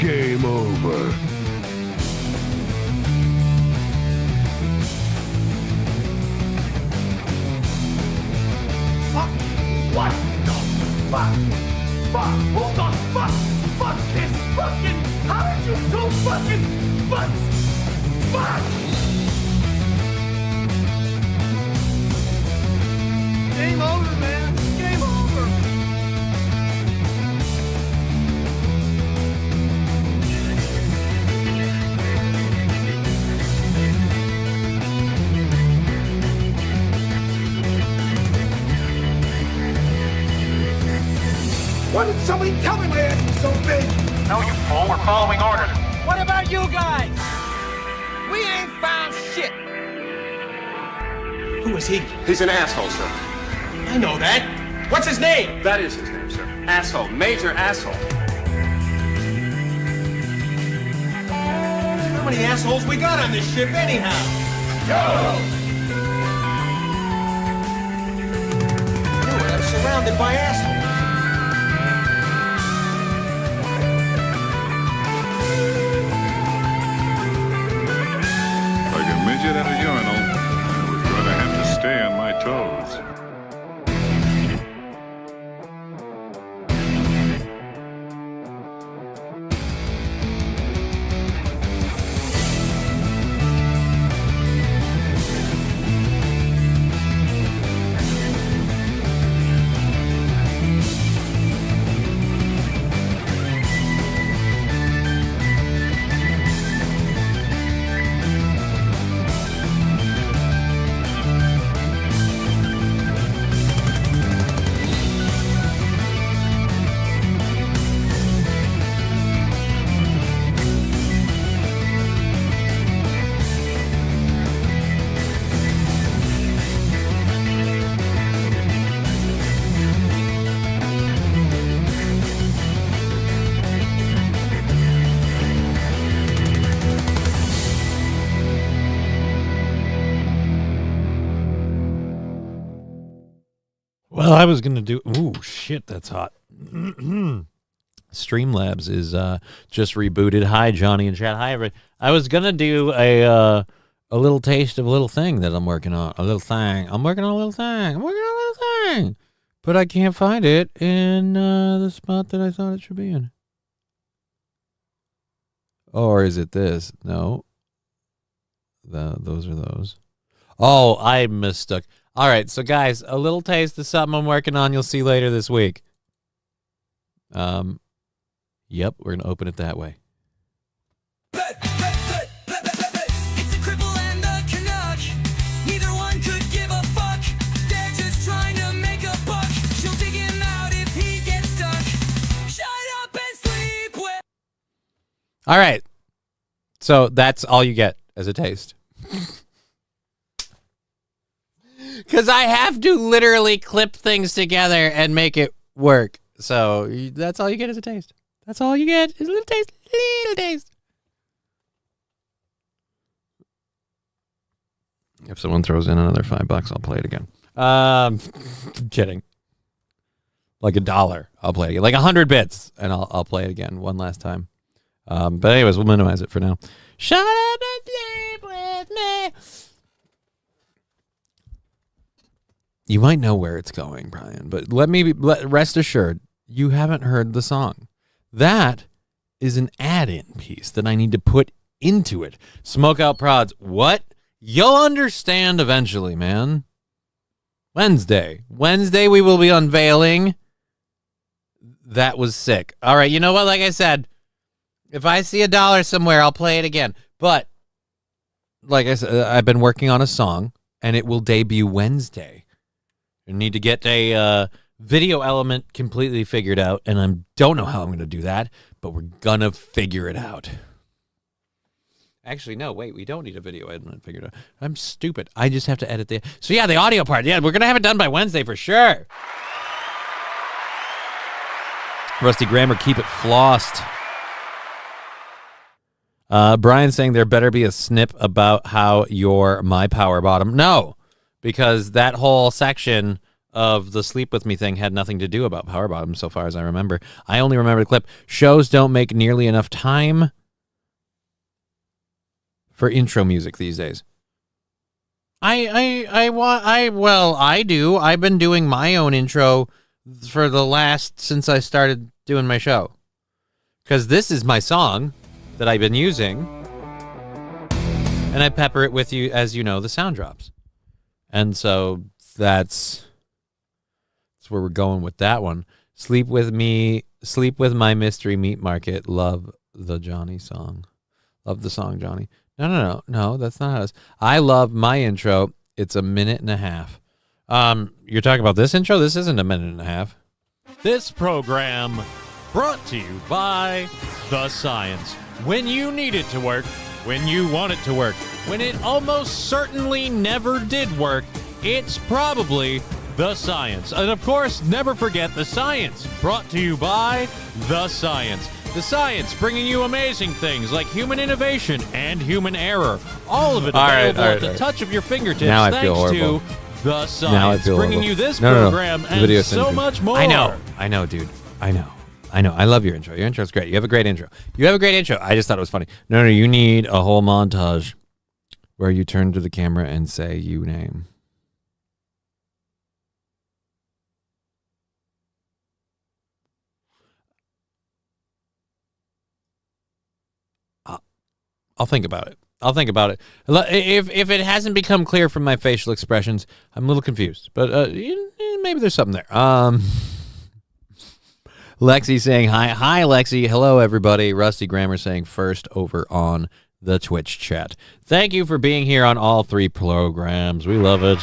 Game over. Fuck! What the fuck? Fuck! Who the fuck? Fuck this fucking... How did you so fucking... Fuck! Fuck! Game over, man. Game over. Why did somebody tell me my ass was so big? No, you fool. We're following orders. What about you guys? We ain't found shit. Who is he? He's an asshole, sir. I know that. What's his name? That is his name, sir. Asshole. Major asshole. How many assholes we got on this ship anyhow? Go! Anyway, I'm surrounded by assholes. Like a midget at a urinal, I was going to have to stay on my toes. Well, I was going to do... Ooh, shit, that's hot. Streamlabs is just rebooted. Hi, Johnny and chat. Hi, everybody. I was going to do a little taste of a little thing that I'm working on. A little thing. I'm working on a little thing. But I can't find it in the spot that I thought it should be in. Or is it this? No. Those are those. Oh, I mistook. All right, so guys, a little taste of something I'm working on. You'll see later this week. Yep, we're gonna open it that way. It's a cripple and a Canuck. Neither one could give a fuck. They're just trying to make a buck. She'll dig him out if he gets stuck. Shut up and sleep with. All right, so that's all you get as a taste. Because I have to literally clip things together and make it work. So that's all you get as a taste. That's all you get is a little taste. Little taste. If someone throws in another $5, I'll play it again. Kidding. Like $1, I'll play it again. Like 100 bits, and I'll play it again one last time. But anyways, we'll minimize it for now. Shut up and sleep with me. You might know where it's going, Brian, but rest assured, you haven't heard the song. That is an add-in piece that I need to put into it. Smoke Out Prods. What? You'll understand eventually, man. Wednesday we will be unveiling. That was sick. All right, you know what? Like I said, if I see $1 somewhere, I'll play it again. But like I said, I've been working on a song, and it will debut Wednesday. I need to get a video element completely figured out, and I don't know how I'm going to do that, but we're going to figure it out. Actually, no, wait, we don't need a video element figured out. I'm stupid. I just have to edit the... So, yeah, the audio part. Yeah, we're going to have it done by Wednesday for sure. Rusty Grammar, keep it flossed. Brian saying there better be a snip about how you're my power bottom. No. Because that whole section of the Sleep With Me thing had nothing to do about Power Bottoms so far as I remember. I only remember the clip. Shows don't make nearly enough time for intro music these days. I do. I've been doing my own intro since I started doing my show. Because this is my song that I've been using. And I pepper it with you, as you know, the sound drops. And so that's where we're going with that one. Sleep With Me, Sleep With My Mystery Meat Market. Love the Johnny song. Love the song, Johnny. No, that's not how it is. I love my intro. It's a minute and a half. You're talking about this intro? This isn't a minute and a half. This program brought to you by The Science. When you need it to work, when you want it to work, when it almost certainly never did work, it's probably The Science. And of course, never forget The Science, brought to you by The Science. The Science, bringing you amazing things like human innovation and human error. All of it available at the touch of your fingertips. Now I feel horrible. Thanks to The Science, bringing you this program and so much more. I know, dude. I know. I love your intro. Your intro's great. You have a great intro. I just thought it was funny. No, you need a whole montage where you turn to the camera and say you name. I'll think about it. If it hasn't become clear from my facial expressions, I'm a little confused. But maybe there's something there. Lexi saying hi. Hi, Lexi. Hello, everybody. Rusty Grammar saying first over on the Twitch chat. Thank you for being here on all three programs. We love it.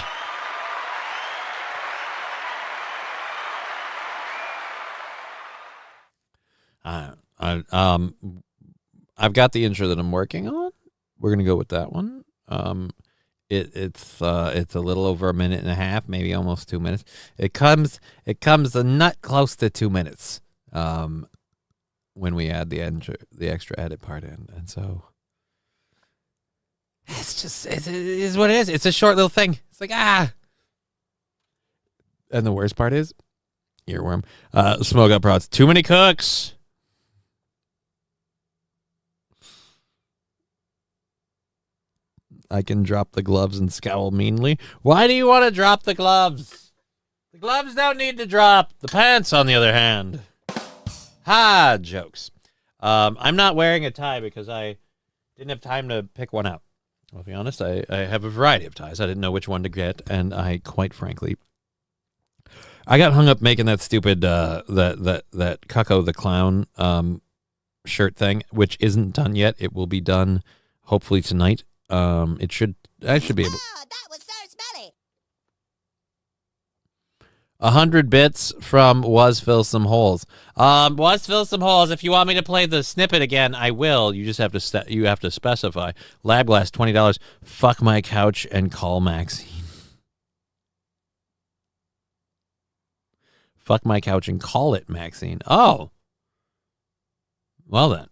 I've got the intro that I'm working on. We're gonna go with that one. It's a little over a minute and a half, maybe almost 2 minutes. It comes a nut close to 2 minutes. When we add the extra edit part in, and so it is what it is. It's a short little thing. It's like and the worst part is earworm. Smoke Up Prods. Too many cooks. I can drop the gloves and scowl meanly. Why do you want to drop the gloves? The gloves don't need to drop. The pants, on the other hand. Ha! Jokes. I'm not wearing a tie because I didn't have time to pick one out. I'll be honest, I have a variety of ties. I didn't know which one to get, and I, quite frankly, I got hung up making that stupid, that Cucko the Clown shirt thing, which isn't done yet. It will be done, hopefully, tonight. I should be able. Oh, that was so smelly. 100 bits from Was Fill Some Holes. Was Fill Some Holes. If you want me to play the snippet again, I will. You just have to specify. Lab Glass, $20. Fuck my couch and call Maxine. Fuck my couch and call it Maxine. Oh. Well then.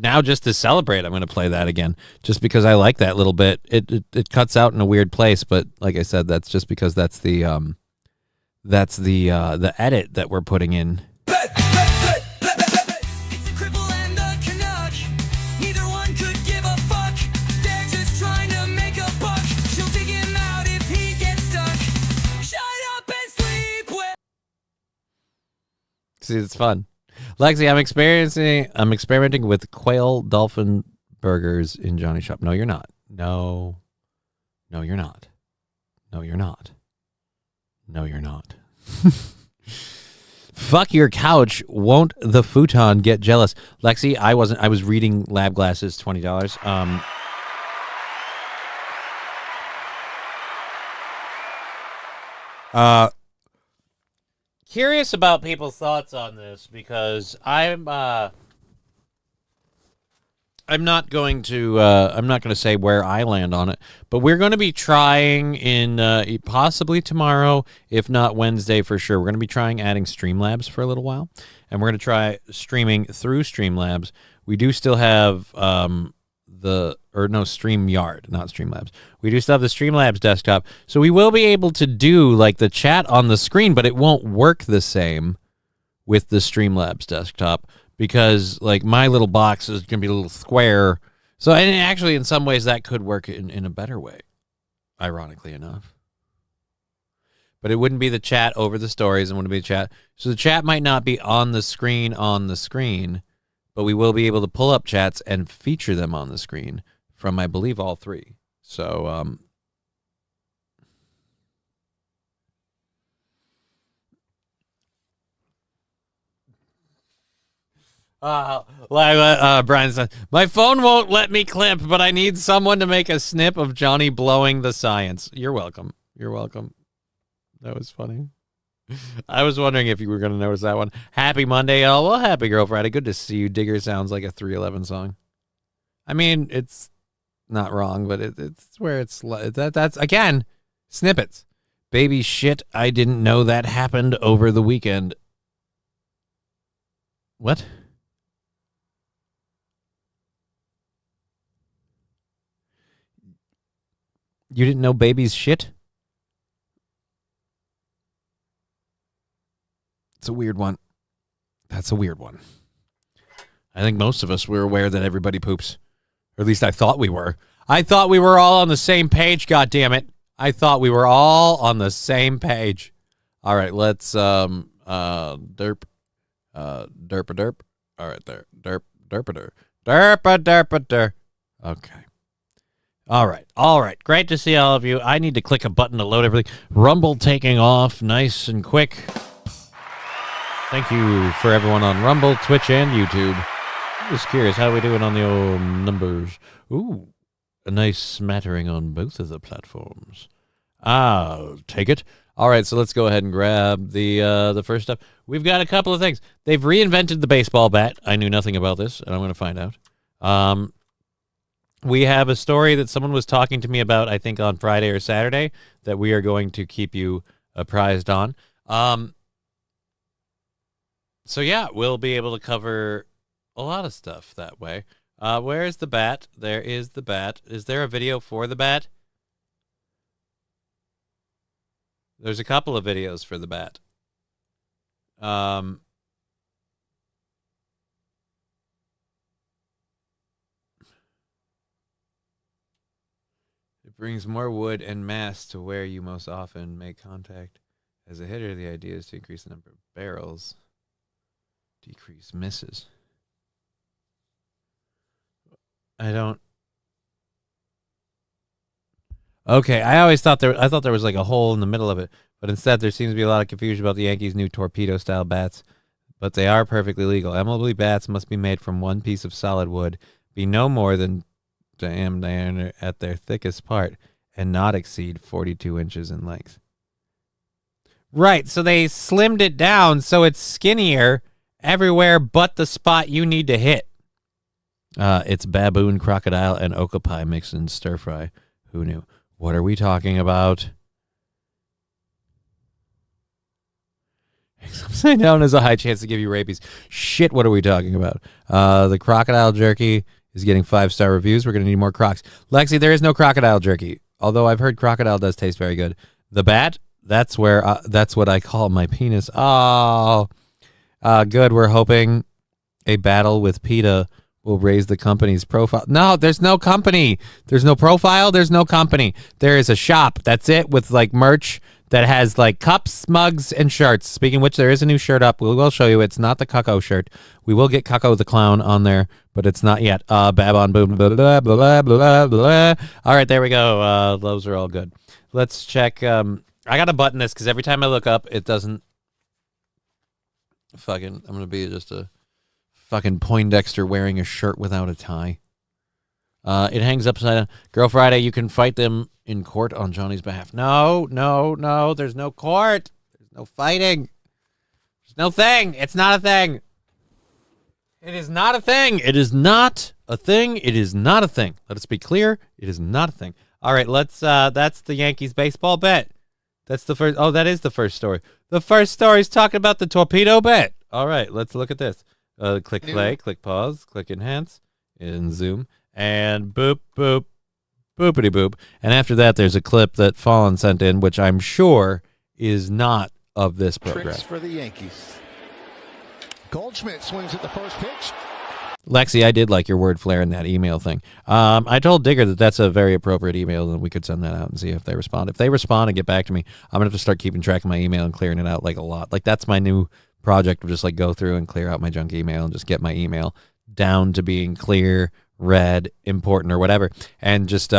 Now, just to celebrate, I'm going to play that again, just because I like that little bit. It cuts out in a weird place, but like I said, that's just because that's the edit that we're putting in. It's a cripple and a Canuck. Neither one could give a fuck. They're just trying to make a buck. She'll dig him out if he gets stuck. Shut up and sleep with. See, it's fun. Lexi, I'm experimenting with quail dolphin burgers in Johnny Shop. No, you're not. No, you're not. No, you're not. No, you're not. Fuck your couch. Won't the futon get jealous? Lexi, I was reading Lab Glasses, $20. Curious about people's thoughts on this because I'm not going to say where I land on it, but we're going to be trying in possibly tomorrow, if not Wednesday for sure. We're going to be trying adding Streamlabs for a little while, and we're going to try streaming through Streamlabs. We do still have or no, StreamYard, not Streamlabs. We do still have the Streamlabs desktop. So we will be able to do like the chat on the screen, but it won't work the same with the Streamlabs desktop because like my little box is going to be a little square. So, and actually in some ways that could work in a better way, ironically enough. But it wouldn't be the chat over the stories and wouldn't be the chat. So the chat might not be on the screen, but we will be able to pull up chats and feature them on the screen from, I believe, all three. So, Brian said, my phone won't let me clip, but I need someone to make a snip of Johnny blowing the science. You're welcome. You're welcome. That was funny. I was wondering if you were going to notice that one. Happy Monday, y'all. Well, happy Girl Friday. Good to see you. Digger sounds like a 311 song. I mean, it's not wrong, but it's where it's that's again snippets. Baby shit, I didn't know that happened over the weekend. What? You didn't know baby's shit? It's a weird one. That's a weird one. I think most of us were aware that everybody poops. Or at least I thought we were. I thought we were all on the same page, goddammit. I thought we were all on the same page. All right, let's derp. Derp-a-derp. All right, there. Derp-a-derp. Derp-a-derp-a-derp. Okay. All right. Great to see all of you. I need to click a button to load everything. Rumble taking off nice and quick. Thank you for everyone on Rumble, Twitch, and YouTube. I'm just curious, how are we doing on the old numbers? Ooh, a nice smattering on both of the platforms. I'll take it. All right, so let's go ahead and grab the first stuff. We've got a couple of things. They've reinvented the baseball bat. I knew nothing about this, and I'm going to find out. We have a story that someone was talking to me about, I think on Friday or Saturday, that we are going to keep you apprised on. So yeah, we'll be able to cover a lot of stuff that way. Where is the bat? There is the bat. Is there a video for the bat? There's a couple of videos for the bat. It brings more wood and mass to where you most often make contact. As a hitter, the idea is to increase the number of barrels. Decrease misses. I don't. Okay, I thought there was like a hole in the middle of it, but instead there seems to be a lot of confusion about the Yankees' new torpedo-style bats. But they are perfectly legal. MLB bats must be made from one piece of solid wood, be no more than diameter at their thickest part, and not exceed 42 inches in length. Right, so they slimmed it down so it's skinnier everywhere but the spot you need to hit. It's baboon, crocodile, and okapi mixed in stir fry. Who knew? What are we talking about? Upside down has a high chance to give you rabies. Shit, what are we talking about? The crocodile jerky is getting 5-star reviews. We're going to need more crocs. Lexi, there is no crocodile jerky, although I've heard crocodile does taste very good. The bat, that's what I call my penis. Oh, good. We're hoping a battle with PETA will raise the company's profile. No, there's no company. There's no profile. There's no company. There is a shop. That's it, with like merch that has like cups, mugs, and shirts. Speaking of which, there is a new shirt up. We will show you. It's not the Cucko shirt. We will get Cucko the clown on there, but it's not yet. Babon boom blah blah blah blah blah blah. All right, there we go. Those are all good. Let's check. I gotta button this because every time I look up, it doesn't. I'm gonna be just a fucking Poindexter wearing a shirt without a tie. It hangs upside down. Girl Friday, you can fight them in court on Johnny's behalf. No. There's no court. There's no fighting. There's no thing. It's not a thing. It is not a thing. It is not a thing. It is not a thing. Let us be clear. It is not a thing. All right, let's. That's the Yankees baseball bet. That's the first. Oh, that is the first story. The first story is talking about the torpedo bet. All right, let's look at this. Click play, click pause, click enhance in Zoom, and boop, boop, boopity boop. And after that, there's a clip that Fallon sent in, which I'm sure is not of this program. Tricks for the Yankees. Goldschmidt swings at the first pitch. Lexi, I did like your word flair in that email thing. I told Digger that that's a very appropriate email, and we could send that out and see if they respond. If they respond and get back to me, I'm going to have to start keeping track of my email and clearing it out like a lot. Like, that's my new project of just like go through and clear out my junk email and just get my email down to being clear, read, important, or whatever, and just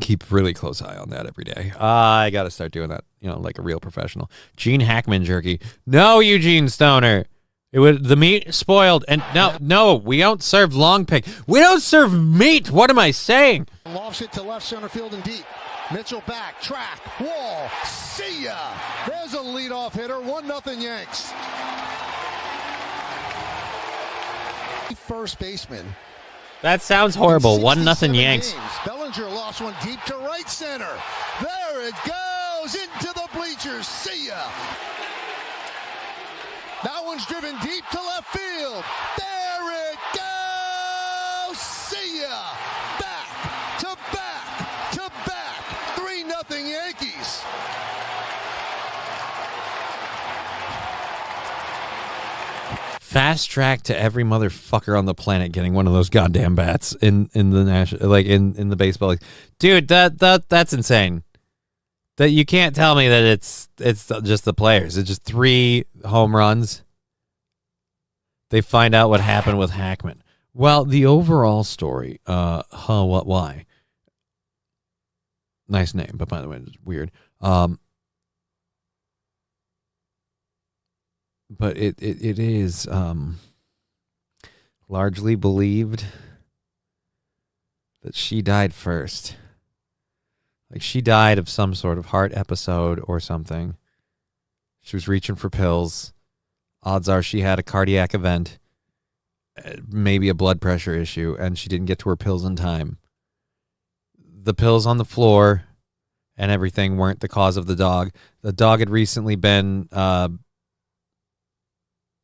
keep really close eye on that every day. I got to start doing that, like a real professional. Gene Hackman jerky. No, Eugene Stoner. The meat spoiled, and no, we don't serve long pig. We don't serve meat. What am I saying? Lofts it to left center field and deep. Mitchell back, track, wall, see ya. There's a leadoff hitter, 1-0 Yanks. First baseman. That sounds horrible. 1-0 Yanks. Games. Bellinger lost one deep to right center. There it goes into the bleachers. See ya. That one's driven deep to left field. There it goes. See ya. Back to back to back. 3-0 Yankees. Fast track to every motherfucker on the planet getting one of those goddamn bats in the national, like in the baseball league. Dude, that's insane. That you can't tell me that it's just the players. It's just 3 home runs. They find out what happened with Hackman. Well, the overall story, what, why? Nice name, but by the way, it's weird. But it is largely believed that she died first. Like, she died of some sort of heart episode or something. She was reaching for pills. Odds are she had a cardiac event, maybe a blood pressure issue, and she didn't get to her pills in time. The pills on the floor and everything weren't the cause of the dog. The dog had recently been to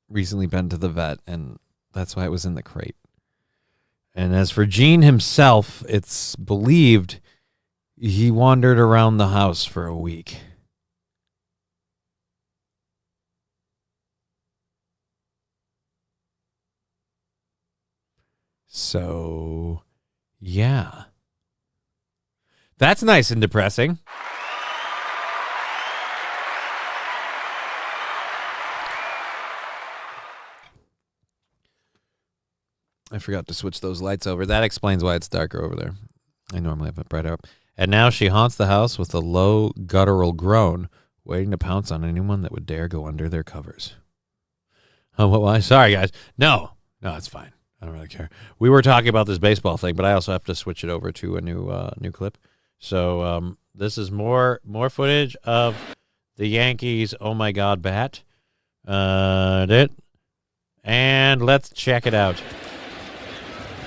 the vet, and that's why it was in the crate. And as for Gene himself, it's believed he wandered around the house for a week. So, yeah. That's nice and depressing. I forgot to switch those lights over. That explains why it's darker over there. I normally have it brighter up. And now she haunts the house with a low guttural groan, waiting to pounce on anyone that would dare go under their covers. Oh, why? Sorry, guys. No, it's fine. I don't really care. We were talking about this baseball thing, but I also have to switch it over to a new clip. So this is more footage of the Yankees. Oh my God, bat! And let's check it out.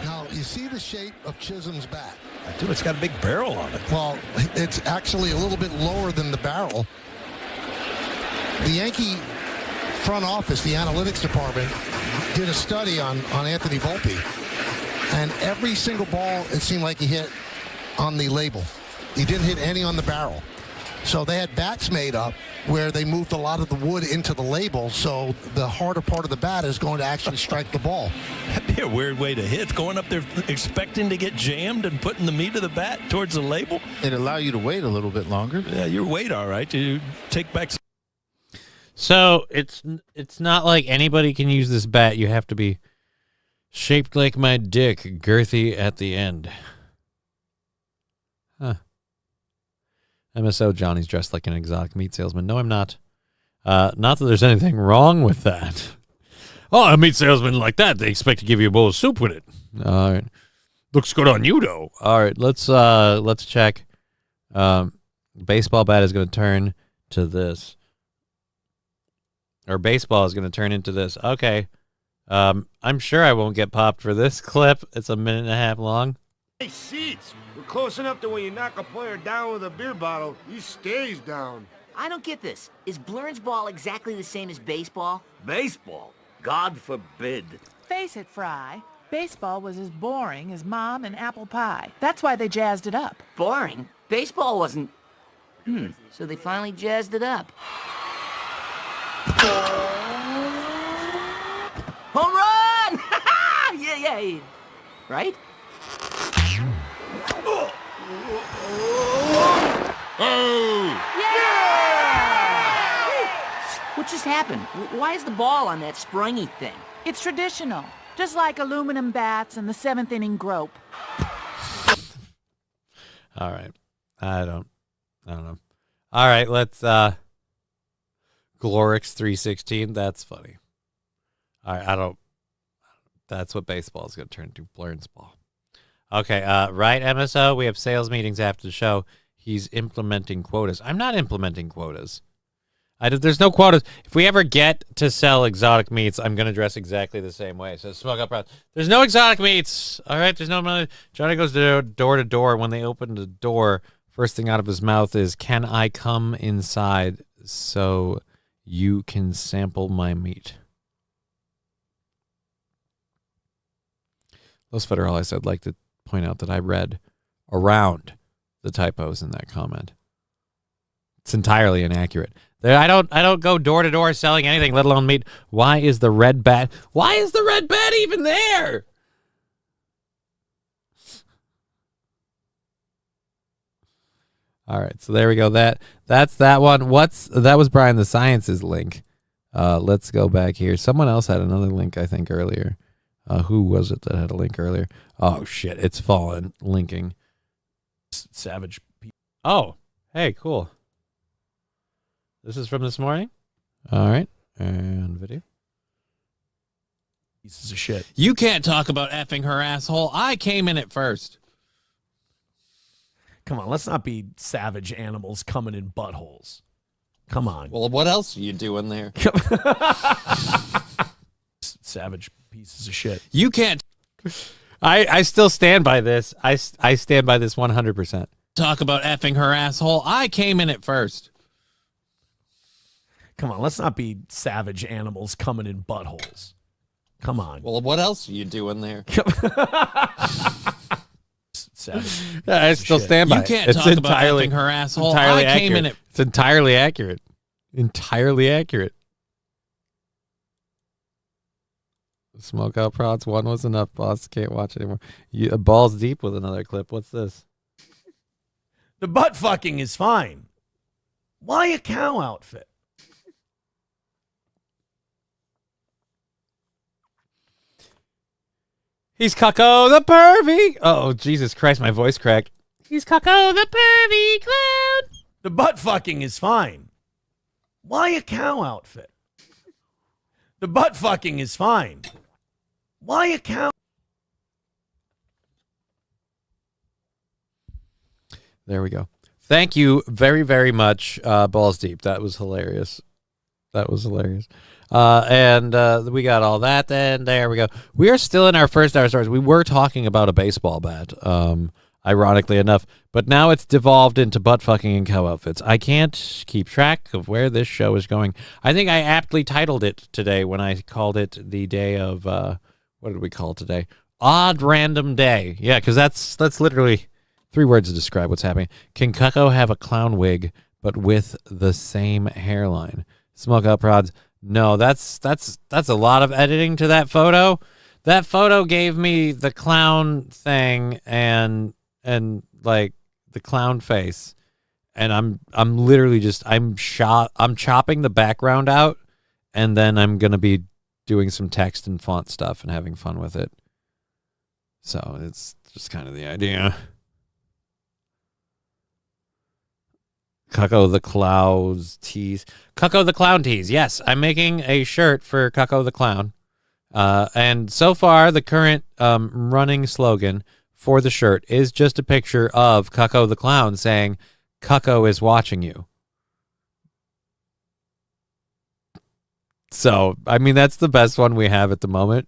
Now you see the shape of Chisholm's bat. Dude, it's got a big barrel on it. Well, it's actually a little bit lower than the barrel. The Yankee front office, the analytics department, did a study on Anthony Volpe, and every single ball, it seemed like he hit on the label. He didn't hit any on the barrel. So they had bats made up where they moved a lot of the wood into the label, so the harder part of the bat is going to actually strike the ball. That'd be a weird way to hit. Going up there expecting to get jammed and putting the meat of the bat towards the label. It'd allow you to wait a little bit longer. Yeah, your weight, all right. You take back. So it's not like anybody can use this bat. You have to be shaped like my dick, girthy at the end. Huh. MSO Johnny's dressed like an exotic meat salesman. No, I'm not. Not that there's anything wrong with that. Oh, a meat salesman like that, they expect to give you a bowl of soup with it. All right. Looks good on you, though. All right, let's check. Baseball bat is going to turn to this. Or baseball is going to turn into this. Okay. I'm sure I won't get popped for this clip. It's a minute and a half long. Hey, seats. We're close enough to when you knock a player down with a beer bottle, he stays down. I don't get this. Is Blurns ball exactly the same as baseball? Baseball? God forbid. Face it, Fry. Baseball was as boring as Mom and apple pie. That's why they jazzed it up. Boring? Baseball wasn't... So they finally jazzed it up. Home run! yeah. Right? What just happened? Why is the ball on that springy thing? It's traditional. Just like aluminum bats and the 7th inning grope. All right. I don't know. All right, let's Glorix 316. That's funny. All right, that's what baseball is going to turn into, Blurns ball. Okay, right, MSO, we have sales meetings after the show. He's implementing quotas. I'm not implementing quotas. There's no quotas. If we ever get to sell exotic meats, I'm going to dress exactly the same way. So smoke up. There's no exotic meats. All right, there's no. Johnny goes door to door. When they open the door, first thing out of his mouth is, "Can I come inside so you can sample my meat?" Los Federales, I'd like to point out that I read around the typos in that comment. It's entirely inaccurate. I don't go door to door selling anything, let alone meat. Why is the red bat even there? All right, so there we go. That's that one. That was Brian the Sciences link. Let's go back here. Someone else had another link, I think, earlier. Who was it that had a link earlier? Oh shit, it's fallen. Linking. Savage. Oh, hey, cool. This is from this morning. All right. And video. Pieces of shit. You can't talk about effing her asshole. I came in it first. Come on, let's not be savage animals coming in buttholes. Come on. Well, what else are you doing there? Savage pieces of shit. You can't. I still stand by this. I stand by this 100%. Talk about effing her asshole. I came in it first. Come on, let's not be savage animals coming in buttholes. Come on. Well, what else are you doing there? Savage. I still stand by it. You can't It's talk about effing her asshole. Entirely I came accurate. in it. It's entirely accurate. Entirely accurate. Smoke out prods. One was enough. Boss can't watch anymore. Balls deep with another clip. What's this? The butt fucking is fine. Why a cow outfit? He's Cucko the pervy. Oh, Jesus Christ, my voice cracked. He's Cucko the pervy clown. The butt fucking is fine. Why a cow outfit? The butt fucking is fine. Why a cow? There we go. Thank you very, very much, Balls Deep. That was hilarious. And we got all that, and there we go. We are still in our first hour stories. We were talking about a baseball bat, ironically enough, but now it's devolved into butt fucking and cow outfits. I can't keep track of where this show is going. I think I aptly titled it today when I called it the day of, what did we call it today? Odd random day. Yeah, because that's literally 3 words to describe what's happening. Can Cucko have a clown wig, but with the same hairline? Smoke out prods. No, that's a lot of editing to that photo. That photo gave me the clown thing and like the clown face, and I'm literally just I'm chopping the background out, and then I'm gonna be doing some text and font stuff and having fun with it. So it's just kind of the idea. Cucko the Clown's tees. Cucko the Clown tees. Yes, I'm making a shirt for Cucko the Clown. And so far, the current running slogan for the shirt is just a picture of Cucko the Clown saying, Cucko is watching you. So, I mean, that's the best one we have at the moment.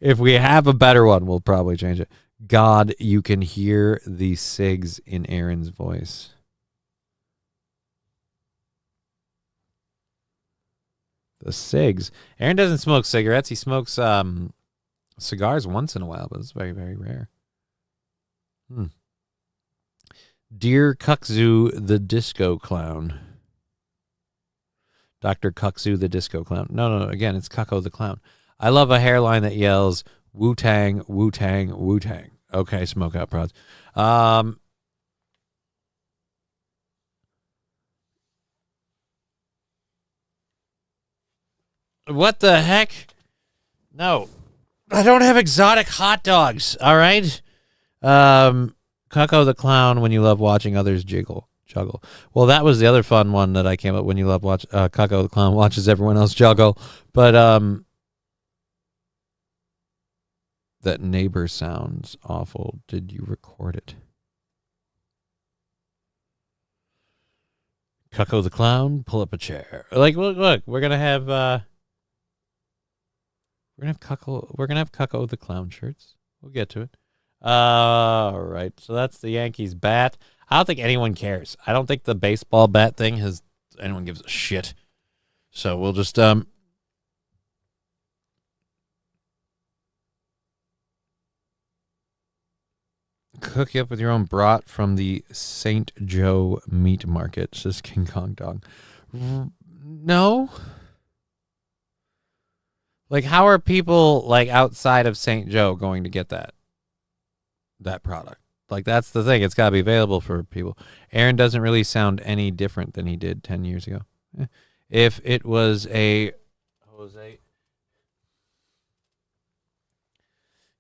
If we have a better one, we'll probably change it. God, you can hear the SIGs in Aaron's voice. The cigs. Aaron doesn't smoke cigarettes. He smokes cigars once in a while, but it's very, very rare. Dear Cuckzoo the Disco Clown. Dr. Cuckzoo the Disco Clown. No. Again, it's Cucko the Clown. I love a hairline that yells, Wu-Tang, Wu-Tang, Wu-Tang. Okay, smoke out prods. What the heck? No. I don't have exotic hot dogs, all right? Cucko the Clown, when you love watching others juggle. Well, that was the other fun one that I came up when you love watch. Cucko the Clown watches everyone else juggle. But that neighbor sounds awful. Did you record it? Cucko the Clown, pull up a chair. Like, look, we're gonna have Cucko the Clown shirts. We'll get to it. All right. So that's the Yankees bat. I don't think anyone cares. I don't think the baseball bat thing anyone gives a shit. So we'll just cook you up with your own brat from the St. Joe meat market, says King Kong Dog. No. Like, how are people like outside of St. Joe going to get that product? Like, that's the thing. It's got to be available for people. Aaron doesn't really sound any different than he did 10 years ago. If it was a Jose,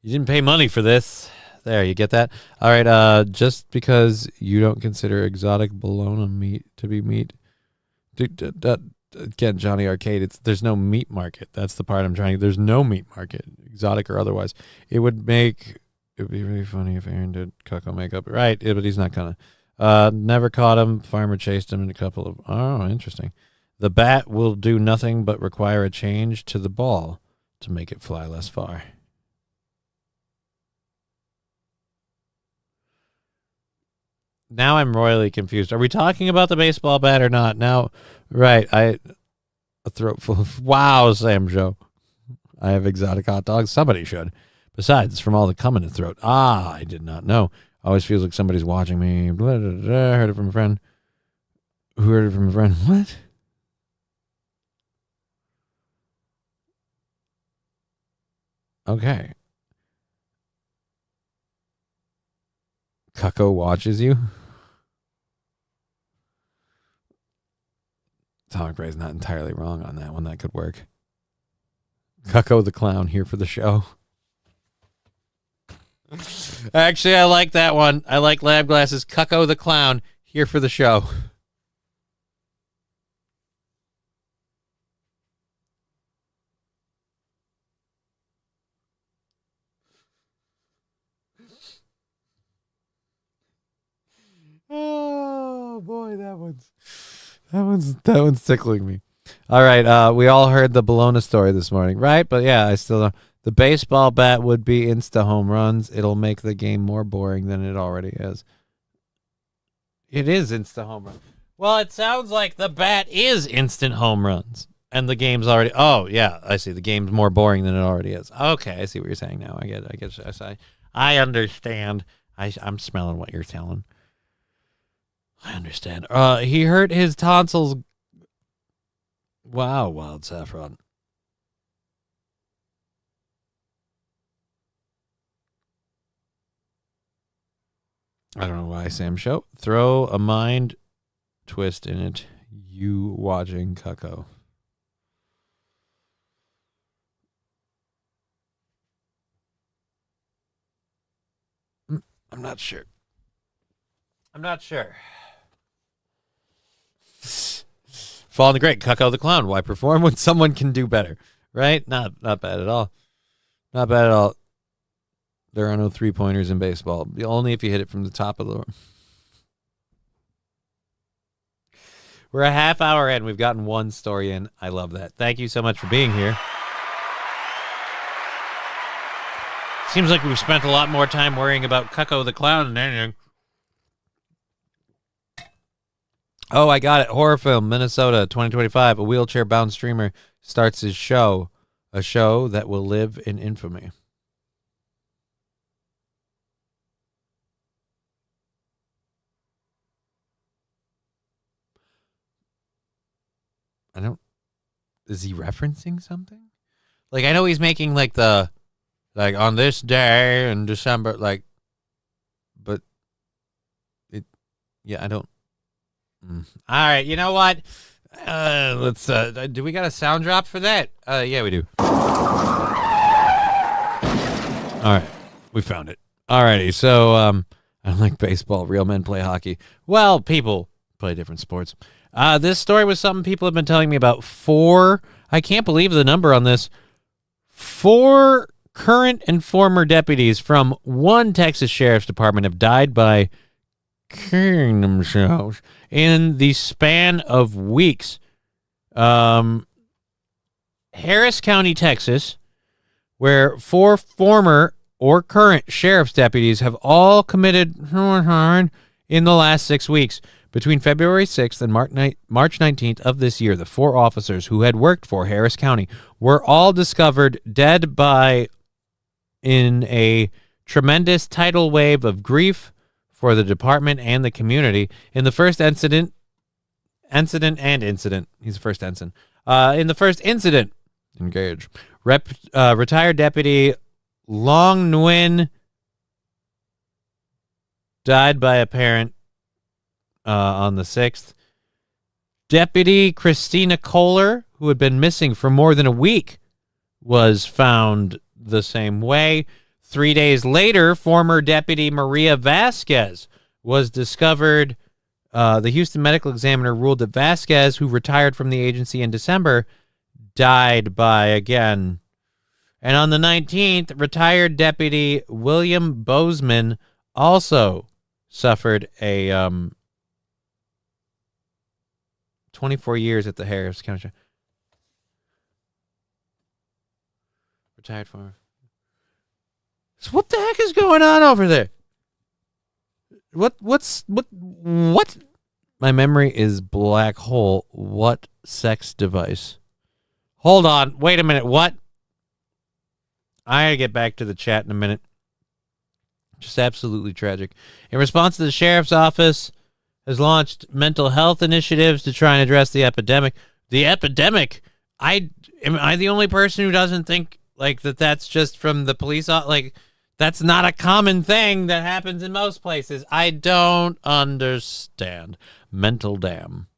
you didn't pay money for this. There, you get that? All right, just because you don't consider exotic bologna meat to be meat. Again, Johnny Arcade, there's no meat market. That's the part I'm trying. There's no meat market, exotic or otherwise. It would be really funny if Aaron did Cucko makeup. Right, but he's not gonna. Never caught him. Farmer chased him in a couple of... Oh, interesting. The bat will do nothing but require a change to the ball to make it fly less far. Now I'm royally confused. Are we talking about the baseball bat or not? Now, right, a throat full of... Wow, Sam Joe. I have exotic hot dogs. Somebody should. Besides, from all the cum in the throat. I did not know. Always feels like somebody's watching me. Blah, blah, blah. Heard it from a friend. Who heard it from a friend? What? Okay. Cucko watches you? Atomic Ray's not entirely wrong on that one. That could work. Cucko the Clown here for the show. Actually, I like that one. I like Lab Glasses. Cucko the Clown here for the show. Oh boy, that one's tickling me. All right, we all heard the Bologna story this morning, right? But yeah, I still don't. The baseball bat would be insta home runs. It'll make the game more boring than it already is. It is insta home run. Well, it sounds like the bat is instant home runs, and the game's already. Oh yeah, I see. The game's more boring than it already is. Okay, I see what you're saying now. I get it. I understand. I'm smelling what you're telling. I understand. He hurt his tonsils. Wow, Wild Saffron. I don't know why, Sam Show. Throw a mind twist in it. You watching Cucko. I'm not sure. Fall in the Great, Cucko the Clown. Why perform when someone can do better? Right? Not bad at all. Not bad at all. There are no three-pointers in baseball. Only if you hit it from the top of the... We're a half hour in. We've gotten one story in. I love that. Thank you so much for being here. Seems like we've spent a lot more time worrying about Cucko the Clown than anything. Oh, I got it. Horror film, Minnesota, 2025. A wheelchair-bound streamer starts his show, a show that will live in infamy. Is he referencing something? Like, I know he's making like on this day in December, like, but I don't. All right, you know what? Let's, do we got a sound drop for that? Yeah, we do. All right, we found it. Alrighty, so, unlike baseball, real men play hockey. Well, people play different sports. This story was something people have been telling me about. I can't believe the number on this. 4 current and former deputies from one Texas Sheriff's Department have died by killing themselves in the span of weeks. Harris County, Texas, where 4 former or current sheriff's deputies have all committed in the last 6 weeks. Between February 6th and March 19th of this year, the 4 officers who had worked for Harris County were all discovered dead in a tremendous tidal wave of grief for the department and the community. In the first incident, he's the first ensign. In the first incident, engage. Retired Deputy Long Nguyen died by a parent on the 6th. Deputy Christina Kohler, who had been missing for more than a week, was found the same way. 3 days later, former Deputy Maria Vasquez was discovered. The Houston Medical Examiner ruled that Vasquez, who retired from the agency in December, died by, again. And on the 19th, retired Deputy William Bozeman also suffered a 24 years at the Harris County. Retired farmer. So what the heck is going on over there? What? My memory is black hole. What sex device? Hold on. Wait a minute. What? I gotta get back to the chat in a minute. Just absolutely tragic. In response to the sheriff's office has launched mental health initiatives to try and address the epidemic. The epidemic? Am I the only person who doesn't think like that's just from the police? Like, that's not a common thing that happens in most places. I don't understand. Mental dam.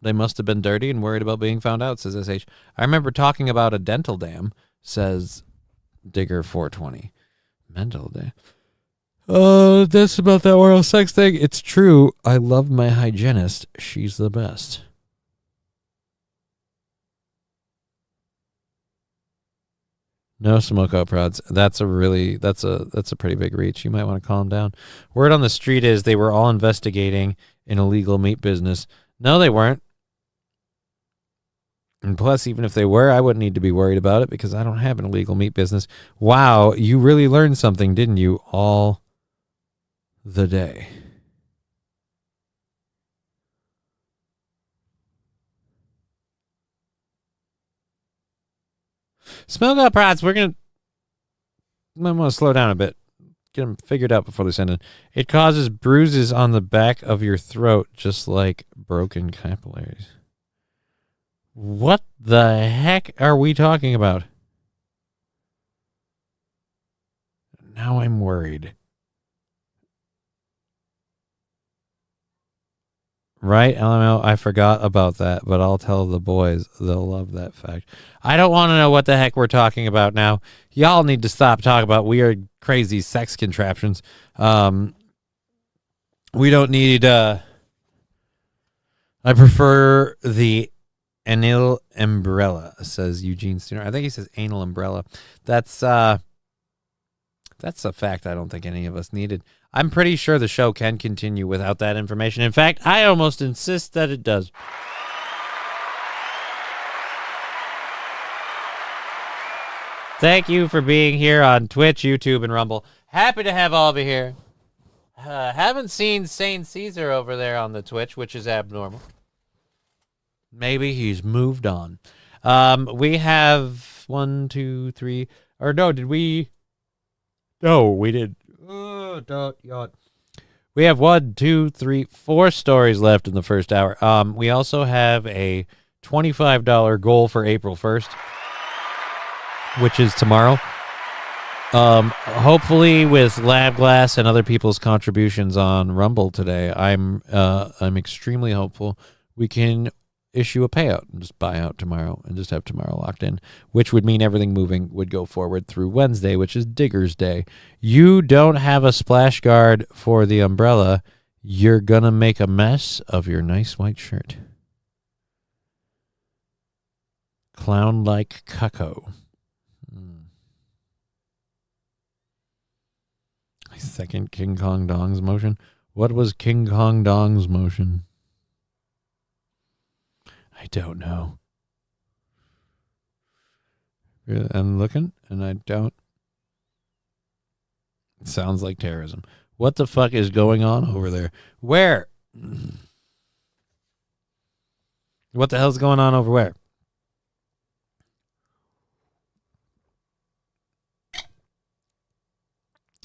They must have been dirty and worried about being found out, says SH. I remember talking about a dental dam, says Digger 420. Mental dam. That's about that oral sex thing. It's true. I love my hygienist. She's the best. No smoke out prods. That's a pretty big reach. You might want to calm down. Word on the street is they were all investigating an illegal meat business. No, they weren't. And plus, even if they were, I wouldn't need to be worried about it because I don't have an illegal meat business. Wow, you really learned something, didn't you? All the day. Smoke out prods. Might want to slow down a bit. Get them figured out before they send in. It causes bruises on the back of your throat, just like broken capillaries. What the heck are we talking about? Now I'm worried. Right, LML, I forgot about that, but I'll tell the boys. They'll love that fact. I don't want to know what the heck we're talking about now. Y'all need to stop talking about weird, crazy sex contraptions. We don't need, I prefer the anal umbrella, says Eugene Steiner. I think he says anal umbrella. That's a fact I don't think any of us needed. I'm pretty sure the show can continue without that information. In fact, I almost insist that it does. Thank you for being here on Twitch, YouTube, and Rumble. Happy to have all of you here. Haven't seen Saint Caesar over there on the Twitch, which is abnormal. Maybe he's moved on. We have 1, 2, 3. Or no, did we? No, we did. Don't yawn. We have 1, 2, 3, 4 stories left in the first hour. We also have a $25 goal for April 1st, which is tomorrow. Hopefully with Lab Glass and other people's contributions on Rumble today, I'm extremely hopeful we can issue a payout and just buy out tomorrow and just have tomorrow locked in, which would mean everything moving would go forward through Wednesday, which is Digger's Day. You don't have a splash guard for the umbrella. You're going to make a mess of your nice white shirt. Clown like cucko. Second King Kong Dong's motion. What was King Kong Dong's motion? I don't know. I'm looking, and I don't. It sounds like terrorism. What the fuck is going on over there? Where? What the hell's going on over where?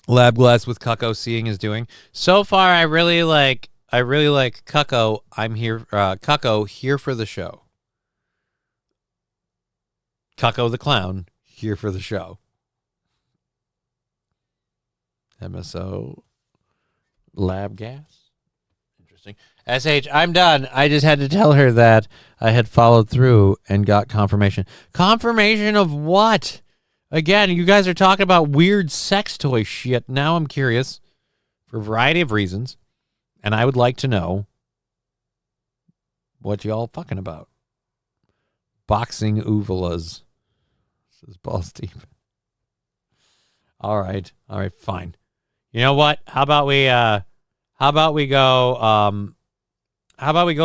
Lab Glass with Cucko seeing is doing. So far, I really like Cucko. I'm here, Cucko here for the show. Cucko the clown here for the show. MSO Lab Gas. Interesting. SH, I'm done. I just had to tell her that I had followed through and got confirmation. Confirmation of what? Again, you guys are talking about weird sex toy shit. Now I'm curious for a variety of reasons, and I would like to know what y'all fucking about. Boxing uvulas, says Ball Steve. All right, fine. You know what? How about we go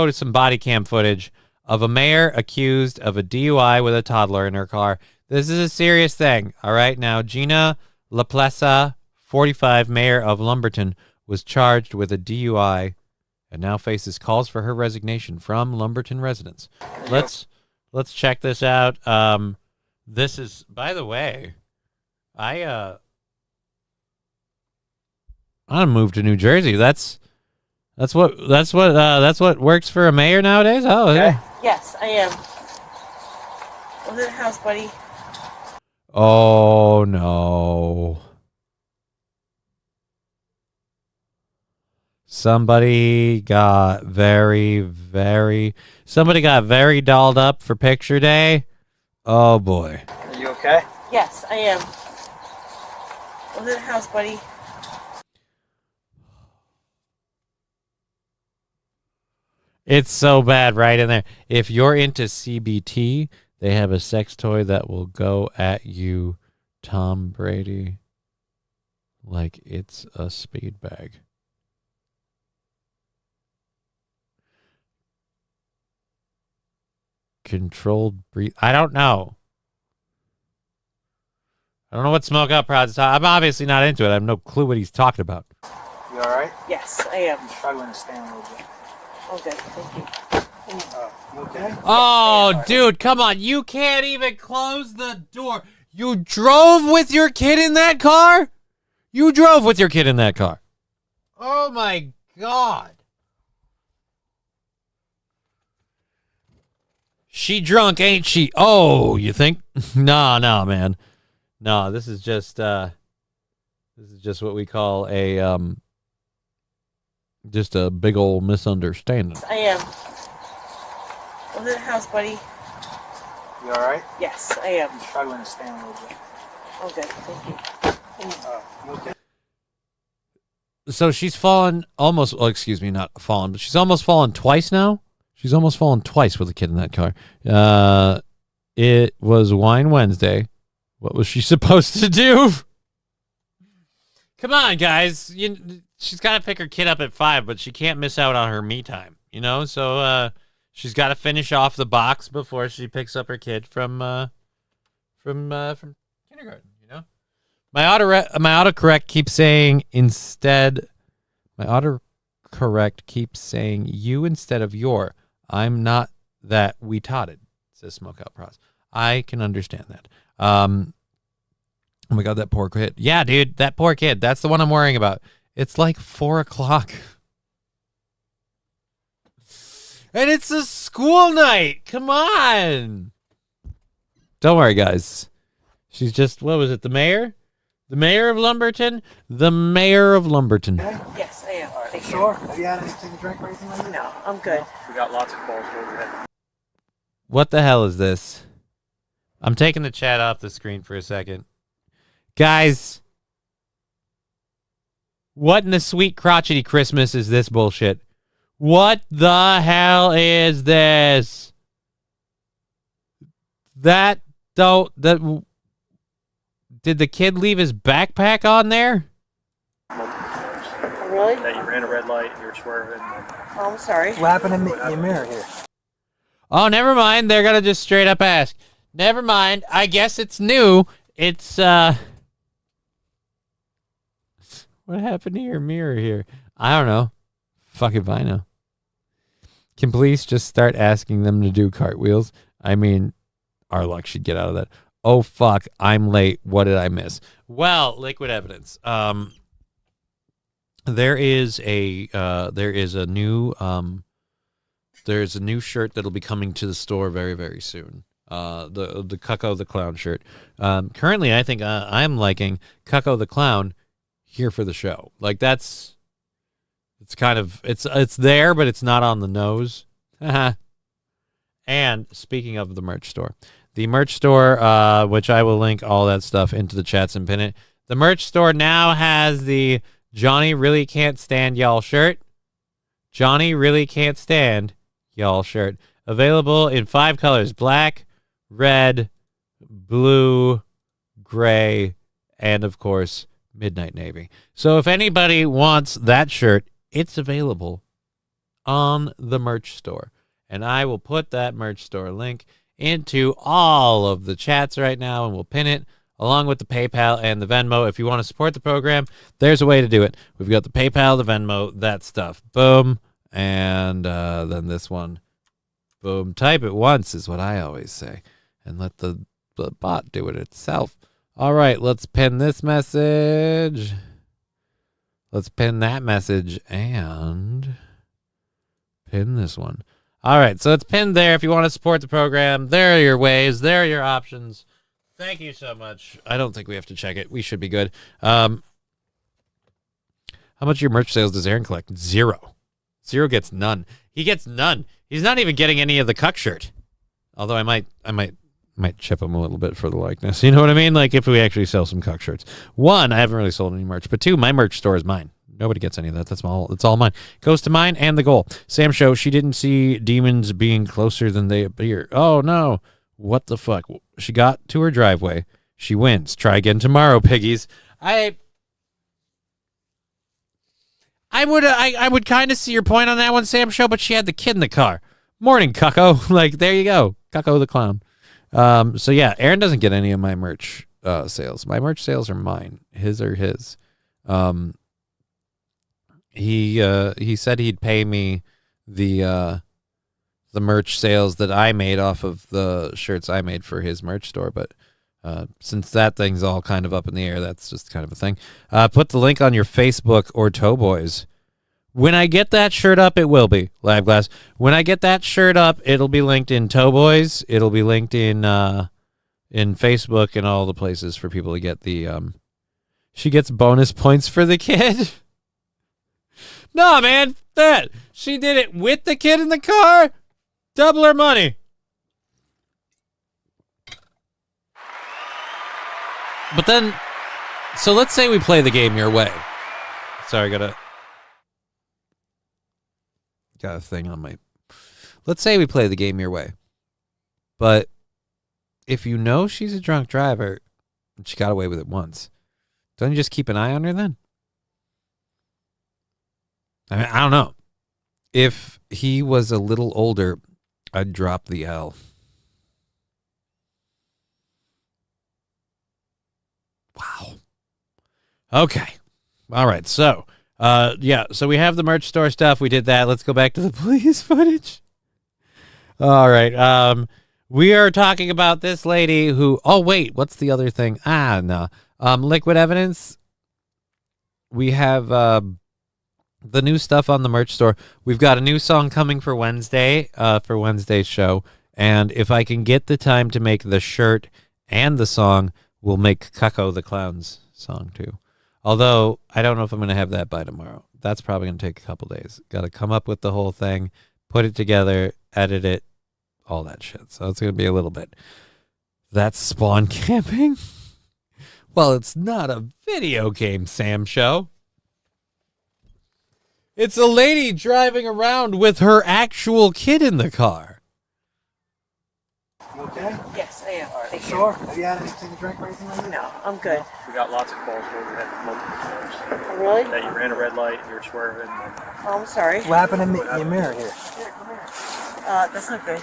to some body cam footage of a mayor accused of a DUI with a toddler in her car. This is a serious thing, all right? Now, Gina LaPlessa, 45, mayor of Lumberton, was charged with a DUI and now faces calls for her resignation from Lumberton residents. Let's check this out. This is, by the way, I moved to New Jersey. That's what works for a mayor nowadays. Oh, okay. Yes, I am. Over to the house, buddy. Oh no. Somebody got very dolled up for picture day. Oh boy. Are you okay? Yes, I am. Over to the house, buddy. It's so bad right in there. If you're into CBT, they have a sex toy that will go at you, Tom Brady, like it's a speed bag. Controlled breathe. I don't know. I don't know what Smoke Out Proud's talking. I'm obviously not into it. I have no clue what he's talking about. You all right? Yes, I am. I'm struggling to stand a little bit. Okay, thank you. Okay. Oh, dude, come on. You can't even close the door. You drove with your kid in that car? You drove with your kid in that car. Oh, my God. She drunk, ain't she? Oh, you think? No, man. No, this is just what we call just a big old misunderstanding. I am. Over to the house, buddy. You all right? Yes, I am. I'm struggling to stand a little bit. Okay, thank you. Okay. So she's fallen almost, well, excuse me, not fallen, but she's almost fallen twice now. She's almost fallen twice with a kid in that car. It was Wine Wednesday. What was she supposed to do? Come on, guys. She's got to pick her kid up at 5, but she can't miss out on her me time, you know? So she's got to finish off the box before she picks up her kid from kindergarten, you know? My autocorrect keeps saying instead. My autocorrect keeps saying you instead of your. I'm not that we totted, says Smokeout Pros. I can understand that. Oh my God, that poor kid. Yeah, dude, that poor kid. That's the one I'm worrying about. It's like 4 o'clock. And it's a school night. Come on. Don't worry, guys. She's just, what was it, the mayor? The mayor of Lumberton? The mayor of Lumberton. Yes, I am. Thank you. Sure. Have you had anything to drink or anything like that? No, I'm good. We got lots of calls overhead. What the hell is this? I'm taking the chat off the screen for a second. Guys, what in the sweet crotchety Christmas is this bullshit? What the hell is this? Did the kid leave his backpack on there? Really? That you ran a red light, you were swerving. Oh, I'm sorry. What happened in the mirror here? Oh, never mind. They're gonna just straight up ask. Never mind. I guess it's new. It's what happened to your mirror here? I don't know. Fuck if I know. Can police just start asking them to do cartwheels? I mean, our luck should get out of that. Oh fuck, I'm late. What did I miss? Well, liquid evidence. There's a new shirt that'll be coming to the store very, very soon. The Cucko the Clown shirt. Currently, I think I'm liking Cucko the Clown here for the show. Like it's there, but it's not on the nose. And speaking of the merch store, which I will link all that stuff into the chats and pin it. The merch store now has the Johnny Really Can't Stand Y'all shirt. Johnny Really Can't Stand Y'all shirt. Available in 5 colors: black, red, blue, gray, and of course, midnight navy. So if anybody wants that shirt, it's available on the merch store. And I will put that merch store link into all of the chats right now, and we'll pin it along with the PayPal and the Venmo. If you want to support the program, there's a way to do it. We've got the PayPal, the Venmo, that stuff. Boom. And then this one. Boom. Type it once is what I always say. And let the bot do it itself. All right, let's pin this message. Let's pin that message and pin this one. All right, so it's pinned there. If you want to support the program, there are your ways. There are your options. Thank you so much. I don't think we have to check it. We should be good. How much of your merch sales does Aaron collect? 0. 0 gets none. He gets none. He's not even getting any of the Cuck shirt. Although I might chip him a little bit for the likeness. You know what I mean? Like if we actually sell some Cuck shirts. 1, I haven't really sold any merch. But 2, my merch store is mine. Nobody gets any of that. That's all mine. Goes to mine and the goal. Sam Show, she didn't see demons being closer than they appear. Oh, no. What the fuck? She got to her driveway. She wins. Try again tomorrow, piggies. I would kind of see your point on that one, Sam Show, but she had the kid in the car. Morning, Cucko. Like, there you go. Cucko the Clown. So, yeah, Aaron doesn't get any of my merch sales. My merch sales are mine. His are his. He said he'd pay me the merch sales that I made off of the shirts I made for his merch store, but since that thing's all kind of up in the air, that's just kind of a thing. Put the link on your Facebook or Towboys. When I get that shirt up, it will be Live Glass. When I get that shirt up, it'll be linked in Towboys. It'll be linked in Facebook and all the places for people to get the. She gets bonus points for the kid. No, man, that she did it with the kid in the car. Double her money. But then, so let's say we play the game your way. Sorry, got a thing on my. Let's say we play the game your way. But if you know she's a drunk driver, and she got away with it once, don't you just keep an eye on her then? I mean, I don't know. If he was a little older, I'd drop the L. Wow. Okay. All right. So, so we have the merch store stuff. We did that. Let's go back to the police footage. All right. We are talking about this lady who. Oh wait, what's the other thing? No. Liquid Evidence. We have the new stuff on the merch store. We've got a new song coming for Wednesday. For Wednesday's show, and if I can get the time to make the shirt and the song, we'll make Cucko the Clown's song too. Although I don't know if I'm going to have that by tomorrow. That's probably going to take a couple days. Got to come up with the whole thing, put it together, edit it, all that shit. So it's going to be a little bit. That's Spawn Camping. Well, it's not a video game, Sam show. It's a lady driving around with her actual kid in the car. You okay? Yes, I am. Thank you. Sure? Have you had anything to drink or anything like that? No, I'm good. We got lots of calls where we had multiple calls. Oh, really? That you ran a red light, you were swerving. Oh, I'm sorry. What happened in your mirror here? That's not good.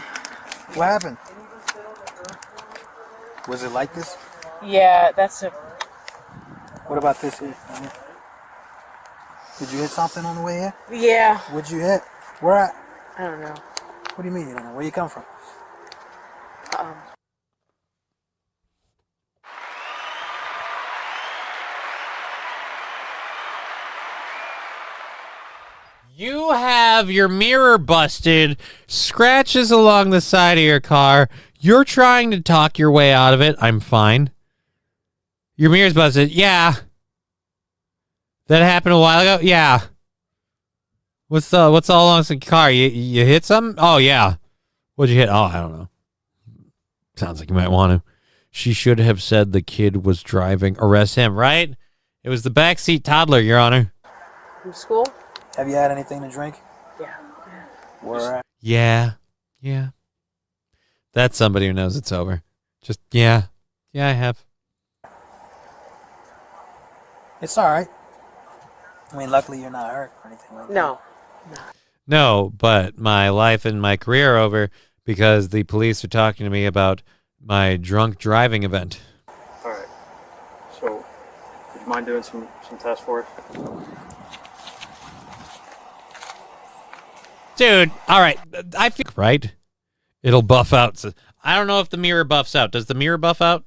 What happened? Was it like this? Yeah, that's a... What about this here? Did you hit something on the way here? Yeah. What'd you hit? Where at? I don't know. What do you mean you don't know? Where you come from? You have your mirror busted, scratches along the side of your car. You're trying to talk your way out of it. I'm fine. Your mirror's busted. Yeah. That happened a while ago? Yeah. What's all along the car? You hit something? Oh, yeah. What'd you hit? Oh, I don't know. Sounds like you might want to. She should have said the kid was driving. Arrest him, right? It was the backseat toddler, Your Honor. From school? Have you had anything to drink? Yeah. Where at? Yeah. Yeah. That's somebody who knows it's over. Just, yeah. Yeah, I have. It's all right. I mean, luckily you're not hurt or anything like that. No. No, but my life and my career are over because the police are talking to me about my drunk driving event. All right. So, would you mind doing some tests for us? Dude, all right. I feel right. It'll buff out. So I don't know if the mirror buffs out. Does the mirror buff out?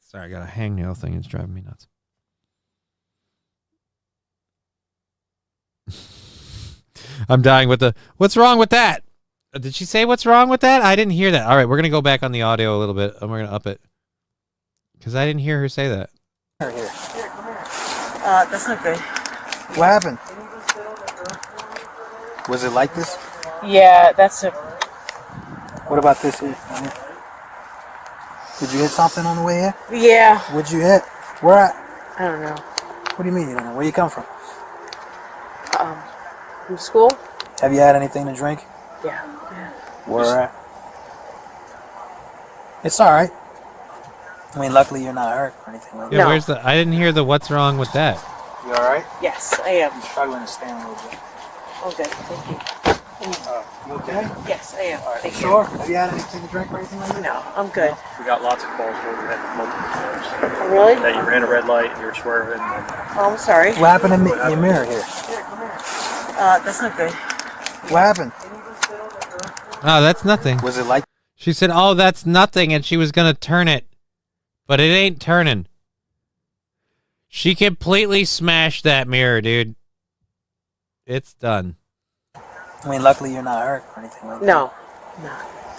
Sorry, I got a hangnail thing. It's driving me nuts. I'm dying with the... What's wrong with that? Did she say what's wrong with that? I didn't hear that. All right, we're going to go back on the audio a little bit, and we're going to up it. Because I didn't hear her say that. Here. That's not good. What happened? Was it like this? Yeah, that's a... What about this here? Did you hit something on the way here? Yeah. What'd you hit? Where at? I don't know. What do you mean you don't know? Where you come from? From school? Have you had anything to drink? Yeah. Where at? It's all right. I mean, luckily you're not hurt or anything like that. Yeah, where's the... I didn't hear the what's wrong with that. You all right? Yes, I am. I'm struggling to stand a little bit. Okay, thank you. You okay? Yes, I am. Thank you. Sure? Have you had anything to drink or anything like that? No, I'm good. We got lots of calls where we had multiple calls. Oh, really? That you ran a red light, you were swerving. Oh, I'm sorry. What happened in your mirror here? That's not good. What happened? Oh, that's nothing. Was it like... She said, oh, that's nothing, and she was going to turn it. But it ain't turning. She completely smashed that mirror, dude. It's done. I mean, luckily you're not hurt or anything like that. No.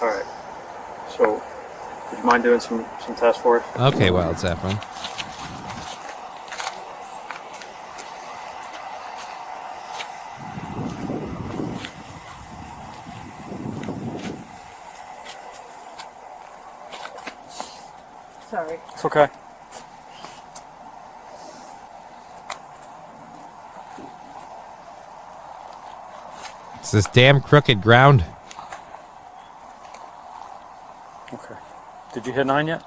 All right. So, would you mind doing some tests for us? Okay, well, it's that fun. Sorry. It's okay. It's this damn crooked ground. Okay. Did you hit 9 yet?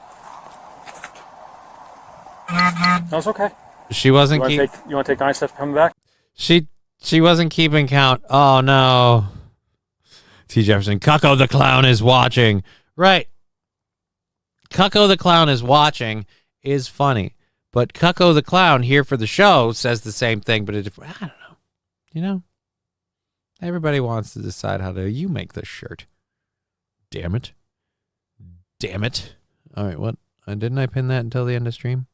No, it's okay. She wasn't... You want to take 9 steps coming back? She wasn't keeping count. Oh, no. T. Jefferson, Cucko the Clown is watching. Right. Cucko the Clown is watching is funny. But Cucko the Clown here for the show says the same thing, but I don't know. You know? Everybody wants to decide how to you make this shirt. Damn it. Damn it. All right, what? Didn't I pin that until the end of stream?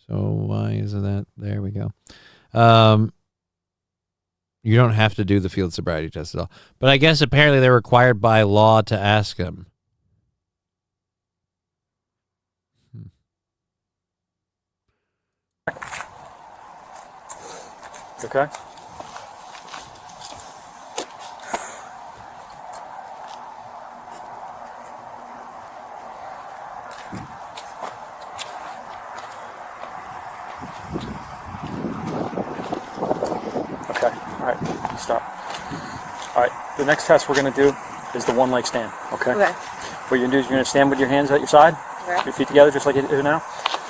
So why isn't that? There we go. You don't have to do the field sobriety test at all. But I guess apparently they're required by law to ask them. Okay. Okay, all right, you stop. All right, the next test we're going to do is the one leg stand, okay? Okay. What you're going to do is you're going to stand with your hands at your side, Okay. your feet together just like you do now.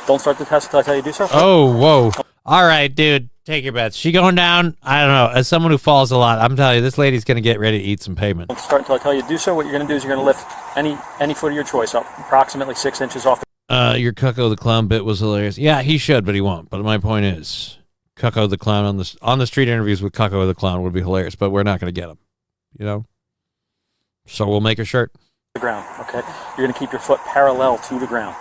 Don't start the test until I tell you to do so. Oh, whoa. All right, dude, take your bets. She going down? I don't know. As someone who falls a lot, I'm telling you, this lady's going to get ready to eat some pavement. Don't start until I tell you to do so. What you're going to do is you're going to lift any foot of your choice up approximately 6 inches off the Your Cucko the Clown bit was hilarious. Yeah, he should, but he won't. But my point is, Cucko the Clown on the street interviews with Cucko the Clown would be hilarious, but we're not going to get him, you know? So we'll make a shirt. the ground, okay? You're going to keep your foot parallel to the ground.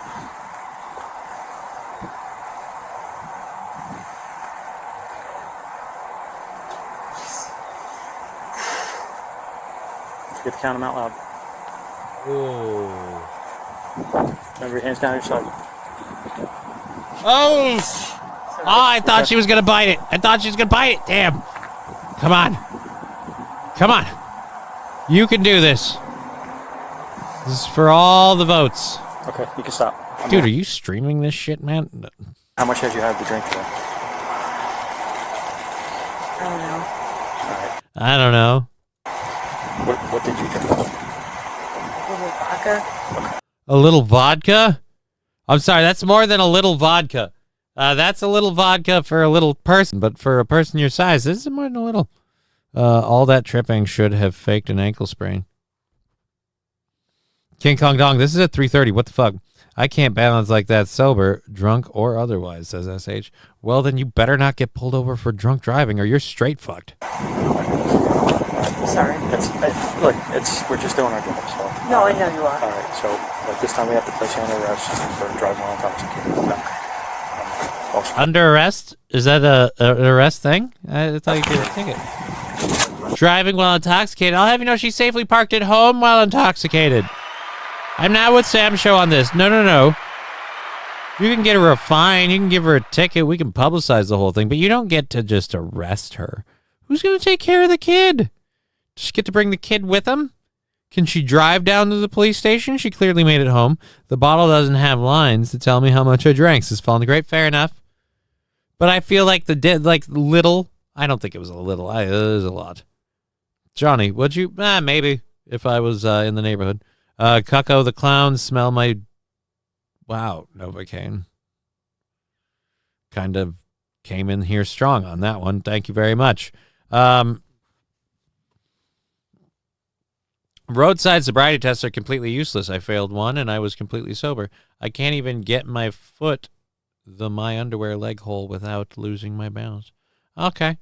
Don't forget to count them out loud. Oh. Remember your hands down your side. Oh! Oh, I thought she was going to bite it. I thought she was going to bite it. Damn. Come on. Come on. You can do this. This is for all the votes. Okay, you can stop. Dude, are you streaming this shit, man? How much have you had to drink today? I don't know. All right. I don't know. What did you drink? A little vodka. A little vodka? I'm sorry, that's more than a little vodka. That's a little vodka for a little person, but for a person your size, this is more than a little. All that tripping should have faked an ankle sprain. King Kong Dong, this is at 3:30. What the fuck? I can't balance like that sober, drunk or otherwise, says SH. Well, then you better not get pulled over for drunk driving or you're straight fucked. Sorry. We're just doing our job, so. No, I know you are. All right, so this time we have to place you under arrest for driving while intoxicated. Under arrest? Is that an arrest thing? I thought you could get a ticket. Driving while intoxicated. I'll have you know she's safely parked at home while intoxicated. I'm not with Sam's show on this. No. You can get her a fine. You can give her a ticket. We can publicize the whole thing. But you don't get to just arrest her. Who's going to take care of the kid? Does she get to bring the kid with him? Can she drive down to the police station? She clearly made it home. The bottle doesn't have lines to tell me how much I drank. This is falling great. Fair enough. But I feel like little. I don't think it was a little. It was a lot. Johnny, would you? Maybe if I was in the neighborhood. Cucko the Clown, smell my... Wow, Novocaine. Kind of came in here strong on that one. Thank you very much. Roadside sobriety tests are completely useless. I failed one, and I was completely sober. I can't even get my foot, my underwear leg hole, without losing my balance. Okay.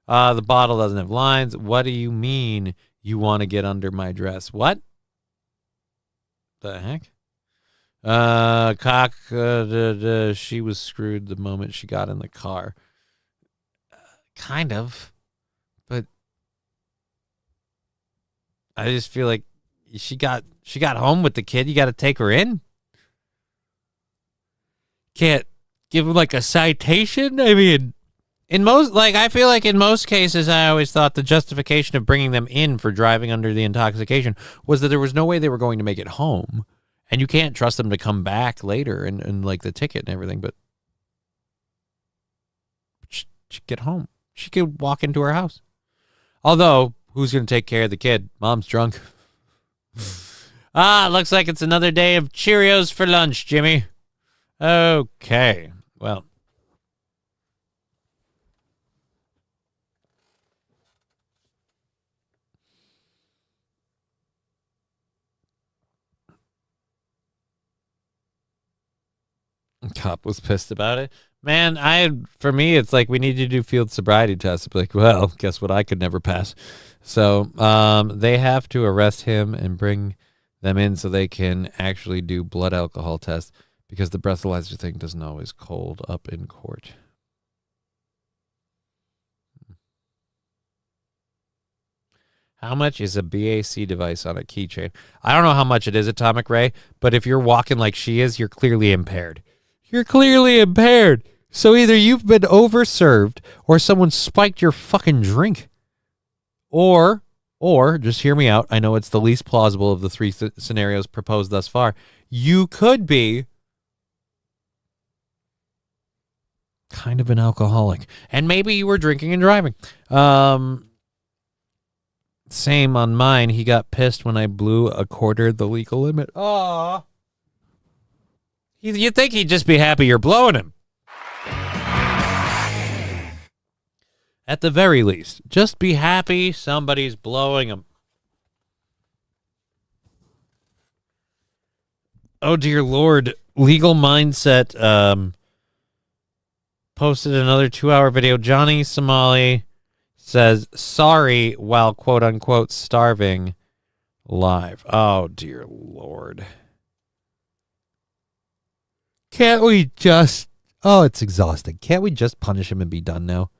The bottle doesn't have lines. What do you mean you want to get under my dress? What? The heck? She was screwed the moment she got in the car. Kind of. But I just feel like she got home with the kid. You got to take her in. Can't give him like a citation. I mean, I feel like in most cases, I always thought the justification of bringing them in for driving under the intoxication was that there was no way they were going to make it home. And you can't trust them to come back later and like the ticket and everything, but she'd get home. She could walk into her house. Although, who's going to take care of the kid? Mom's drunk. Looks like it's another day of Cheerios for lunch, Jimmy. Okay, well. Cop was pissed about it. Man, for me, it's like we need you to do field sobriety tests. It's like, well, guess what? I could never pass. So they have to arrest him and bring them in so they can actually do blood alcohol tests because the breathalyzer thing doesn't always hold up in court. How much is a BAC device on a keychain? I don't know how much it is, Atomic Ray, but if you're walking like she is, you're clearly impaired. You're clearly impaired. So either you've been overserved or someone spiked your fucking drink. Or just hear me out. I know it's the least plausible of the three scenarios proposed thus far. You could be kind of an alcoholic. And maybe you were drinking and driving. Same on mine. He got pissed when I blew a quarter the legal limit. Aww. You'd think he'd just be happy you're blowing him. At the very least, just be happy somebody's blowing him. Oh, dear Lord. Legal Mindset posted another 2-hour video. Johnny Somali says, sorry, while quote-unquote starving live. Oh, dear Lord. Can't we just... Oh, it's exhausting. Can't we just punish him and be done now?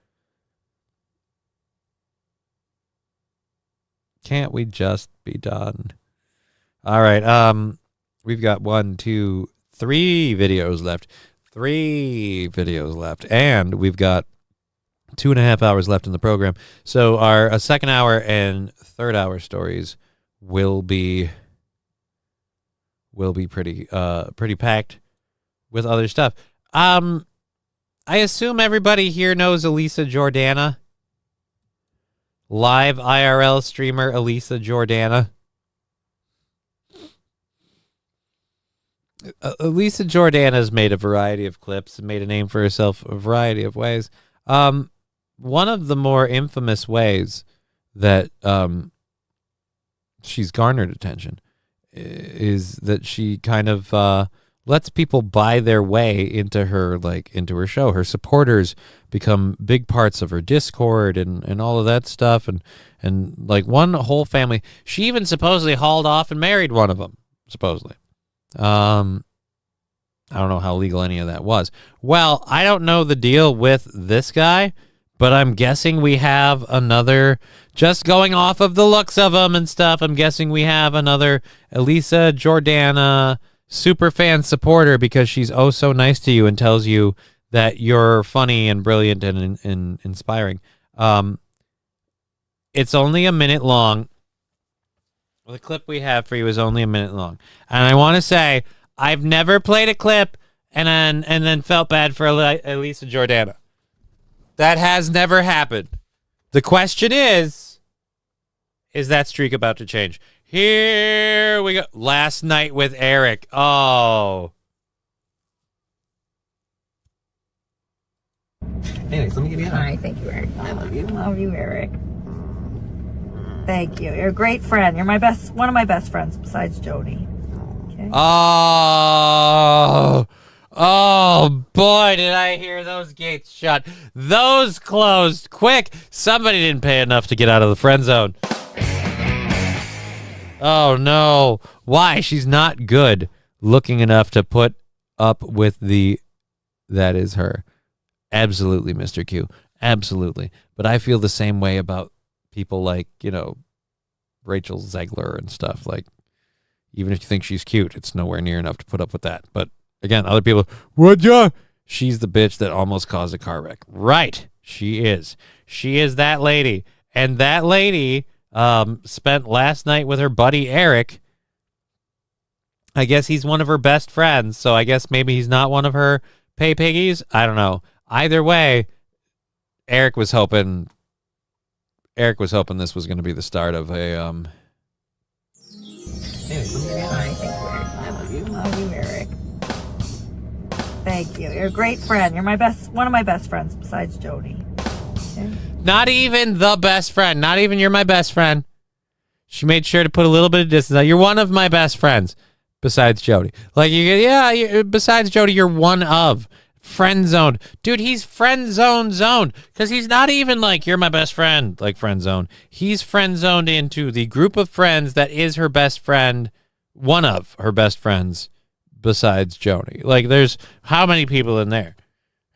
Can't we just be done? All right. We've got 1, 2, 3 videos left. 3 videos left. And we've got 2.5 hours left in the program. So our second hour and third hour stories will be pretty packed with other stuff. I assume everybody here knows Elisa Jordana. Live IRL streamer Elisa Jordana. Elisa Jordana has made a variety of clips and made a name for herself a variety of ways. One of the more infamous ways that she's garnered attention is that she kind of lets people buy their way into her show. Her supporters become big parts of her Discord and all of that stuff, and like one whole family. She even supposedly hauled off and married one of them, supposedly. I don't know how legal any of that was. Well, I don't know the deal with this guy, but I'm guessing we have another, just going off of the looks of him and stuff, I'm guessing we have another Elisa Jordana super fan supporter because she's oh so nice to you and tells you that you're funny and brilliant and inspiring. It's only a minute long. The clip we have for you is only a minute long. And I want to say, I've never played a clip and then felt bad for Elisa Jordana. That has never happened. The question is that streak about to change? Here we go. Last night with Eric. Oh. Anyways, let me give you a hug. All right, thank you, Eric. I love you. Love you, Eric. Thank you. You're a great friend. You're one of my best friends besides Jody. Okay. Oh boy, did I hear those gates shut. Those closed quick. Somebody didn't pay enough to get out of the friend zone. Oh no. Why? She's not good looking enough to put up with that is her. Absolutely, Mr. Q. Absolutely. But I feel the same way about people like, Rachel Zegler and stuff. Like, even if you think she's cute, it's nowhere near enough to put up with that. But again, other people, would ya? She's the bitch that almost caused a car wreck. Right. She is. She is that lady. And that lady spent last night with her buddy Eric. I guess he's one of her best friends, so I guess maybe he's not one of her pay piggies. I don't know. Either way, Eric was hoping this was going to be the start of a Anyways, let me give you a hug. All right, thank you, Eric. I love you. Love you, Eric. Thank you. You're a great friend. You're one of my best friends besides Jody. Okay. Not even the best friend. Not even you're my best friend. She made sure to put a little bit of distance. You're one of my best friends. Besides Jody. Like, besides Jody, you're one of. Friend zoned. Dude, he's friend zoned. Because he's not even like, you're my best friend, like friend zone. He's friend zoned into the group of friends that is her best friend, one of her best friends, besides Jody. Like, there's how many people in there?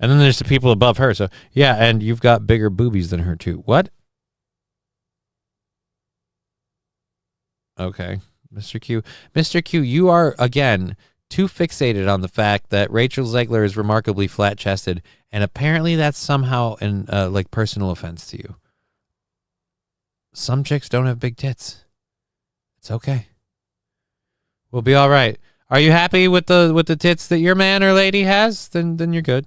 And then there's the people above her. So, yeah, and you've got bigger boobies than her, too. What? Okay. Mr. Q. Mr. Q, you are, again, too fixated on the fact that Rachel Zegler is remarkably flat-chested, and apparently that's somehow an like personal offense to you. Some chicks don't have big tits. It's okay. We'll be all right. Are you happy with the tits that your man or lady has? Then you're good.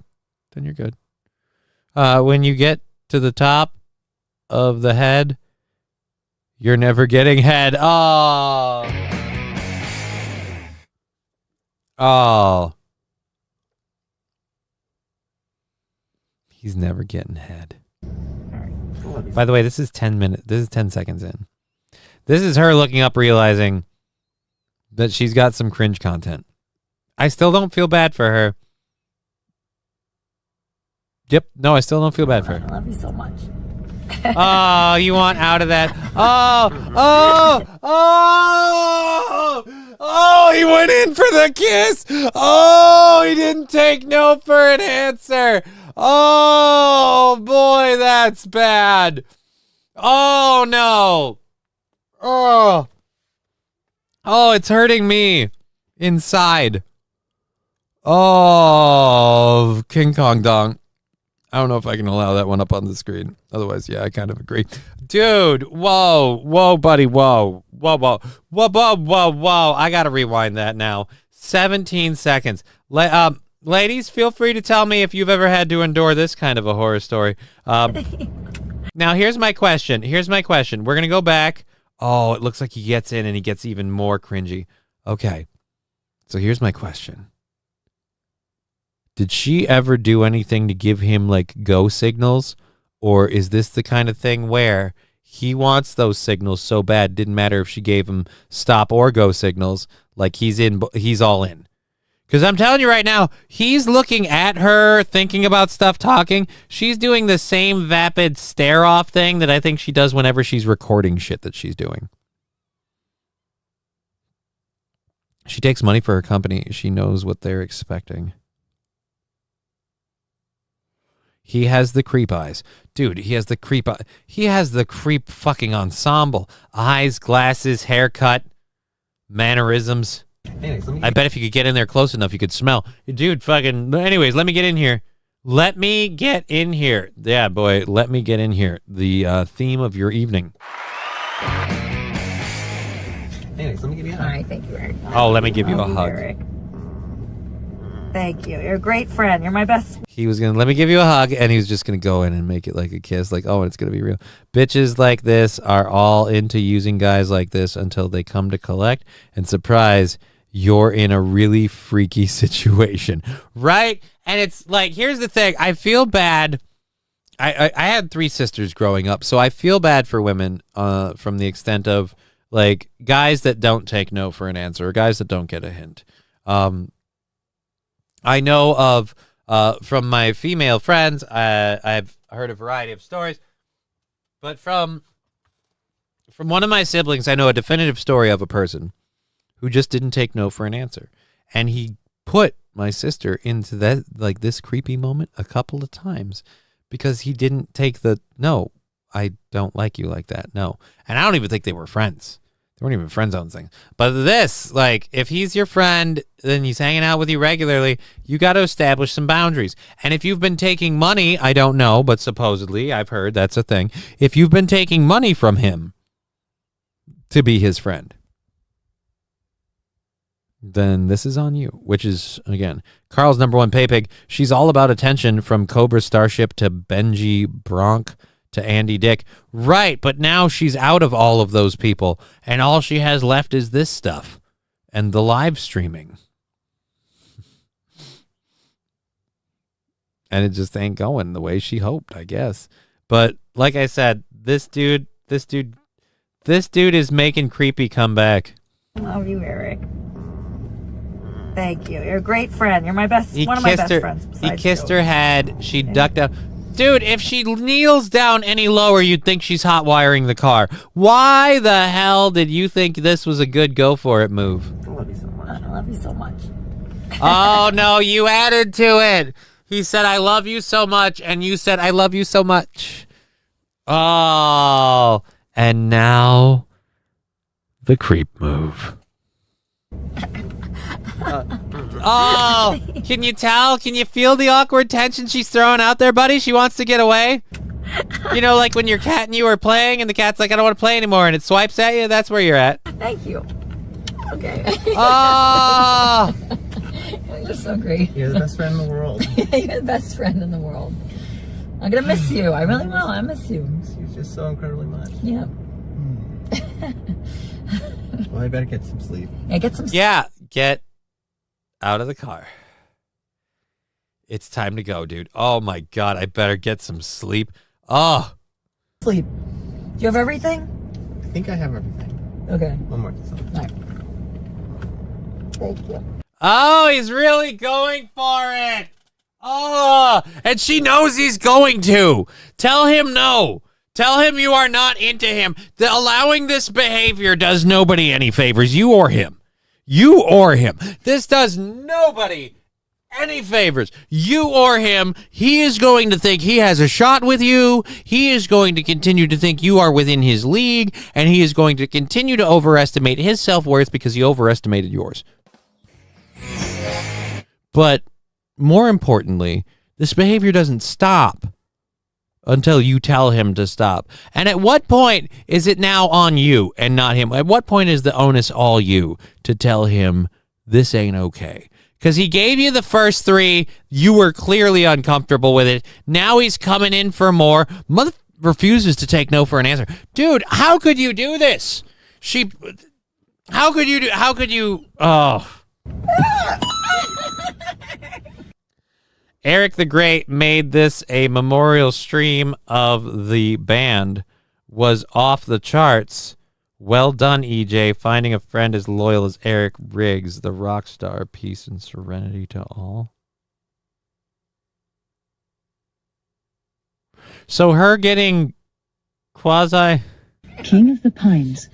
Then you're good. When you get to the top of the head, you're never getting head. Oh. Oh. He's never getting head. By the way, this is 10 minutes. This is 10 seconds in. This is her looking up, realizing that she's got some cringe content. I still don't feel bad for her. Yep. No, I still don't feel bad for her. I love you so much. Oh, you want out of that? Oh, he went in for the kiss. Oh, he didn't take no for an answer. Oh, boy, that's bad. Oh, no. Oh, it's hurting me inside. Oh, King Kong Dong. I don't know if I can allow that one up on the screen. Otherwise, yeah, I kind of agree. Dude, whoa, buddy, whoa. I got to rewind that now. 17 seconds. Ladies, feel free to tell me if you've ever had to endure this kind of a horror story. Now, here's my question. We're going to go back. Oh, it looks like he gets in and he gets even more cringy. Okay, so here's my question. Did she ever do anything to give him, like, go signals? Or is this the kind of thing where he wants those signals so bad, didn't matter if she gave him stop or go signals, like he's all in? Because I'm telling you right now, he's looking at her, thinking about stuff, talking. She's doing the same vapid stare-off thing that I think she does whenever she's recording shit that she's doing. She takes money for her company. She knows what they're expecting. He has the creep eyes. Dude, he has the creep eye. He has the creep fucking ensemble. Eyes, glasses, haircut, mannerisms. I bet if you could get in there close enough, you could smell. Dude, fucking... Anyways, let me get in here. Yeah, boy, let me get in here. The theme of your evening. Anyways, let me give you a hug. All right, thank you, Eric. Oh, let me give you a hug. Eric. Thank you. You're a great friend. You're my best. He was going to let me give you a hug, and he was just going to go in and make it like a kiss. Like, oh, it's going to be real. Bitches like this are all into using guys like this until they come to collect. And surprise, you're in a really freaky situation. Right? And it's like, here's the thing. I feel bad. I had 3 sisters growing up, so I feel bad for women from the extent of, like, guys that don't take no for an answer or guys that don't get a hint. I know of, from my female friends, I've heard a variety of stories, but from one of my siblings, I know a definitive story of a person who just didn't take no for an answer. And he put my sister into that, like, this creepy moment a couple of times because he didn't take the, no, I don't like you like that, no. And I don't even think they were friends. They weren't even friend zone things. But this, like, if he's your friend, then he's hanging out with you regularly, you got to establish some boundaries. And if you've been taking money, I don't know, but supposedly, I've heard that's a thing. If you've been taking money from him to be his friend, then this is on you, which is, again, Carl's number one pay pig. She's all about attention, from Cobra Starship to Benji Bronk to Andy Dick. Right, but now she's out of all of those people, and all she has left is this stuff and the live streaming. And it just ain't going the way she hoped, I guess. But like I said, this dude is making creepy comeback. Love you, Eric. Thank you. You're a great friend. You're my best. One of my best friends. He besides kissed Joey. her head. She ducked down. Dude, if she kneels down any lower, you'd think she's hot wiring the car. Why the hell did you think this was a good go for it move? I love you so much. I love you so much. Oh no, you added to it. He said, I love you so much, and you said, I love you so much. Oh, and now the creep move. Oh, can you tell? Can you feel the awkward tension she's throwing out there, buddy? She wants to get away. You know, like when your cat and you are playing, and the cat's like, I don't want to play anymore, and it swipes at you? That's where you're at. Thank you. Okay. Oh! You're so great. You're the best friend in the world. You're the best friend in the world. I'm gonna miss you. I really will. I miss you. You're just so incredibly much. Yeah. Well, I better get some sleep. Yeah, get some sleep. Yeah, get out of the car. It's time to go, dude. Oh my God, I better get some sleep. Oh. Sleep. Do you have everything? I think I have everything. Okay. One more time. All right. Thank you. Oh, he's really going for it. Oh, and she knows he's going to. Tell him no. Tell him you are not into him. Allowing this behavior does nobody any favors, you or him. You or him. This does nobody any favors. You or him. He is going to think he has a shot with you. He is going to continue to think you are within his league, and he is going to continue to overestimate his self-worth because he overestimated yours. But more importantly, this behavior doesn't stop until you tell him to stop. And at what point is it now on you and not him? At what point is the onus all you to tell him this ain't okay? Because he gave you the first three. You were clearly uncomfortable with it. Now he's coming in for more. Mother refuses to take no for an answer. Dude, how could you do this? How could you, oh. Eric the Great made this a memorial stream of the band. Was off the charts. Well done, EJ. Finding a friend as loyal as Eric Riggs, the rock star. Peace and serenity to all. So her getting quasi... King of the Pines.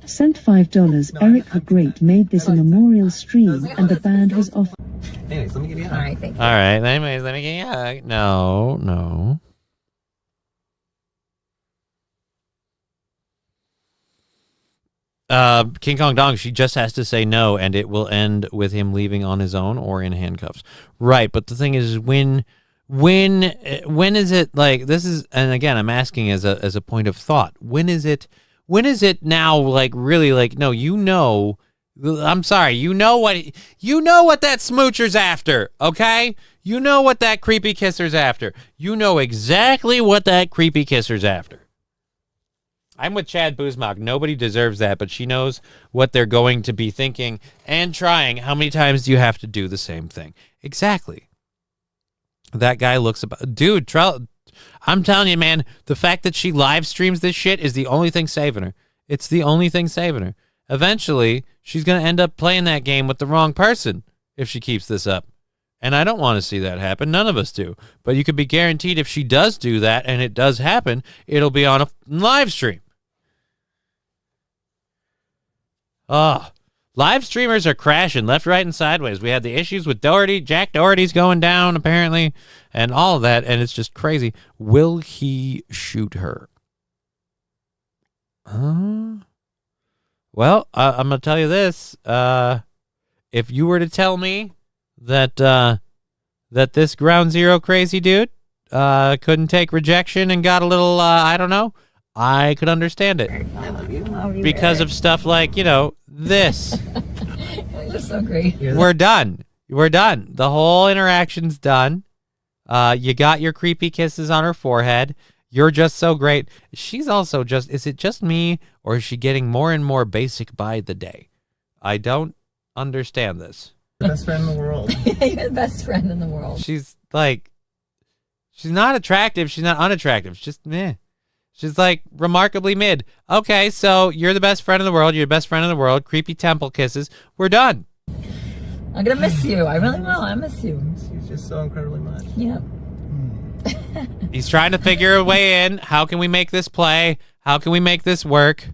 Sent $5. Eric the Great made this a memorial stream, and the band was off. Anyways, let me give you a hug. All right, thank you. All right, anyways, let me get you a hug. No. King Kong Dong, she just has to say no, and it will end with him leaving on his own or in handcuffs. Right, but the thing is, when is it like this is? And again, I'm asking as a point of thought. When is it now? Like really? Like no, you know. I'm sorry. You know what that smoocher's after. Okay, you know what that creepy kisser's after. You know exactly what that creepy kisser's after. I'm with Chad Buzmak. Nobody deserves that, but she knows what they're going to be thinking and trying. How many times do you have to do the same thing? Exactly. That guy looks about... Dude, I'm telling you, man, the fact that she live streams this shit is the only thing saving her. It's the only thing saving her. Eventually, she's going to end up playing that game with the wrong person if she keeps this up. And I don't want to see that happen. None of us do. But you could be guaranteed if she does do that, and it does happen, it'll be on a live stream. Live streamers are crashing left, right, and sideways. We had the issues with Doherty. Jack Doherty's going down, apparently, and all of that, and it's just crazy. Will he shoot her? Well, I'm going to tell you this. If you were to tell me that this Ground Zero crazy dude couldn't take rejection and got a little, I don't know, I could understand it. I love you. Because of stuff like, this. You're so great. We're done. The whole interaction's done. You got your creepy kisses on her forehead. You're just so great. She's also is it just me, or is she getting more and more basic by the day? I don't understand this. The best friend in the world. You're the best friend in the world. She's not attractive. She's not unattractive. She's just meh. She's like remarkably mid. Okay, so you're the best friend in the world. You're the best friend in the world. Creepy temple kisses. We're done. I'm gonna miss you. I really will. I miss you. She's just so incredibly much. Yep. He's trying to figure a way in. How can we make this play? How can we make this work?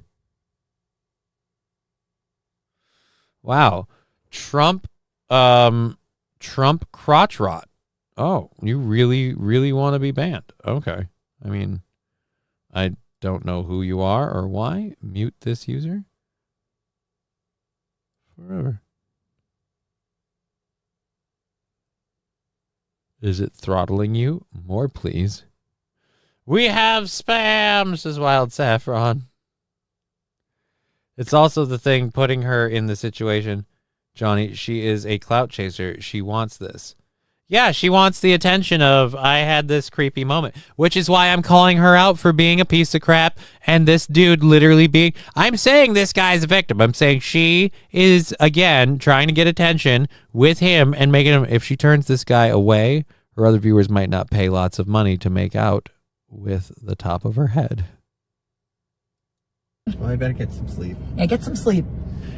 Wow. Trump crotch rot. Oh, you really, really want to be banned. Okay. I mean, I don't know who you are or why. Mute this user. Forever. Is it throttling you? More, please. We have spam, says Wild Saffron. It's also the thing putting her in the situation. Johnny, she is a clout chaser. She wants this. Yeah, she wants the attention of, I had this creepy moment, which is why I'm calling her out for being a piece of crap and this dude literally being, I'm saying this guy's a victim. I'm saying she is, again, trying to get attention with him and making him, if she turns this guy away, her other viewers might not pay lots of money to make out with the top of her head. Well, I better get some sleep. Yeah, get some sleep.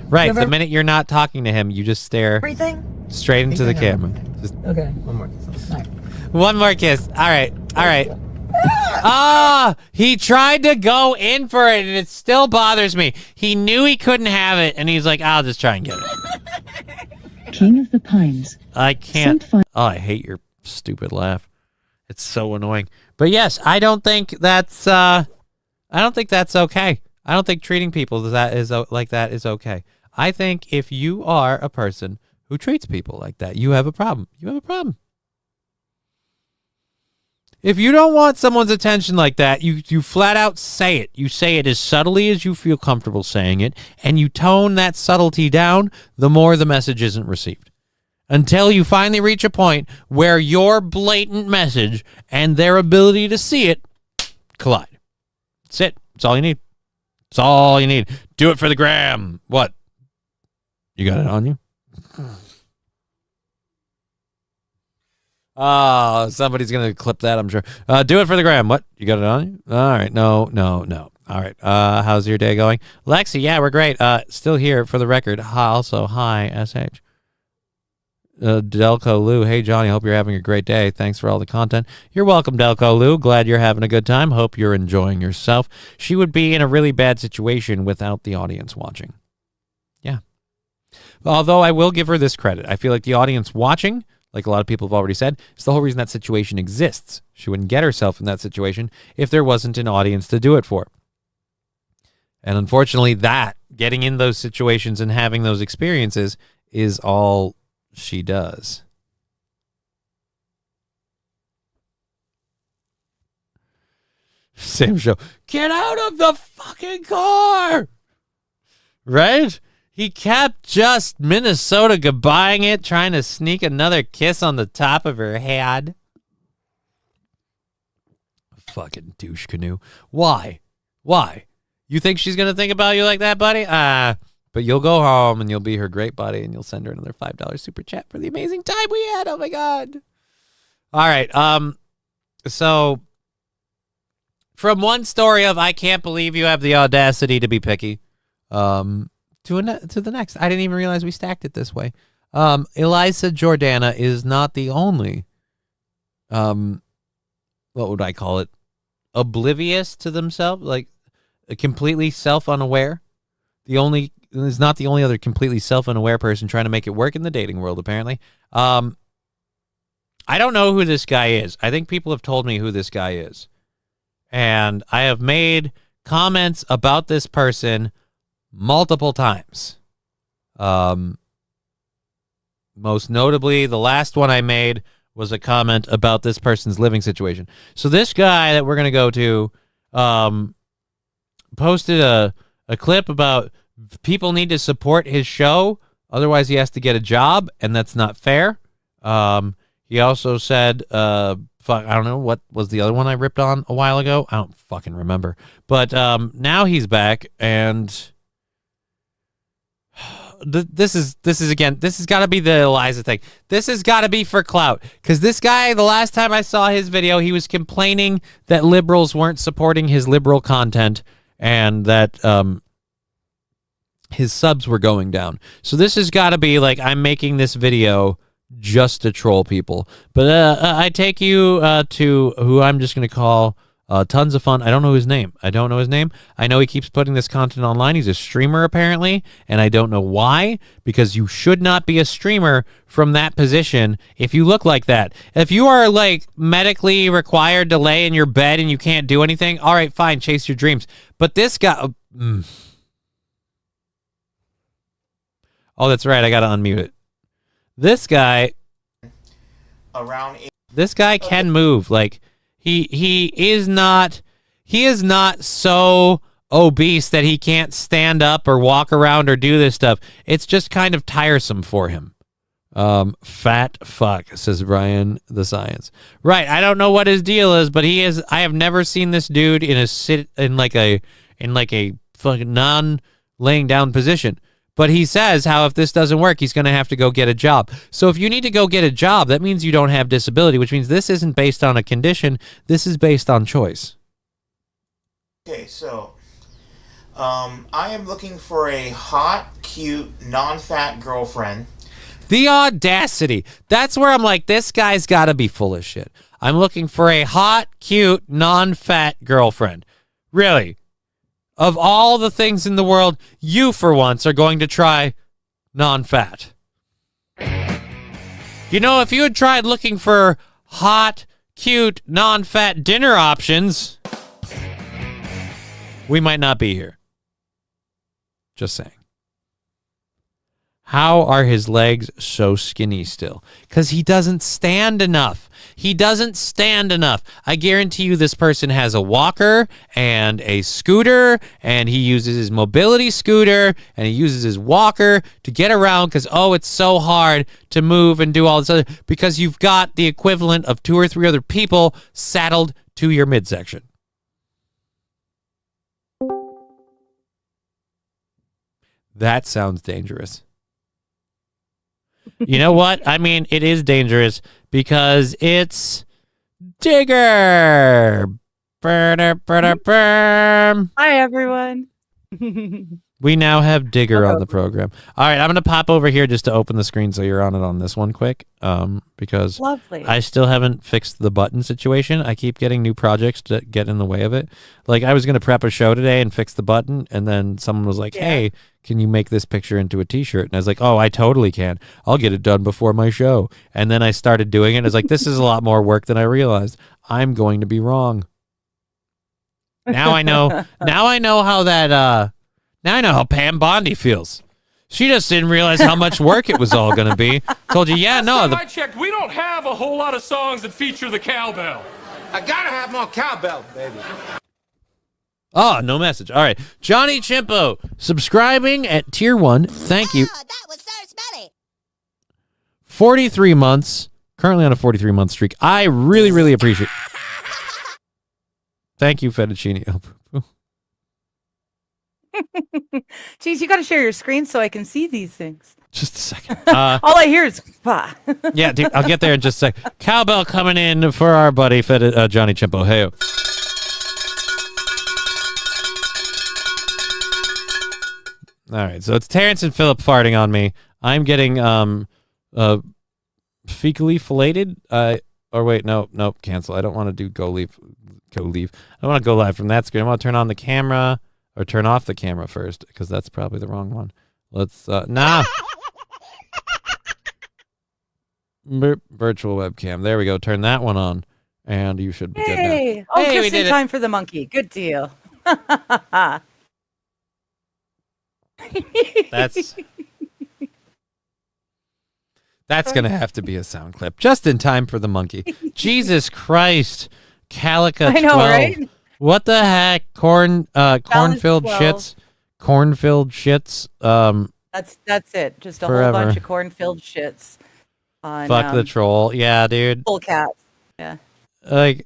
Right, the minute you're not talking to him, you just stare Everything? straight into the camera. Just Okay. One more kiss. All right. one more kiss. All right. All right. Ah, he tried to go in for it, and it still bothers me. He knew he couldn't have it, and he's like, I'll just try and get it. King of the Pines. I can't. Oh, I hate your stupid laugh. It's so annoying. But yes, I don't think that's okay. I don't think treating people like that is okay. I think if you are a person who treats people like that, you have a problem. You have a problem. If you don't want someone's attention like that, you flat out say it. You say it as subtly as you feel comfortable saying it, and you tone that subtlety down, the more the message isn't received. Until you finally reach a point where your blatant message and their ability to see it collide. That's it. That's all you need. That's all you need. Do it for the gram. What? You got it on you? Oh, somebody's going to clip that, I'm sure. Do it for the gram. What? You got it on you? All right. No. All right. How's your day going? Lexi, yeah, we're great. Still here for the record. Also, hi, SH. Delco Lou, hey Johnny, hope you're having a great day. Thanks for all the content. You're welcome, Delco Lou. Glad you're having a good time. Hope you're enjoying yourself. She would be in a really bad situation without the audience watching. Yeah. Although I will give her this credit. I feel like the audience watching, like a lot of people have already said, is the whole reason that situation exists. She wouldn't get herself in that situation if there wasn't an audience to do it for. And unfortunately, getting in those situations and having those experiences is all she does. Same show. Get out of the fucking car! Right? He kept just Minnesota goodbying it, trying to sneak another kiss on the top of her head. Fucking douche canoe. Why? You think she's going to think about you like that, buddy? But you'll go home and you'll be her great buddy and you'll send her another $5 super chat for the amazing time we had. Oh my God. All right. So from one story of I can't believe you have the audacity to be picky, to the next. I didn't even realize we stacked it this way. Eliza Jordana is not the only, what would I call it? Oblivious to themselves, like completely self-unaware. Is not the only other completely self-unaware person trying to make it work in the dating world, apparently. I don't know who this guy is. I think people have told me who this guy is. And I have made comments about this person multiple times. Most notably, the last one I made was a comment about this person's living situation. So this guy that we're going to go to posted a clip about people need to support his show, otherwise he has to get a job, and that's not fair. He also said, I don't know, what was the other one I ripped on a while ago? I don't fucking remember. But now he's back, and this has got to be the Eliza thing. This has got to be for clout, because this guy, the last time I saw his video, he was complaining that liberals weren't supporting his liberal content, and that his subs were going down. So this has got to be like, I'm making this video just to troll people. But I take you to who I'm just going to call Tons of Fun. I don't know his name. I know he keeps putting this content online. He's a streamer apparently, and I don't know why, because you should not be a streamer from that position if you look like that. If you are like medically required to lay in your bed and you can't do anything, all right, fine, chase your dreams. But this guy... Oh, that's right. I got to unmute it. This guy can move. Like he is not so obese that he can't stand up or walk around or do this stuff. It's just kind of tiresome for him. Fat fuck, says Brian the Science. Right, I don't know what his deal is, but he is. I have never seen this dude in a fucking non-laying down position. But he says how if this doesn't work, he's going to have to go get a job. So if you need to go get a job, that means you don't have disability, which means this isn't based on a condition. This is based on choice. Okay, so I am looking for a hot, cute, non-fat girlfriend. The audacity. That's where I'm like, this guy's got to be full of shit. I'm looking for a hot, cute, non-fat girlfriend. Really? Of all the things in the world, you for once are going to try non-fat. You know, if you had tried looking for hot, cute, non-fat dinner options, we might not be here. Just saying. How are his legs so skinny still? Because he doesn't stand enough. I guarantee you this person has a walker and a scooter, and he uses his mobility scooter, and he uses his walker to get around because, it's so hard to move and do all this other, because you've got the equivalent of 2 or 3 other people saddled to your midsection. That sounds dangerous. You know what? I mean, it is dangerous because it's Digger. Hi, everyone. We now have Digger on the program. All right, I'm going to pop over here just to open the screen so you're on it on this one quick, because Lovely. I still haven't fixed the button situation. I keep getting new projects to get in the way of it. Like, I was going to prep a show today and fix the button, and then someone was like, hey, can you make this picture into a t-shirt? And I was like, oh, I totally can. I'll get it done before my show. And then I started doing it, and I was like, this is a lot more work than I realized. I'm going to be wrong. Now I know. Now I know how that... Now I know how Pam Bondi feels. She just didn't realize how much work it was all going to be. Told you, I checked. We don't have a whole lot of songs that feature the cowbell. I gotta have more cowbell, baby. Oh, no message. All right. Johnny Chimpo, subscribing at tier 1. Thank you. That was so smelly. 43 months. Currently on a 43-month streak. I really, really appreciate it. Thank you, Fettuccine. Jeez, you got to share your screen so I can see these things. Just a second. All I hear is bah. Yeah, dude, I'll get there in just a sec. Cowbell coming in for our buddy Johnny Chimpo. Hey. All right, so it's Terrence and Philip farting on me. I'm getting fecally filleted. Or wait, no, cancel. I don't want to do go leave. I don't want to go live from that screen. I want to turn on the camera. Or turn off the camera first, because that's probably the wrong one. Let's, virtual webcam. There we go. Turn that one on, and you should be good now. Oh, hey, just in time for the monkey. Good deal. That's going to have to be a sound clip. Just in time for the monkey. Jesus Christ. Calica 12. I know, right? What the heck? Cornfilled shits. Cornfilled shits. That's it. Just a forever. whole bunch of cornfilled shits. On, fuck the troll. Yeah, dude. Full cats. Yeah. Like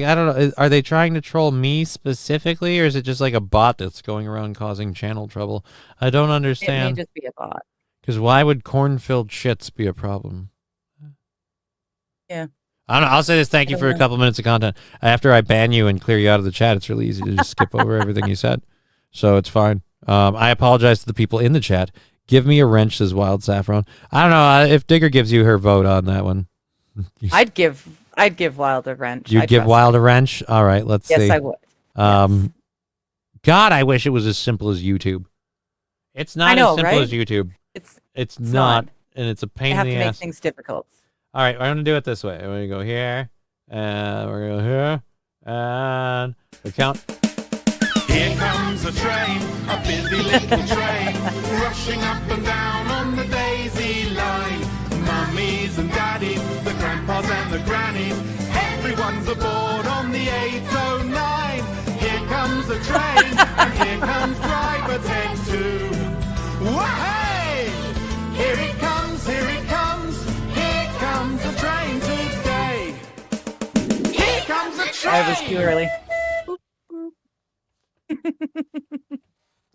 I don't know. Are they trying to troll me specifically, or is it just like a bot that's going around causing channel trouble? I don't understand. It may just be a bot. Because why would cornfilled shits be a problem? Yeah. I don't know. I'll say this. Thank you for a couple minutes of content. After I ban you and clear you out of the chat, it's really easy to just skip over everything you said. So it's fine. I apologize to the people in the chat. Give me a wrench, says Wild Saffron. I don't know if Digger gives you her vote on that one. I'd give Wild a wrench. You'd give Wild a wrench? All right, let's see. Yes, I would. God, I wish it was as simple as YouTube. It's not as simple as YouTube. It's not, and it's a pain in the ass. I have to make things difficult. All right, we're going to do it this way. We're going to go here, and we're going to go here, and we count. Here comes a train, a busy little train, rushing up and down on the daisy line. Mummies and daddies, the grandpas and the grannies, everyone's aboard on the 809. Here comes a train, and here comes driver 10-2. Wah-hey! Here it comes, here it comes, here comes the train today. Here comes the train! I was too early.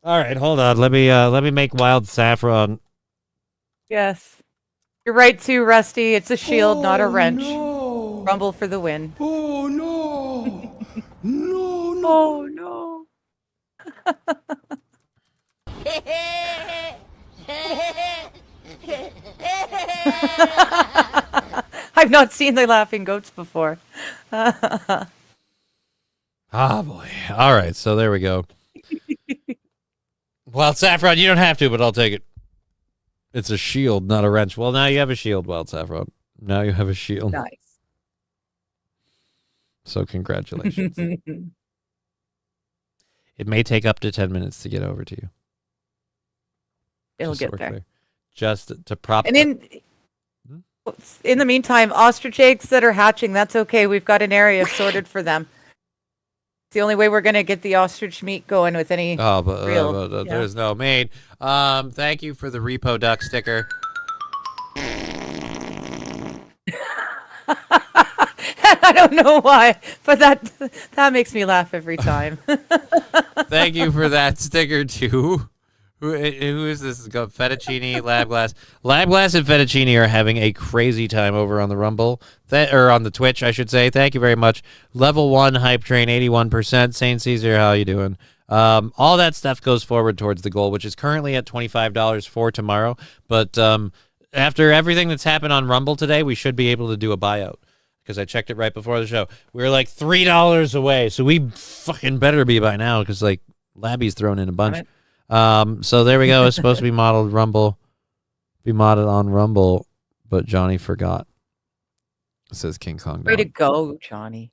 All right, hold on. Let me make Wild Saffron. Yes. You're right too, Rusty. It's a shield, not a wrench. No. Rumble for the win. Oh no! No, no! Oh no! I've not seen the laughing goats before. Ah, boy. All right, so there we go. Wild Saffron, you don't have to, but I'll take it. It's a shield, not a wrench. Well, now you have a shield, Wild Saffron. Now you have a shield. Nice. So congratulations. It may take up to 10 minutes to get over to you. It'll Just so get we're there. clear. Just to prop. And in the meantime, ostrich eggs that are hatching, that's okay. We've got an area sorted for them. It's the only way we're going to get the ostrich meat going with any real. There's no meat. Thank you for the repo duck sticker. I don't know why, but that makes me laugh every time. Thank you for that sticker too. Who is this? It's got Fettuccine, Labglass. Labglass and Fettuccine are having a crazy time over on the Rumble, or on the Twitch, I should say. Thank you very much. Level 1 hype train, 81%. Saint Caesar, how you doing? All that stuff goes forward towards the goal, which is currently at $25 for tomorrow. But after everything that's happened on Rumble today, we should be able to do a buyout. Because I checked it right before the show. We were like $3 away, so we fucking better be by now, because like Labby's thrown in a bunch. So there we go. It's supposed to be modded on Rumble, but Johnny forgot. It says King Kong. Way to go, Johnny.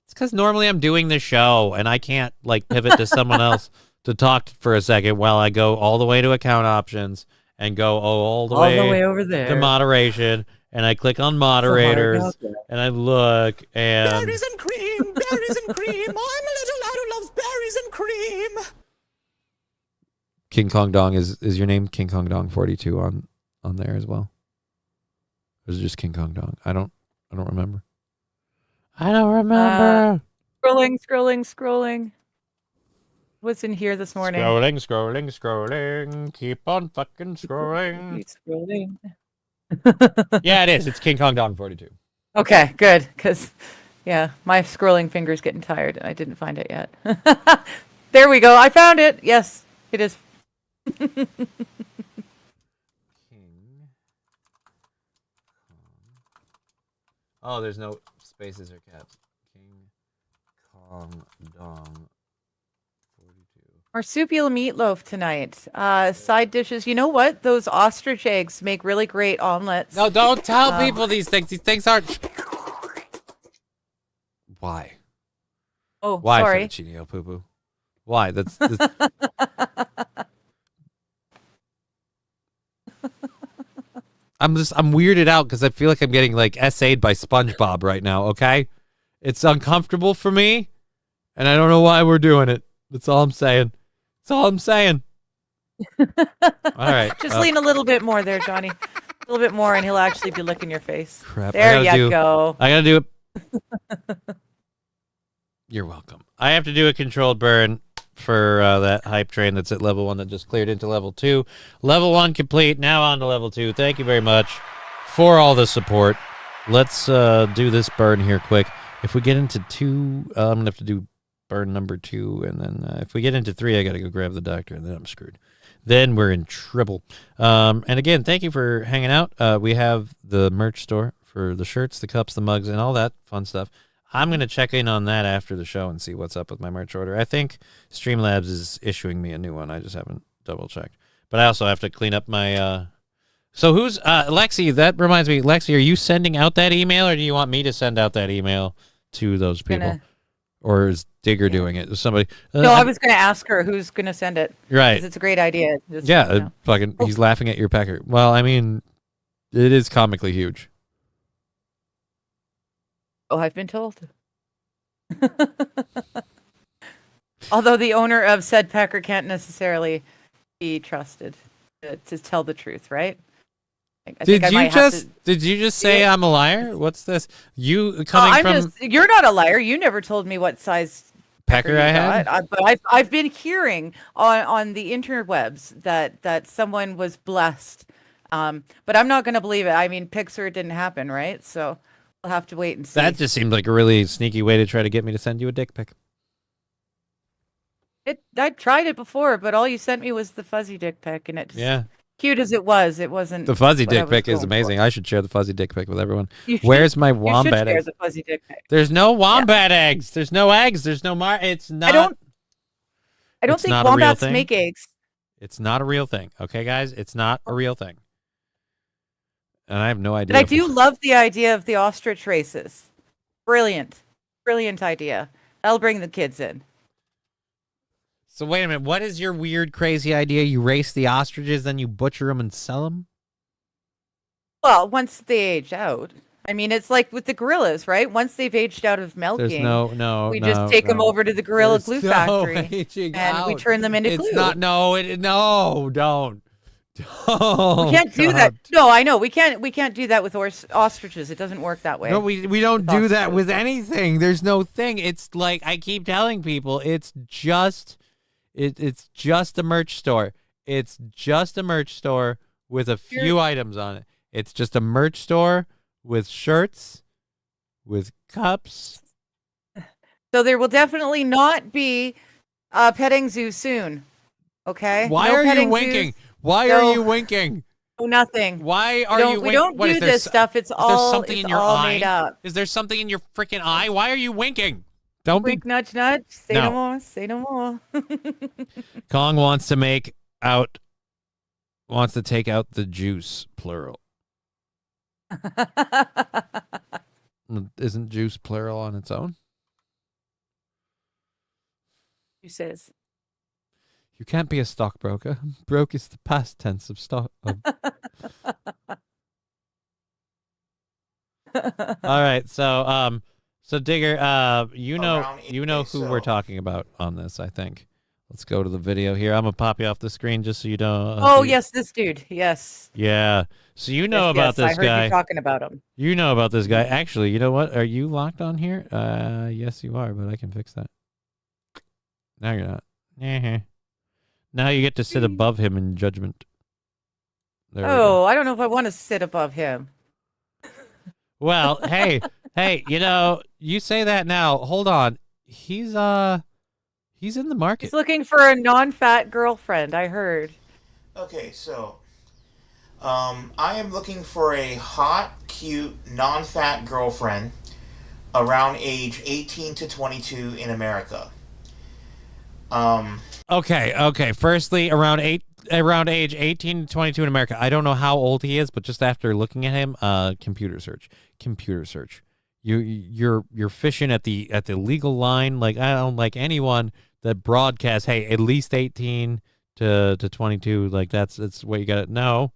It's because normally I'm doing the show, and I can't like pivot to someone else to talk for a second while I go all the way to account options and go all the way over there to moderation. And I click on moderators, and I look, and... Berries and cream, berries and cream. I'm a little lad who loves berries and cream. King Kong Dong, is your name King Kong Dong 42 on there as well? Or is it just King Kong Dong? I don't remember. I don't remember. Scrolling. What's in here this morning? Scrolling. Keep on fucking scrolling. Keep scrolling. Yeah, it is. It's King Kong Dong 42. Okay, good. Because, yeah, my scrolling finger's getting tired, and I didn't find it yet. There we go. I found it. Yes, it is. Oh, there's no spaces or caps. King Kong Dong 42. Marsupial meatloaf tonight. Side dishes. You know what? Those ostrich eggs make really great omelets. No, don't tell people these things. These things aren't. Why? Oh, why, sorry. Fettuccine poo poo? Why? That's I'm weirded out because I feel like I'm getting like essayed by SpongeBob right now. Okay, it's uncomfortable for me, and I don't know why we're doing it. That's all I'm saying. All right. Just lean a little bit more there, Johnny. A little bit more, and he'll actually be licking your face. Crap. There you go. I gotta do it. You're welcome. I have to do a controlled burn for that hype train that's at level 1 that just cleared into level 2. Level 1 complete. Now on to level 2. Thank you very much for all the support. Let's do this burn here quick. If we get into 2, I'm gonna have to do burn number 2, and then if we get into 3, I got to go grab the doctor, and then I'm screwed. Then we're in trouble. And again, thank you for hanging out. We have the merch store for the shirts, the cups, the mugs, and all that fun stuff. I'm going to check in on that after the show and see what's up with my merch order. I think Streamlabs is issuing me a new one. I just haven't double-checked. But I also have to clean up my... So who's... Lexi, that reminds me. Lexi, are you sending out that email, or do you want me to send out that email to those people? Or is Digger doing it? Is somebody... No, I was going to ask her who's going to send it. Right. 'Cause it's a great idea. Just, Yeah, fucking... He's laughing at your pecker. Well, I mean, it is comically huge. Oh, I've been told. Although the owner of said pecker can't necessarily be trusted to tell the truth, right? Did you just say I'm a liar? What's this? You coming from... You're not a liar. You never told me what size pecker I had. But I've been hearing on the interwebs that someone was blessed. But I'm not going to believe it. I mean, Pixar didn't happen, right? So we'll have to wait and see. That just seemed like a really sneaky way to try to get me to send you a dick pic. I tried it before, but all you sent me was the fuzzy dick pic, and it just, cute as it wasn't. The fuzzy dick pic is amazing. I should share the fuzzy dick pic with everyone. You Where's my should wombat share eggs? the fuzzy dick pic. There's no wombat eggs. There's no eggs. There's no It's not. I don't think wombats make eggs. It's not a real thing. Okay, guys? It's not a real thing. And I have no idea. But I do love the idea of the ostrich races. Brilliant. Brilliant idea. I'll bring the kids in. So wait a minute. What is your weird, crazy idea? You race the ostriches, then you butcher them and sell them? Well, once they age out. I mean, it's like with the gorillas, right? Once they've aged out of milking, we just take them over to the gorilla glue factory and we turn them into glue. It's not. No, don't. We can't do that. No, I know we can't do that with ostriches. It doesn't work that way. No, we don't do that with anything. There's no thing. It's like I keep telling people. It's just a merch store. It's just a merch store with a few items on it. It's just a merch store with shirts, with cups. So there will definitely not be a petting zoo soon. Okay. Why are you winking? Why are you winking? Oh, nothing. Why are you winking? We don't do this stuff. It's all made up. Is there something in your freaking eye? Why are you winking? Don't Wink, nudge, nudge. Say no more. Say no more. Kong wants to take out the juice, plural. Isn't juice plural on its own? Juices. You can't be a stockbroker. Broke is the past tense of stock. All right, so Digger, you know who we're talking about on this, I think. Let's go to the video here. I'm gonna pop you off the screen just so you don't. Oh yes, this dude. Yes. Yeah. So you know about this guy. I heard you talking about him. You know about this guy. Actually, you know what? Are you locked on here? Yes, you are, but I can fix that. No, you're not. Now you get to sit above him in judgment. I don't know if I want to sit above him. Well, hey, you say that now. Hold on. He's in the market. He's looking for a non-fat girlfriend, I heard. Okay, so I am looking for a hot, cute, non-fat girlfriend around age 18 to 22 in America. Okay. Firstly, around age 18 to 22 in America. I don't know how old he is, but just after looking at him, computer search. You're fishing at the legal line. Like, I don't like anyone that broadcasts, hey, at least 18 to 22. Like that's what you got to know.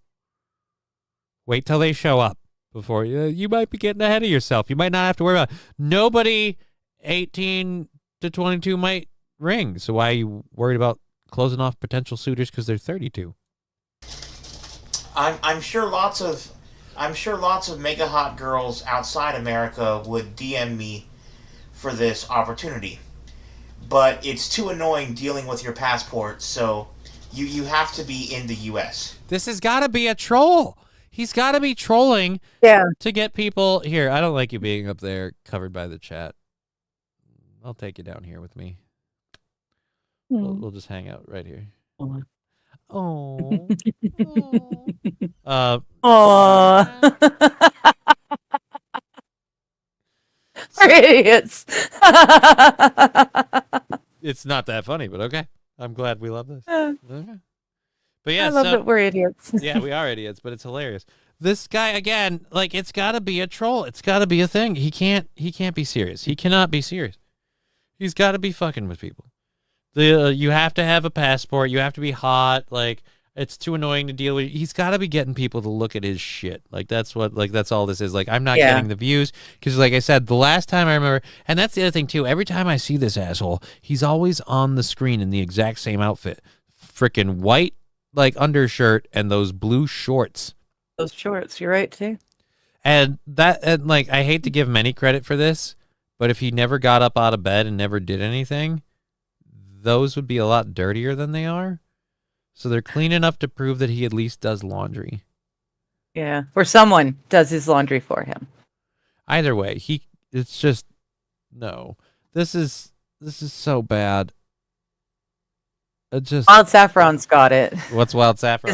Wait till they show up before you might be getting ahead of yourself. You might not have to worry about it. Nobody 18 to 22 might ring. So why are you worried about closing off potential suitors because they're 32? I'm sure lots of mega hot girls outside America would DM me for this opportunity. But it's too annoying dealing with your passport, so you have to be in the US. This has got to be a troll. He's got to be trolling to get people here. I don't like you being up there covered by the chat. I'll take you down here with me. We'll just hang out right here. Oh. We're idiots. It's not that funny, but okay. I'm glad we love this. Okay. But yeah, I love that we're idiots. Yeah, we are idiots, but it's hilarious. This guy again, like it's got to be a troll. It's got to be a thing. He can't be serious. He cannot be serious. He's got to be fucking with people. You have to have a passport. You have to be hot. Like it's too annoying to deal with. He's got to be getting people to look at his shit. Like that's all this is. Like I'm not getting the views because, like I said, the last time I remember, and that's the other thing too. Every time I see this asshole, he's always on the screen in the exact same outfit, freaking white like undershirt and those blue shorts. Those shorts, you're right too. And like I hate to give him any credit for this, but if he never got up out of bed and never did anything, those would be a lot dirtier than they are. So they're clean enough to prove that he at least does laundry. Yeah, or someone does his laundry for him. Either way, it's just no. This is so bad. It just Wild Saffron's got it. What's Wild Saffron?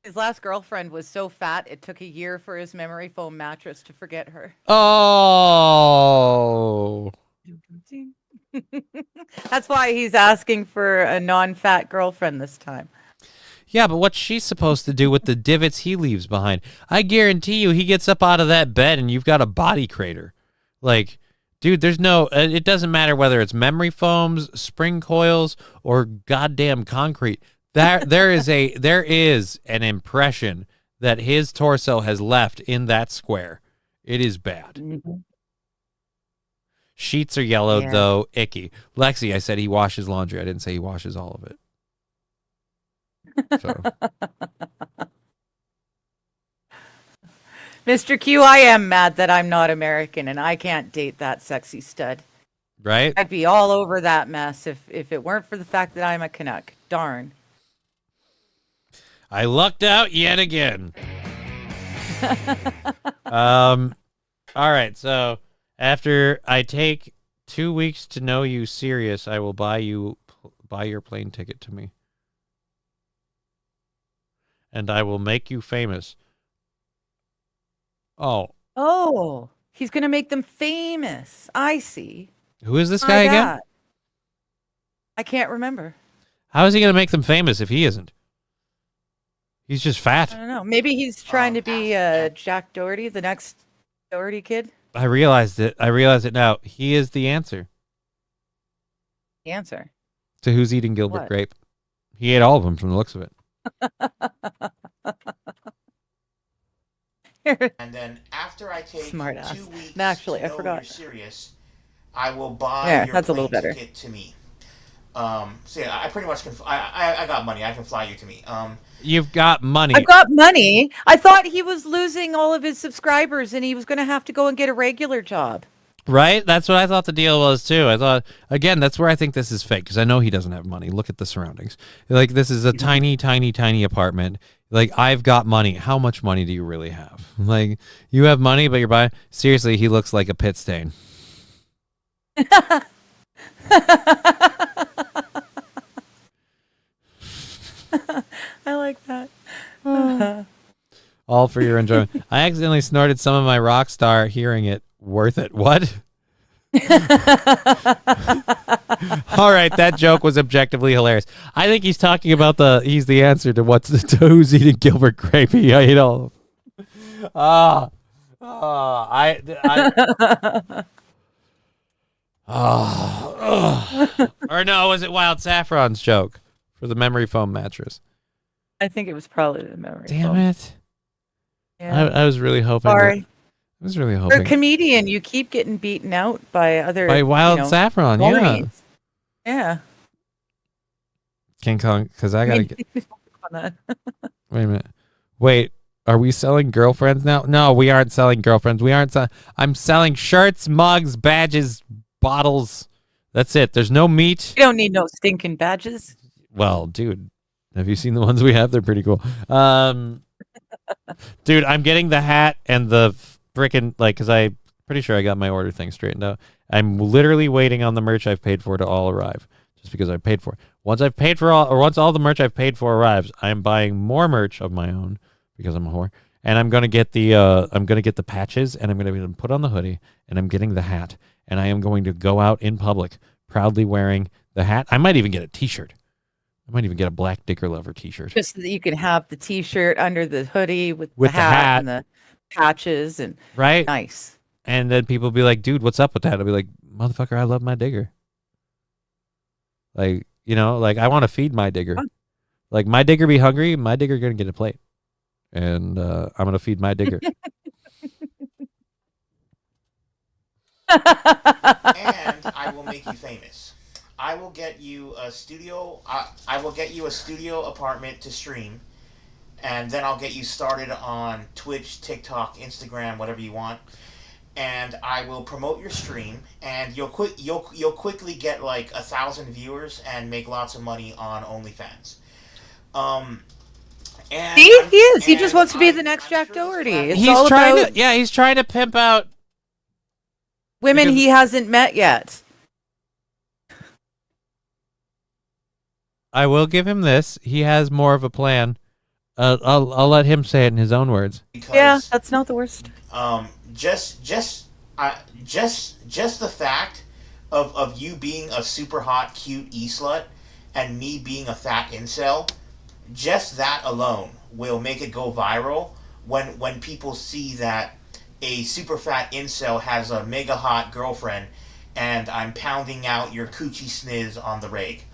His last girlfriend was so fat it took a year for his memory foam mattress to forget her. Oh. That's why he's asking for a non-fat girlfriend this time. Yeah, but what's she supposed to do with the divots he leaves behind? I guarantee you he gets up out of that bed and you've got a body crater. Like, dude, there's no... it doesn't matter whether it's memory foams, spring coils, or goddamn concrete. There is an impression that his torso has left in that square. It is bad. Mm-hmm. Sheets are yellowed, though. Icky. Lexi, I said he washes laundry. I didn't say he washes all of it. So. Mr. Q, I am mad that I'm not American and I can't date that sexy stud. Right? I'd be all over that mess if it weren't for the fact that I'm a Canuck. Darn. I lucked out yet again. All right, so after I take 2 weeks to know you serious, I will buy your plane ticket to me. And I will make you famous. Oh, he's going to make them famous. I see. Who is this guy again? I can't remember. How is he going to make them famous if he isn't? He's just fat. I don't know. Maybe he's trying to be Jack Doherty, the next Doherty kid. I realized it. I realize it now. He is the answer. The answer? To who's eating Gilbert Grape. He ate all of them from the looks of it. And then after I take Smart 2 ass. weeks Actually, to I know forgot. you're serious, I will buy your that's a plane little better. ticket to me. So yeah, I pretty much can. I got money. I can fly you to me. You've got money. I've got money. I thought he was losing all of his subscribers and he was going to have to go and get a regular job. Right? That's what I thought the deal was, too. I thought, again, that's where I think this is fake, because I know he doesn't have money. Look at the surroundings. Like, this is a tiny, tiny, tiny apartment. Like, I've got money. How much money do you really have? Like, you have money, but you're buying... Seriously, he looks like a pit stain. I like that. All for your enjoyment. I accidentally snorted some of my Rockstar hearing it. Worth it. What? All right, that joke was objectively hilarious. I think he's talking about he's the answer to to who's eating Gilbert Grape. I ate all of or no, was it Wild Saffron's joke for the memory foam mattress? I think it was probably the memory Damn foam. it. Yeah. I was really hoping. Sorry. I was really For hoping. a comedian, you keep getting beaten out by other... By Wild Saffron, phonies. Yeah. King Kong, because I gotta get... Wait a minute. Wait, are we selling girlfriends now? No, we aren't selling girlfriends. We aren't. I'm selling shirts, mugs, badges, bottles. That's it. There's no meat. You don't need no stinking badges. Well, dude, have you seen the ones we have? They're pretty cool. Dude, I'm getting the hat and the frickin' because I'm pretty sure I got my order thing straightened out. I'm literally waiting on the merch I've paid for to all arrive. just because I paid for it. Once all the merch I've paid for arrives, I am buying more merch of my own because I'm a whore, and I'm gonna get the patches, and I'm gonna put on the hoodie, and I'm getting the hat, and I am going to go out in public proudly wearing the hat. I might even get a T-shirt. I might even get a Black Dicker Lover T-shirt. Just so that you can have the T-shirt under the hoodie with the hat and the patches and right. Nice. And then people be like, "Dude, what's up with that?" I'll be like, "Motherfucker, I love my digger." Like, you know, like I want to feed my digger. Like my digger be hungry, my digger gonna get a plate, and I'm gonna feed my digger. And I will make you famous. I will get you a studio. I will get you a studio apartment to stream, and then I'll get you started on Twitch, TikTok, Instagram, whatever you want. And I will promote your stream, and you'll quickly get like 1,000 viewers and make lots of money on OnlyFans. And See, he is. He just wants to be the next Jack Doherty. It's all about he's trying to pimp out women he hasn't met yet. I will give him this. He has more of a plan. I'll let him say it in his own words. Yeah, that's not the worst. Just the fact of you being a super hot, cute e-slut and me being a fat incel, just that alone will make it go viral when people see that a super fat incel has a mega hot girlfriend and I'm pounding out your coochie sniz on the reg.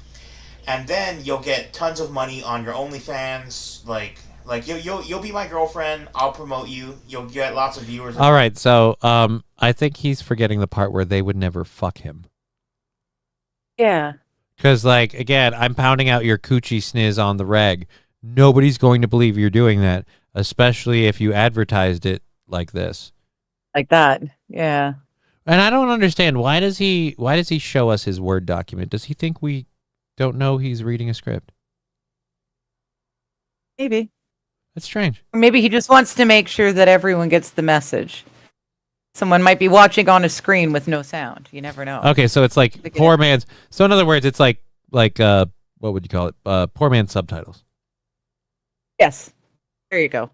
And then you'll get tons of money on your OnlyFans, like you'll be my girlfriend. I'll promote you. You'll get lots of viewers. All right, so I think he's forgetting the part where they would never fuck him. Yeah. Because, like, again, I'm pounding out your coochie sniz on the reg. Nobody's going to believe you're doing that, especially if you advertised it like this. Like that, yeah. And I don't understand, why does he show us his Word document? Does he think we don't know he's reading a script? Maybe. That's strange. Or maybe he just wants to make sure that everyone gets the message. Someone might be watching on a screen with no sound. You never know. Okay, so it's like poor man's. So in other words, it's like what would you call it? Poor man's subtitles. Yes. There you go.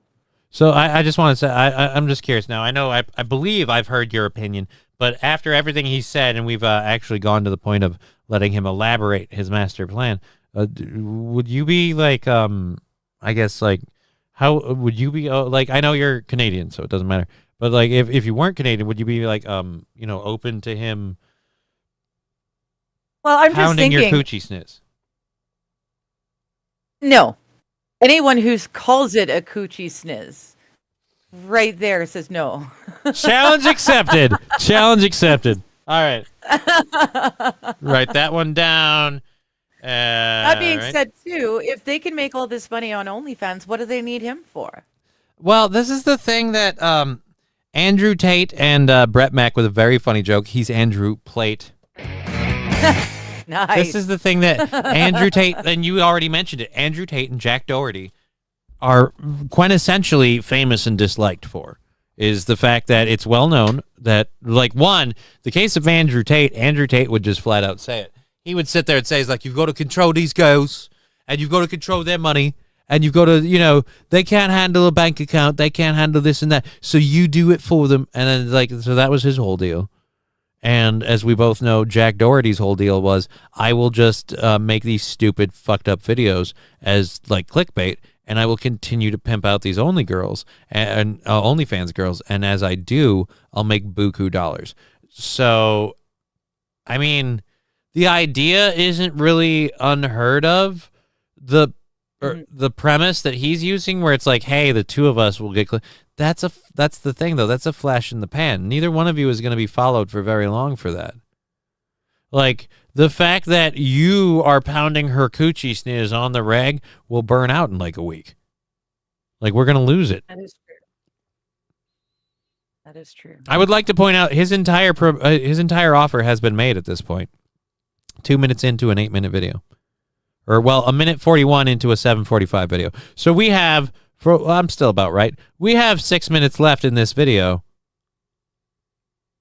So I just want to say I'm just curious now. I know I believe I've heard your opinion, but after everything he said, and we've actually gone to the point of letting him elaborate his master plan, would you be like I guess like how would you be like? I know you're Canadian, so it doesn't matter. But like if you weren't Canadian, would you be like open to him? Well, I'm just pounding thinking your coochie sniz? No. Anyone who calls it a coochie sniz right there says no. Challenge accepted. Challenge accepted. All right. Write that one down. That being said, too, if they can make all this money on OnlyFans, what do they need him for? Well, this is the thing that Andrew Tate and Brett Mack with a very funny joke. He's Andrew Plate. Nice. This is the thing that Andrew Tate, and you already mentioned it, Andrew Tate and Jack Doherty are quintessentially famous and disliked for, is the fact that it's well known that, like, one, the case of Andrew Tate would just flat out say it. He would sit there and say, he's like, you've got to control these girls, and you've got to control their money, and you've got to, they can't handle a bank account, they can't handle this and that, so you do it for them. And then, like, so that was his whole deal. And as we both know, Jack Doherty's whole deal was, I will just make these stupid, fucked up videos as like clickbait, and I will continue to pimp out these OnlyFans girls. And as I do, I'll make buku dollars. So, I mean, the idea isn't really unheard of. The premise that he's using, where it's like, hey, the two of us will get that's the thing, though. That's a flash in the pan. Neither one of you is going to be followed for very long for that. Like, the fact that you are pounding her coochie sniz on the reg will burn out in like a week. Like, we're going to lose it. That is true. That is true. I would like to point out his entire offer has been made at this point. 2 minutes into an 8-minute video. Or, well, 1:41 into a 7:45 video. So we have, I'm still about right. We have 6 minutes left in this video.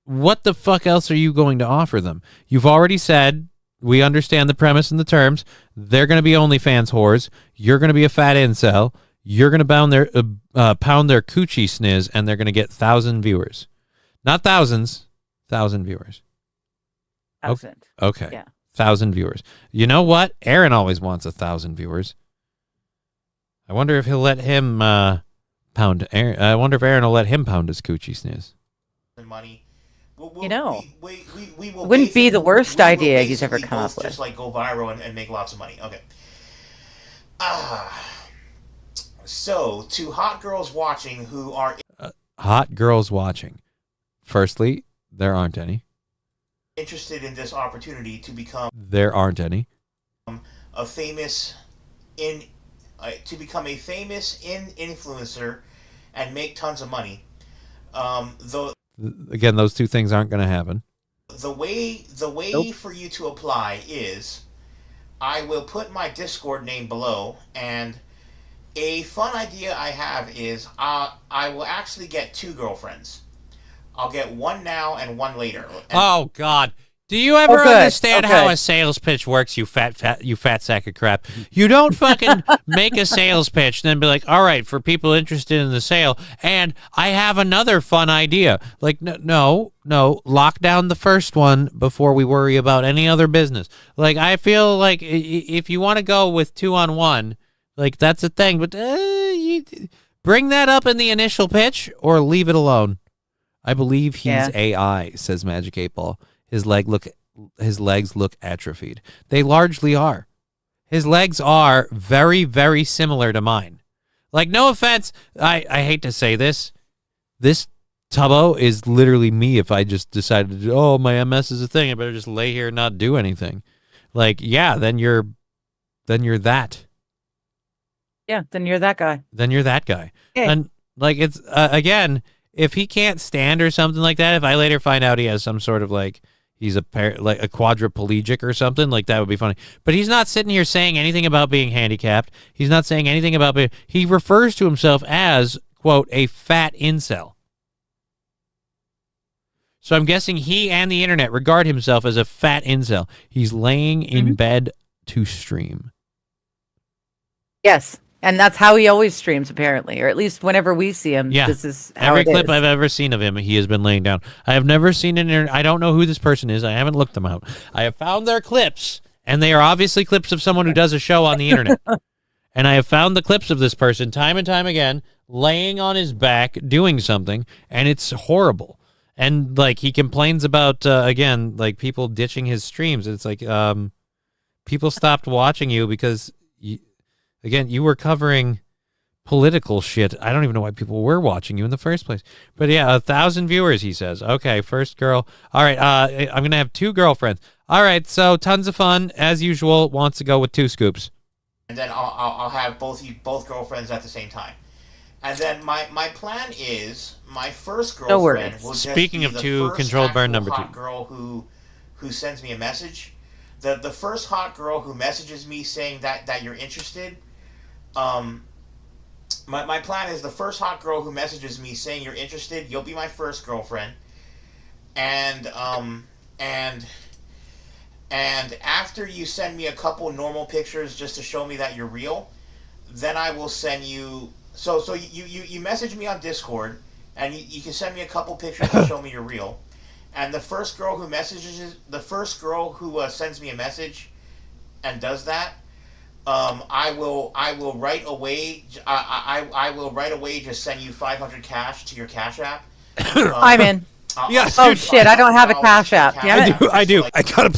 What the fuck else are you going to offer them? You've already said, we understand the premise and the terms. They're going to be OnlyFans whores. You're going to be a fat incel. You're going to pound their coochie sniz, and they're going to get 1,000 viewers. Not thousands, 1,000 viewers. 1,000. Okay. Yeah. 1,000 viewers. You know what? Aaron always wants 1,000 viewers. I wonder if he'll let him pound Aaron. I wonder if Aaron will let him pound his coochie sniz. Money. We wouldn't be the worst idea he's ever come up with. Just like go viral and make lots of money. Okay. So to hot girls watching who are Hot girls watching. Firstly, there aren't any. interested in this opportunity to become There aren't any. a famous influencer and make tons of money. Again, those two things aren't going to happen. The way for you to apply is I will put my Discord name below, and a fun idea I have is I will actually get 2 girlfriends. I'll get one now and one later. Oh God. Do you ever understand how a sales pitch works, you fat sack of crap? You don't fucking make a sales pitch and then be like, all right, for people interested in the sale, and I have another fun idea. Like, no, lock down the first one before we worry about any other business. Like, I feel like if you want to go with 2-on-1, like, that's a thing, but you bring that up in the initial pitch or leave it alone. I believe he's AI, says Magic 8 Ball. His legs look atrophied. They largely are. His legs are very, very similar to mine. Like, no offense, I hate to say this. This Tubbo is literally me if I just decided to, oh, my MS is a thing, I better just lay here and not do anything. Like, yeah, then you're that. Yeah, then you're that guy. Then you're that guy. Okay. And, like, it's, again, if he can't stand or something like that, if I later find out he has some sort of, like, he's like a quadriplegic or something, like, that would be funny. But he's not sitting here saying anything about being handicapped. He's not saying anything about being... He refers to himself as, quote, a fat incel. So I'm guessing he and the internet regard himself as a fat incel. He's laying in bed to stream. Yes. And that's how he always streams, apparently, or at least whenever we see him. Yeah. This is how every clip I've ever seen of him, he has been laying down. I have never seen I don't know who this person is. I haven't looked them out. I have found their clips, and they are obviously clips of someone who does a show on the internet. And I have found the clips of this person time and time again, laying on his back, doing something, and it's horrible. And, like, he complains about, again, like, people ditching his streams. It's like, people stopped watching you because... Again, you were covering political shit. I don't even know why people were watching you in the first place. But yeah, 1,000 viewers, he says. Okay, first girl. All right, I'm going to have 2 girlfriends. All right, so tons of fun. As usual, wants to go with 2 scoops. And then I'll have both girlfriends at the same time. And then my plan is my first girlfriend will just Speaking of 2, controlled burn number 2. Hot girl who sends me a message. The first hot girl who messages me saying that you're interested. My plan is the first hot girl who messages me saying you're interested, you'll be my first girlfriend, and after you send me a couple normal pictures just to show me that you're real, then I will send you. So you message me on Discord, and you can send me a couple pictures to show me you're real, and the first girl who sends me a message, and does that. I will right away. I will right away just send you 500 cash to your Cash App. I'm in. Yes. Oh shit! I don't have a Cash App. I do. I got a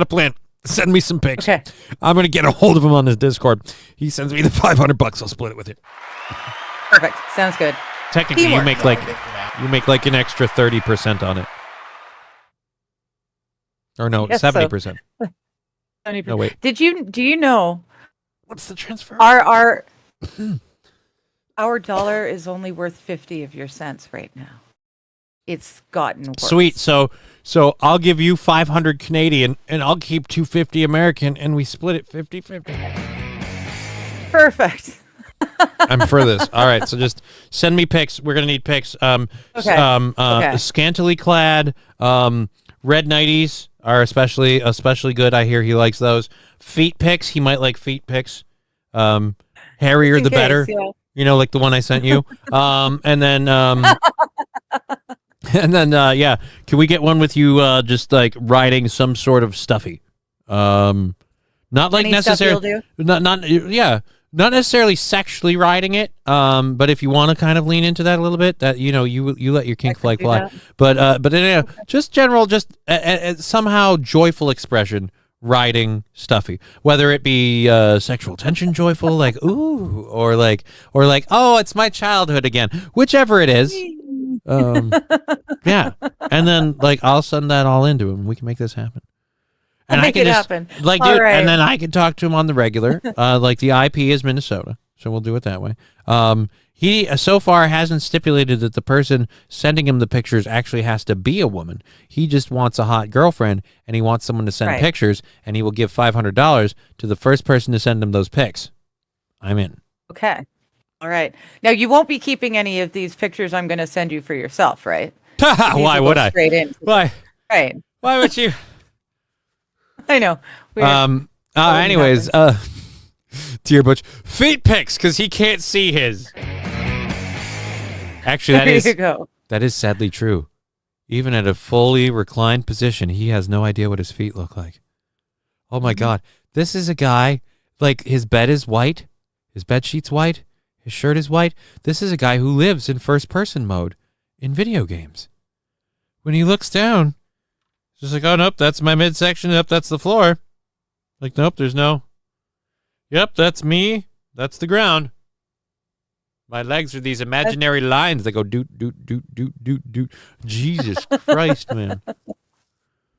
plan. Send me some pics. Okay. I'm gonna get a hold of him on his Discord. He sends me the $500. I'll split it with you. Perfect. Sounds good. Technically, Teamwork. you make like an extra 30% on it. Or no, 70%. No, wait. Do you know? What's the transfer? Our dollar is only worth 50 of your cents right now. It's gotten worse. Sweet. So I'll give you 500 Canadian and I'll keep 250 American and we split it 50-50. Perfect. I'm for this. All right, so just send me pics. We're going to need pics. Okay. Scantily clad, red nighties, are especially good. I hear he likes those. Feet pics, he might like feet pics. Hairier the better. Yeah. You know, like the one I sent you. And then yeah, can we get one with you just like riding some sort of stuffy? Not like necessarily not necessarily sexually riding it. But if you want to kind of lean into that a little bit, that you let your kink flag fly. But just general, just somehow joyful expression riding stuffy, whether it be sexual tension joyful, like ooh, or like oh, it's my childhood again, whichever it is. Yeah, and then like I'll send that all into him. We can make this happen. And make it happen. Like, dude, and then I can talk to him on the regular. Like the IP is Minnesota, so we'll do it that way. He so far hasn't stipulated that the person sending him the pictures actually has to be a woman. He just wants a hot girlfriend, and he wants someone to send pictures, and he will give $500 to the first person to send him those pics. I'm in. Okay. All right. Now, you won't be keeping any of these pictures I'm going to send you for yourself, right? Why would I? Straight in. Why? Right. Why would you? I know. Anyways, Dear Butch, feet pics because he can't see his. Actually, that is sadly true. Even at a fully reclined position, he has no idea what his feet look like. Oh my God, this is a guy like his bed is white, his bed sheet's white, his shirt is white. This is a guy who lives in first person mode in video games. When he looks down, it's just like, oh nope, that's my midsection. Yep, that's the floor. Like nope, there's no. Yep, that's me. That's the ground. My legs are these imaginary lines that go doot, doot, doot, doot, doot, doot. Jesus Christ, man.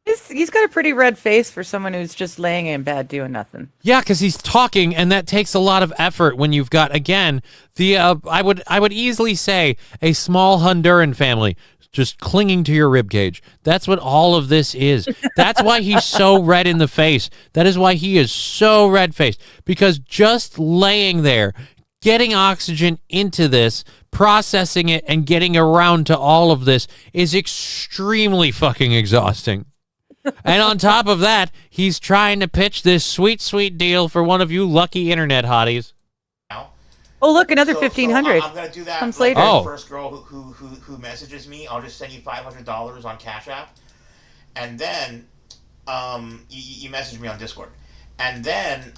He's got a pretty red face for someone who's just laying in bed doing nothing. Yeah, because he's talking, and that takes a lot of effort when you've got, again, the I would easily say a small Honduran family just clinging to your ribcage. That's what all of this is. That's why he's so red in the face. That is why he is so red-faced. Because just laying there, getting oxygen into this, processing it, and getting around to all of this is extremely fucking exhausting. And on top of that, he's trying to pitch this sweet, sweet deal for one of you lucky internet hotties. Oh, look, another 1,500. I'm gonna do that. Comes like, later. The first girl who messages me, I'll just send you $500 on Cash App, and then you message me on Discord, and then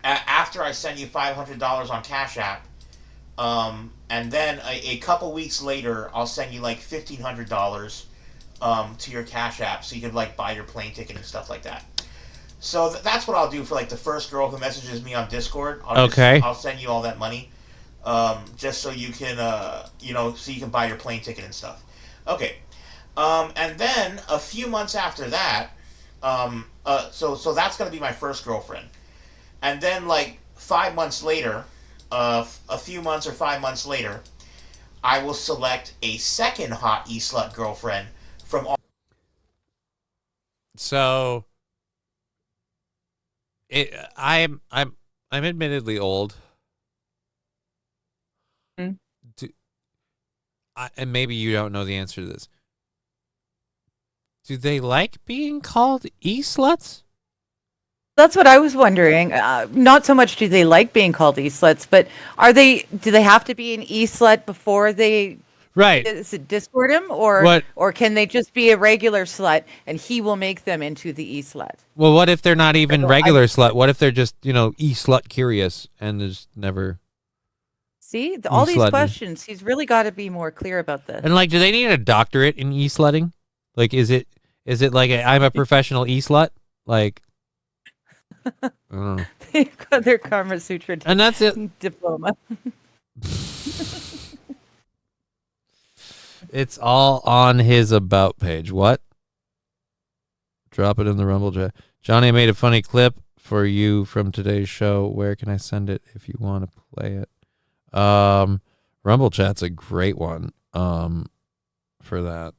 after I send you $500 on Cash App, and then a couple weeks later, I'll send you like $1,500 to your Cash App, so you can like buy your plane ticket and stuff like that. So that's what I'll do for like the first girl who messages me on Discord. I'll send you all that money, just so you can, so you can buy your plane ticket and stuff. Okay, and then a few months after that, so that's gonna be my first girlfriend, and then like 5 months later, a few months or 5 months later, I will select a second hot e-slut girlfriend from all. So. I'm admittedly old. Mm. And maybe you don't know the answer to this. Do they like being called e-sluts? That's what I was wondering. Not so much do they like being called e-sluts, but do they have to be an e-slut before they Discord him, or can they just be a regular slut and he will make them into the e-slut? Well, what if they're not even regular slut? What if they're just, e-slut curious and there's never... See, all these questions, he's really got to be more clear about this. And like, do they need a doctorate in e-slutting? Like, is it like I'm a professional e-slut? Like, I don't know. They've got their Karma Sutra and that's it. Diploma. It's all on his about page. What? Drop it in the Rumble chat. Johnny, I made a funny clip for you from today's show. Where can I send it if you want to play it? Rumble chat's a great one for that.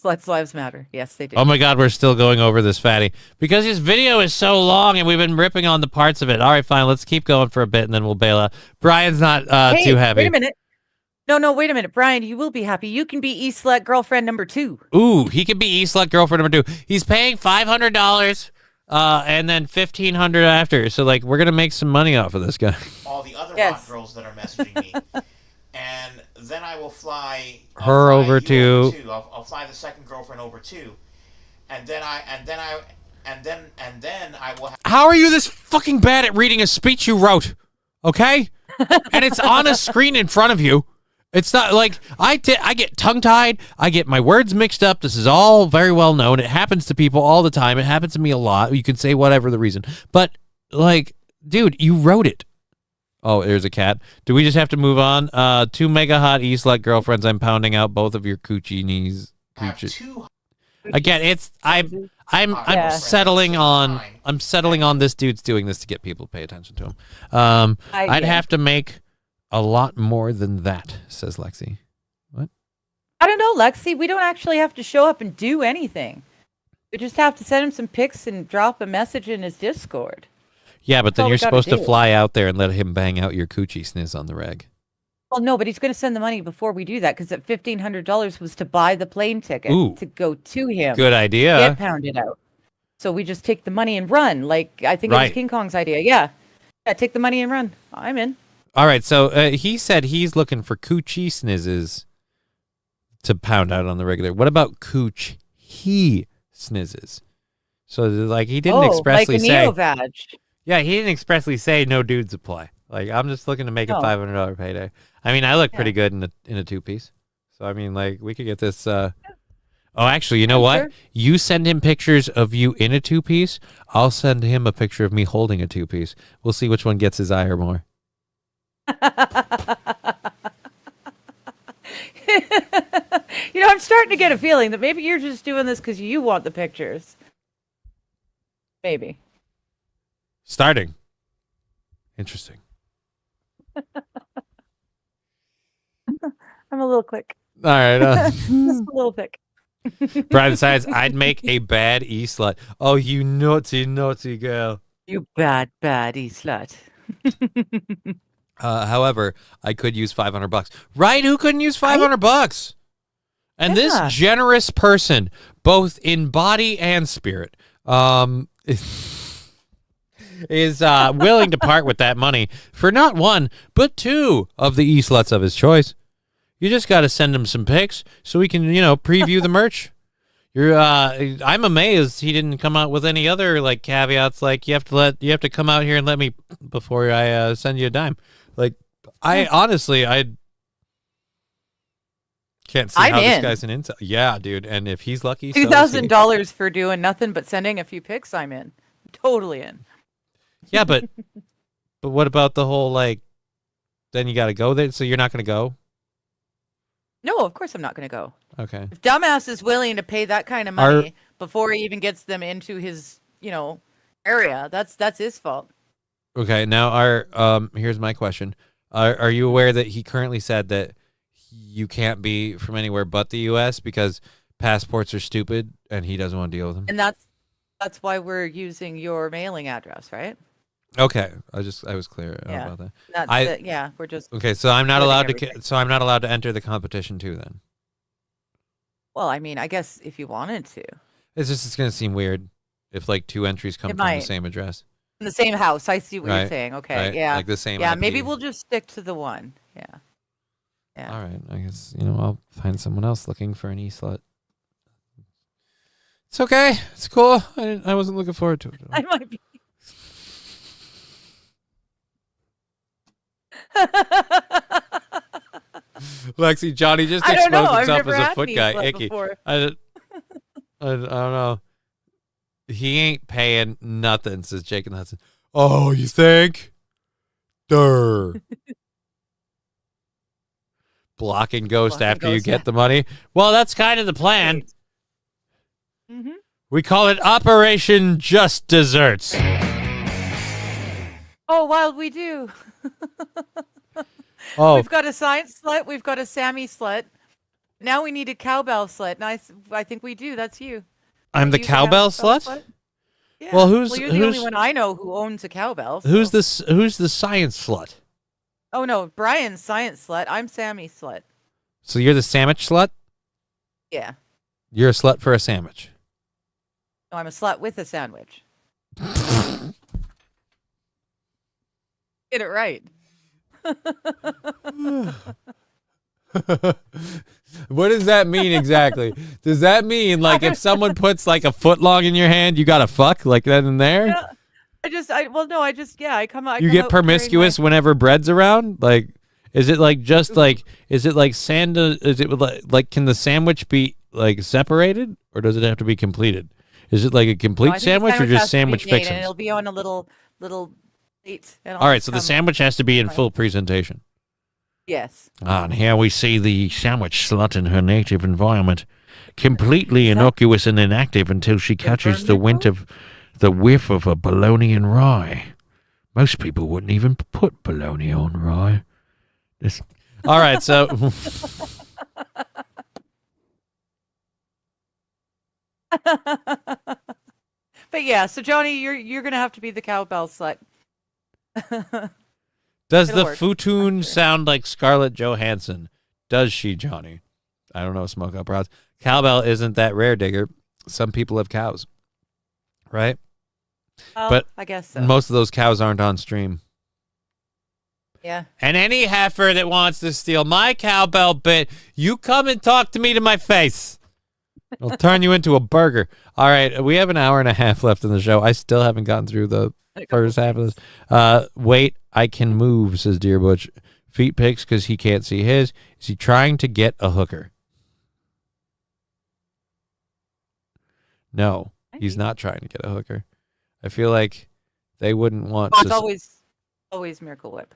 Sluts lives matter. Yes, they do. Oh my God, we're still going over this fatty because his video is so long and we've been ripping on the parts of it. All right, fine. Let's keep going for a bit and then we'll bail out. Brian's not too happy. Wait a minute. No, wait a minute, Brian. You will be happy. You can be E-Slut girlfriend number 2. Ooh, he could be E-Slut girlfriend number 2. He's paying $500, and then $1,500 after. So like, we're gonna make some money off of this guy. All the other hot girls that are messaging me, and then I will fly her over to. I'll fly the second girlfriend over too, and then I will. How are you this fucking bad at reading a speech you wrote? Okay, and it's on a screen in front of you. It's not like I get tongue-tied. I get my words mixed up. This is all very well known. It happens to people all the time. It happens to me a lot. You can say whatever the reason. But, like, dude, you wrote it. Oh, there's a cat. Do we just have to move on? 2 mega hot E-Slut girlfriends. I'm pounding out both of your coochie knees. Again, it's I'm settling on this dude's doing this to get people to pay attention to him. I'd have to make a lot more than that, says Lexi. What? I don't know, Lexi. We don't actually have to show up and do anything. We just have to send him some pics and drop a message in his Discord. Yeah, but then you're supposed to fly out there and let him bang out your coochie sniz on the reg. Well, no, but he's going to send the money before we do that because that $1,500 was to buy the plane ticket to go to him. Good idea. Get pounded out. So we just take the money and run. Like, I think it was King Kong's idea. Yeah, take the money and run. I'm in. All right, so he said he's looking for coochie snizzes to pound out on the regular. What about coochie snizzes? So, like, he didn't expressly say. Neo-vag. Yeah, he didn't expressly say no dudes apply. Like, I'm just looking to make a $500 payday. I mean, I look pretty good in a 2-piece. So, I mean, like, we could get this. Oh, actually, you know what? Sure. You send him pictures of you in a 2-piece. I'll send him a picture of me holding a 2-piece. We'll see which one gets his ire more. You know, I'm starting to get a feeling that maybe you're just doing this because you want the pictures. Maybe. Starting. Interesting. I'm a little quick. All right. Just a little thick. Brian decides I'd make a bad E-Slut. Oh, you naughty, naughty girl. You bad E-Slut. However, I could use $500. Right? Who couldn't use $500? And this generous person, both in body and spirit, is willing to part with that money for not 1, but 2 of the E-Sluts of his choice. You just got to send him some pics so we can, preview the merch. I'm amazed he didn't come out with any other like caveats, like you have to come out here and let me before I send you a dime. Like, I can't see how this guy's an intel. Yeah, dude. And if he's lucky, $2,000 for doing nothing but sending a few pics, I'm in. Totally in. Yeah, but what about the whole like? Then you got to go there, so you're not going to go. No, of course I'm not going to go. Okay. If Dumbass is willing to pay that kind of money before he even gets them into his, area, that's his fault. Okay. Now, here's my question: Are you aware that he currently said that you can't be from anywhere but the U.S. because passports are stupid and he doesn't want to deal with them? And that's why we're using your mailing address, right? Okay, I was clear about that. We're just okay. So I'm not allowed to. So I'm not allowed to enter the competition too. Then. Well, I mean, I guess if you wanted to. It's going to seem weird if like 2 entries come from the same address. In the same house. I see what you're saying. Okay, right? yeah, like the same. Yeah, IP. maybe we'll just stick to the one. Yeah. Yeah. All right. I guess I'll find someone else looking for an E-Slut. It's okay. It's cool. I wasn't looking forward to it. I might be. Lexi, Johnny just exposed himself as a foot guy. Icky. I don't know. He ain't paying nothing, says Jake and Hudson. Oh, you think? Durr. Blocking Ghost after you get the money. Well, that's kind of the plan. Mm-hmm. We call it Operation Just Desserts. Oh, well, we do. We've got a science slut. We've got a Sammy slut. Now we need a cowbell slut. And I think we do. That's you. I'm the cowbell slut? Yeah. Well, you're the only one I know who owns a cowbell. So. Who's the science slut? Oh no, Brian's science slut. I'm Sammy slut. So you're the sandwich slut? Yeah. You're a slut for a sandwich. No, I'm a slut with a sandwich. Get it right. What does that mean exactly? Does that mean like if someone puts like a foot long in your hand, you gotta fuck like that in there? Yeah, I come out. You get promiscuous whenever bread's around? Like, is it like just like, is it like is it like, can the sandwich be like separated or does it have to be completed? Is it like a complete sandwich or just sandwich fixings? And it'll be on a little plate. All right, so the sandwich has to be in full presentation. Yes. And here we see the sandwich slut in her native environment, completely innocuous and inactive until she catches the whiff of a bologna and rye. Most people wouldn't even put bologna on rye. All right, so... But yeah, so Johnny, you're gonna have to be the cowbell slut. Does the futoon sound like Scarlett Johansson? Does she, Johnny? I don't know, Smoke Up Rods. Cowbell isn't that rare, Digger. Some people have cows, right? Oh, but I guess so. Most of those cows aren't on stream. Yeah. And any heifer that wants to steal my cowbell bit, you come and talk to me to my face. I'll turn you into a burger. All right, we have an hour and a half left in the show. I still haven't gotten through the first half of this. Wait, I can move, says Dear Butch. Feet pics because he can't see his. Is he trying to get a hooker? No, he's not trying to get a hooker. I feel like they wouldn't want Oh, to... it's always Miracle Whip.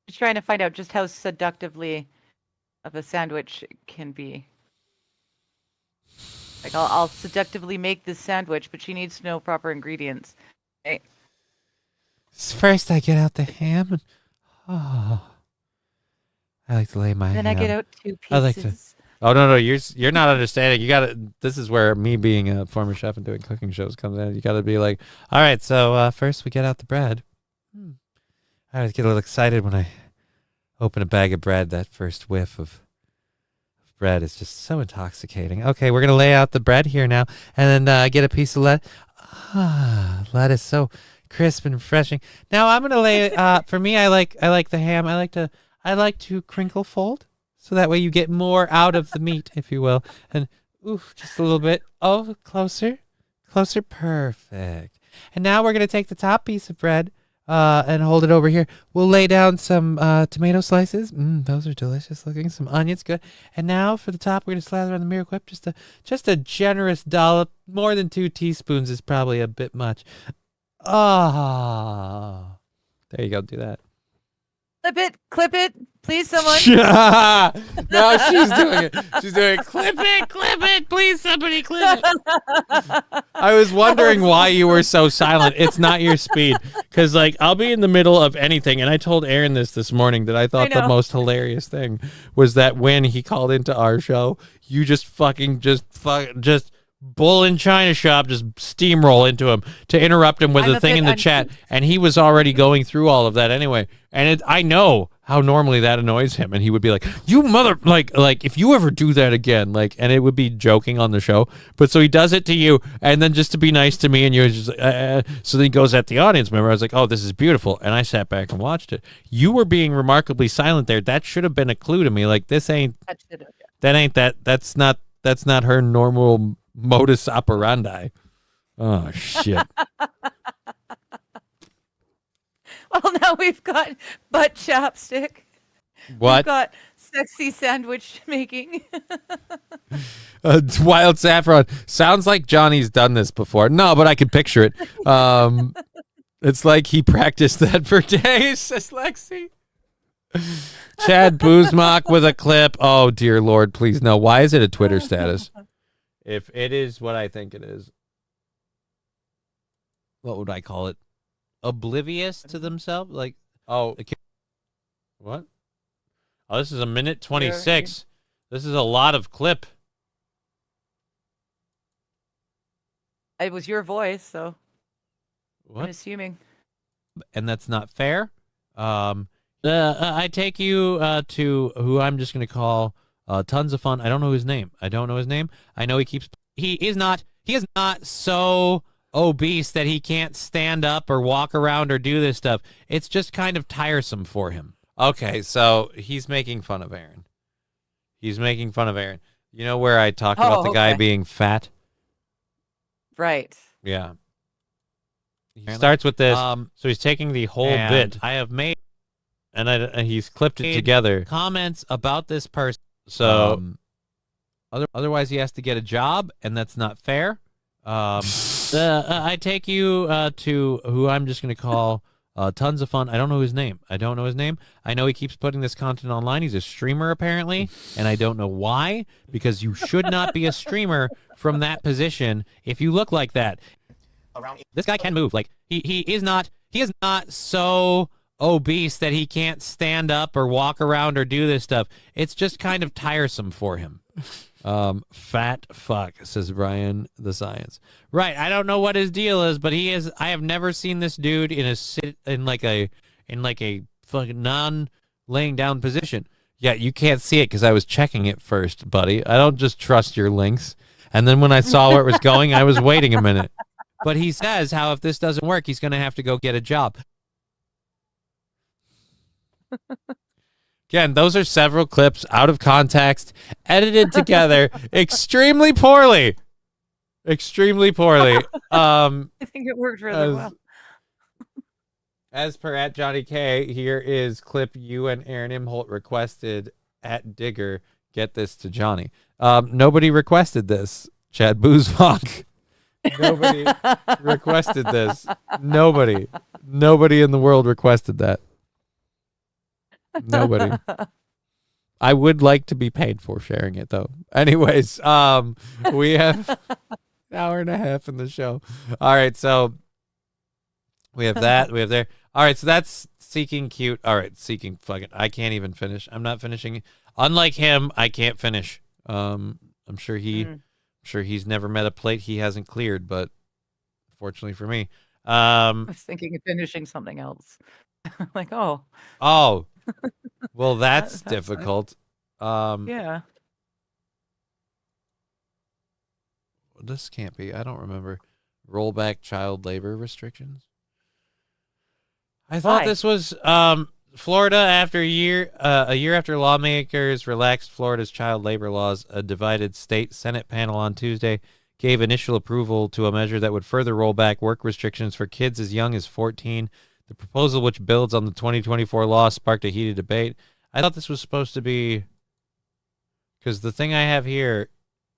Just trying to find out just how seductively of a sandwich it can be. Like I'll seductively make this sandwich, but she needs to know proper ingredients. Okay. First, I get out the ham, and I like to lay my. Then ham. I get out 2 pieces. I like to. Oh no, you're not understanding. You got to. This is where me being a former chef and doing cooking shows comes in. You got to be like, all right. So first, we get out the bread. I always get a little excited when I open a bag of bread. That first whiff of bread is just so intoxicating. Okay, we're gonna lay out the bread here now, and then get a piece of lettuce. Lettuce, so crisp and refreshing. Now I'm gonna lay. For me, I like the ham. I like to crinkle fold, so that way you get more out of the meat, if you will. And just a little bit. Oh, closer, perfect. And now we're gonna take the top piece of bread. And hold it over here. We'll lay down some tomato slices. Those are delicious looking. Some onions, good. And now for the top, we're gonna slather on the Miracle Whip. Just a generous dollop. More than 2 teaspoons is probably a bit much. There you go. Do that. Clip it, please, someone. No, she's doing it. She's doing it. Clip it, please, somebody clip it. I was wondering why you were so silent. It's not your speed, because like I'll be in the middle of anything, and I told Aaron this morning that I thought the most hilarious thing was that when he called into our show, you just bull in China shop, just steamroll into him to interrupt him with a thing in the chat, and he was already going through all of that anyway. And I know how normally that annoys him, and he would be like, "You mother, like if you ever do that again, like," and it would be joking on the show. But so he does it to you, and then just to be nice to me, and you're just so then he goes at the audience member. I was like, "Oh, this is beautiful," and I sat back and watched it. You were being remarkably silent there. That should have been a clue to me. Like this ain't that's not her normal modus operandi. Oh shit. Well, now we've got butt chapstick. What? We've got sexy sandwich making. Wild saffron. Sounds like Johnny's done this before. No, but I could picture it. It's like he practiced that for days, says Lexi. Chad Boozmock with a clip. Oh, dear Lord, please no. Why is it a Twitter status? If it is what I think it is, what would I call it? Oblivious to themselves? Like, what? Oh, this is 1:26. This is a lot of clip. It was your voice, so What? I'm assuming. And that's not fair. I take you to who I'm just going to call tons of fun. I don't know his name. I know he is not so obese that he can't stand up or walk around or do this stuff. It's just kind of tiresome for him. Okay, so he's making fun of Aaron. You know where I talked about the guy being fat? Right. Yeah. He starts with this. So he's taking the whole bit I have made, and he's clipped it together. Comments about this person. So otherwise, he has to get a job, and that's not fair. I take you to who I'm just going to call tons of fun. I don't know his name. I know he keeps putting this content online. He's a streamer apparently, and I don't know why, because you should not be a streamer from that position if you look like that. This guy can move. Like he is not so obese that he can't stand up or walk around or do this stuff. It's just kind of tiresome for him. Fat fuck, says Brian the Science. Right, I don't know what his deal is, but he is. I have never seen this dude in like a fucking non-laying down position. Yeah, you can't see it because I was checking it first, buddy. I don't just trust your links. And then when I saw where it was going, I was waiting a minute. But he says how if this doesn't work, he's going to have to go get a job. Again, those are several clips out of context, edited together extremely poorly. I think it worked really well. As per at Johnny K, here is clip you and Aaron Imholt requested at Digger. Get this to Johnny. Nobody requested this. Chad Boozewalk. Nobody requested this. Nobody in the world requested that. Nobody. I would like to be paid for sharing it, though. Anyways, we have an hour and a half in the show. All right, so we have that. We have there. All right, so that's Seeking Cute. All right, Seeking fucking. I can't even finish. I'm not finishing. Unlike him, I can't finish. I'm sure he's never met a plate he hasn't cleared, but fortunately for me, I was thinking of finishing something else. Like, oh, well, that's difficult. Yeah. This can't be. I don't remember. Rollback child labor restrictions. I thought this was Florida after a year after lawmakers relaxed Florida's child labor laws. A divided state Senate panel on Tuesday gave initial approval to a measure that would further roll back work restrictions for kids as young as 14. The proposal, which builds on the 2024 law, sparked a heated debate. I thought this was supposed to be, because the thing I have here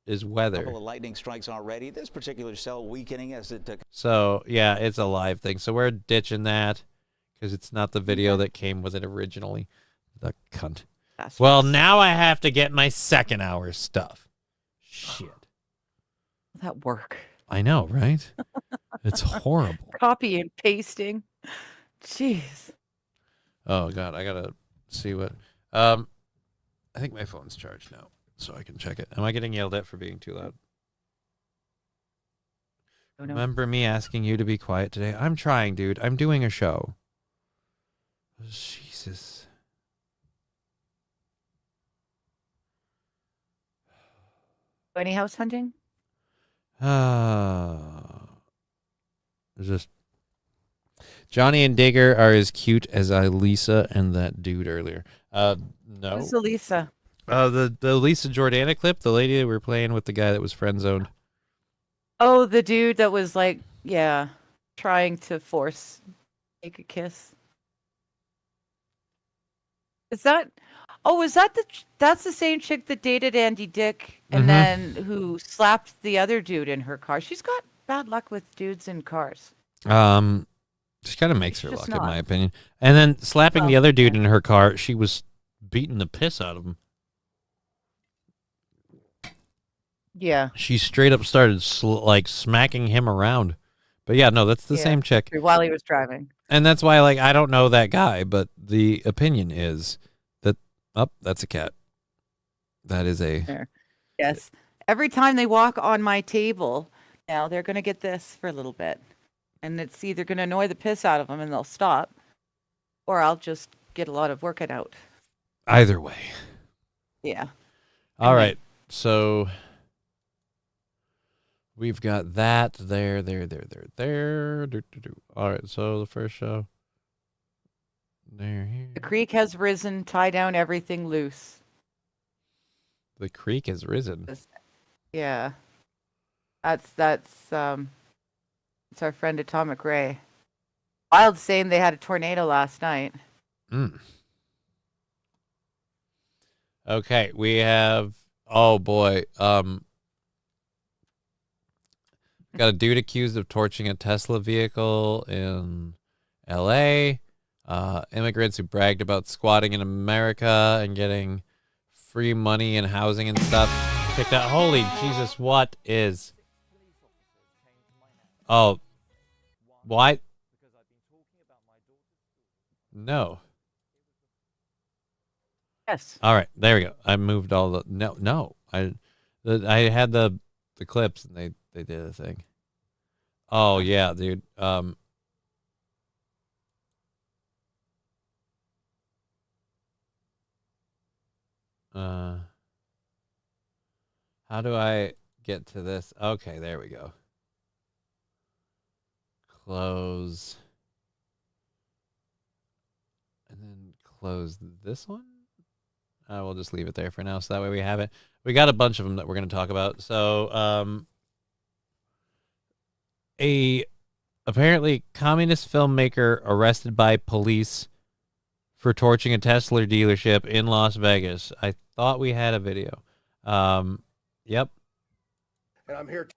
is weather. A couple of lightning strikes already. This particular cell weakening as it took. So, yeah, it's a live thing. So we're ditching that because it's not the video that came with it originally. The cunt. Well, now I have to get my second hour stuff. Shit. That work. I know, right? It's horrible. Copy and pasting. Jeez. Oh, God. I got to see what. I think my phone's charged now, so I can check it. Am I getting yelled at for being too loud? Oh, no. Remember me asking you to be quiet today? I'm trying, dude. I'm doing a show. Jesus. Any house hunting? Just Johnny and Digger are as cute as Lisa and that dude earlier. No. Who's Lisa? The Lisa Jordana clip, the lady that we were playing with, the guy that was friend zoned. Oh, the dude that was like, trying to take a kiss. Is that? Oh, is that that's the same chick that dated Andy Dick and then who slapped the other dude in her car? She's got bad luck with dudes in cars. She kind of makes her luck, in my opinion. And then slapping the other dude in her car, she was beating the piss out of him. Yeah. She straight up started smacking him around. But yeah, no, that's the same chick. While he was driving. And that's why, I don't know that guy, but the opinion is that, that's a cat. That is a... Yes. Every time they walk on my table, Now they're going to get this for a little bit. And it's either going to annoy the piss out of them and they'll stop, or I'll just get a lot of working out. Either way. Yeah. All right. So we've got that there. All right. So the first show. There. Here. The creek has risen. Tie down everything loose. The creek has risen. Yeah. It's our friend Atomic Ray. Wild saying they had a tornado last night. Okay, we have, oh boy, got a dude accused of torching a Tesla vehicle in LA. Immigrants who bragged about squatting in America and getting free money and housing and stuff kicked out. Holy Jesus, what is? Oh, what? No. Yes. All right, there we go. I moved all the no. I had the clips and they did a thing. Oh yeah, dude. How do I get to this? Okay, there we go. Close. And then close this one. We'll just leave it there for now, so that way we have it. We got a bunch of them that we're going to talk about. So, a apparently communist filmmaker arrested by police for torching a Tesla dealership in Las Vegas. I thought we had a video. Yep. And I'm here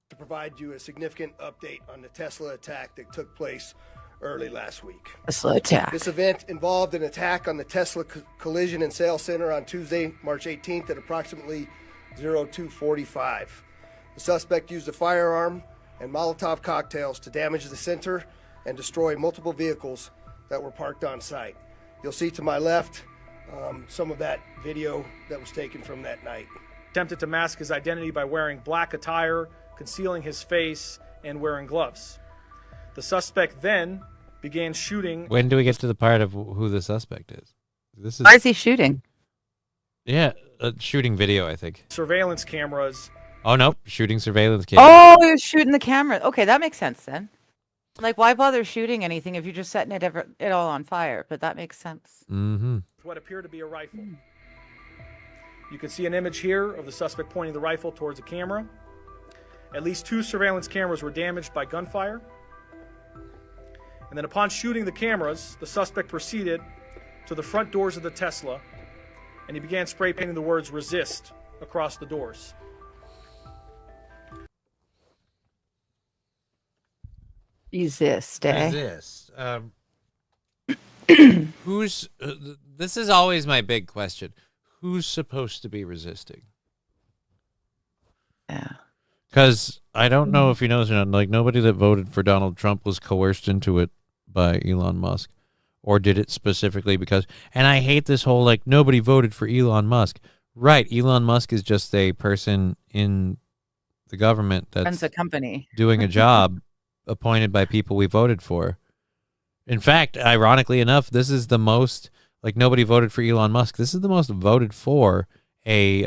to provide you a significant update on the Tesla attack that took place early last week. Tesla attack. This event involved an attack on the Tesla Collision and Sales Center on Tuesday, March 18th at approximately 02:45. The suspect used a firearm and Molotov cocktails to damage the center and destroy multiple vehicles that were parked on site. You'll see to my left some of that video that was taken from that night. Attempted to mask his identity by wearing black attire, concealing his face, and wearing gloves. The suspect then began shooting. When do we get to the part of who the suspect is? This is. Why is he shooting? Yeah, shooting video, I think. Surveillance cameras. Oh nope, shooting surveillance cameras. Oh, he was shooting the camera. Okay, that makes sense then. Like, why bother shooting anything if you're just setting it all on fire? But that makes sense. Mm-hmm. What appeared to be a rifle. You can see an image here of the suspect pointing the rifle towards a camera. At least 2 surveillance cameras were damaged by gunfire. And then upon shooting the cameras, the suspect proceeded to the front doors of the Tesla, and he began spray painting the words "resist" across the doors. Resist, eh? Resist. Who's? This is always my big question. Who's supposed to be resisting? Yeah. Because I don't know if you know, like nobody that voted for Donald Trump was coerced into it by Elon Musk, or did it specifically because. And I hate this whole like nobody voted for Elon Musk. Right, Elon Musk is just a person in the government that's runs a company doing a job appointed by people we voted for. In fact, ironically enough, this is the most like nobody voted for Elon Musk. This is the most voted for a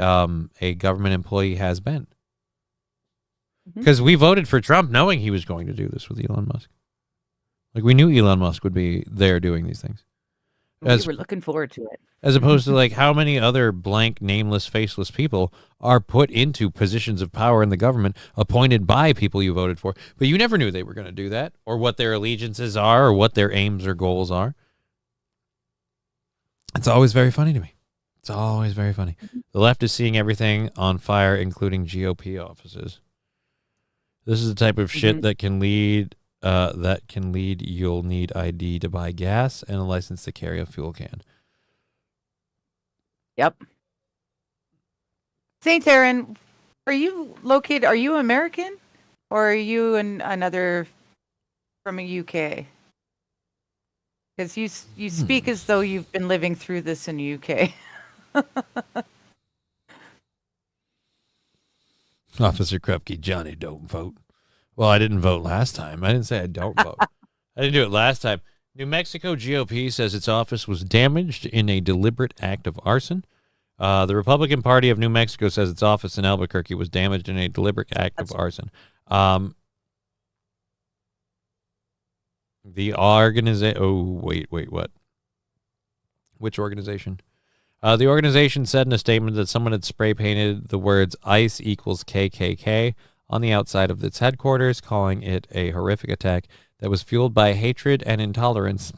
government employee has been. Because we voted for Trump knowing he was going to do this with Elon Musk. Like, we knew Elon Musk would be there doing these things. We were looking forward to it. As opposed to, like, how many other blank, nameless, faceless people are put into positions of power in the government appointed by people you voted for. But you never knew they were going to do that, or what their allegiances are, or what their aims or goals are. It's always very funny to me. It's always very funny. The left is seeing everything on fire, including GOP offices. This is the type of shit that can lead. You'll need ID to buy gas and a license to carry a fuel can. Yep. St. Aaron, are you located? Are you American, or are you another from a UK? Because you speak as though you've been living through this in the UK. Officer Krupke, Johnny, don't vote. Well, I didn't vote last time. I didn't say I don't vote. I didn't do it last time. New Mexico GOP says its office was damaged in a deliberate act of arson. The Republican Party of New Mexico says its office in Albuquerque was damaged in a deliberate act of arson. The organization... Oh, wait, what? Which organization? The organization said in a statement that someone had spray painted the words ICE equals KKK on the outside of its headquarters, calling it a horrific attack that was fueled by hatred and intolerance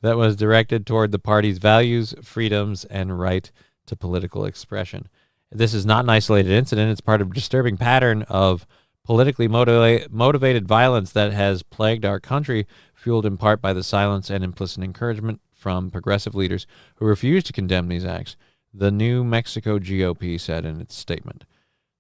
that was directed toward the party's values, freedoms, and right to political expression. This is not an isolated incident. It's part of a disturbing pattern of politically motivated violence that has plagued our country, fueled in part by the silence and implicit encouragement from progressive leaders who refuse to condemn these acts, the New Mexico GOP said in its statement.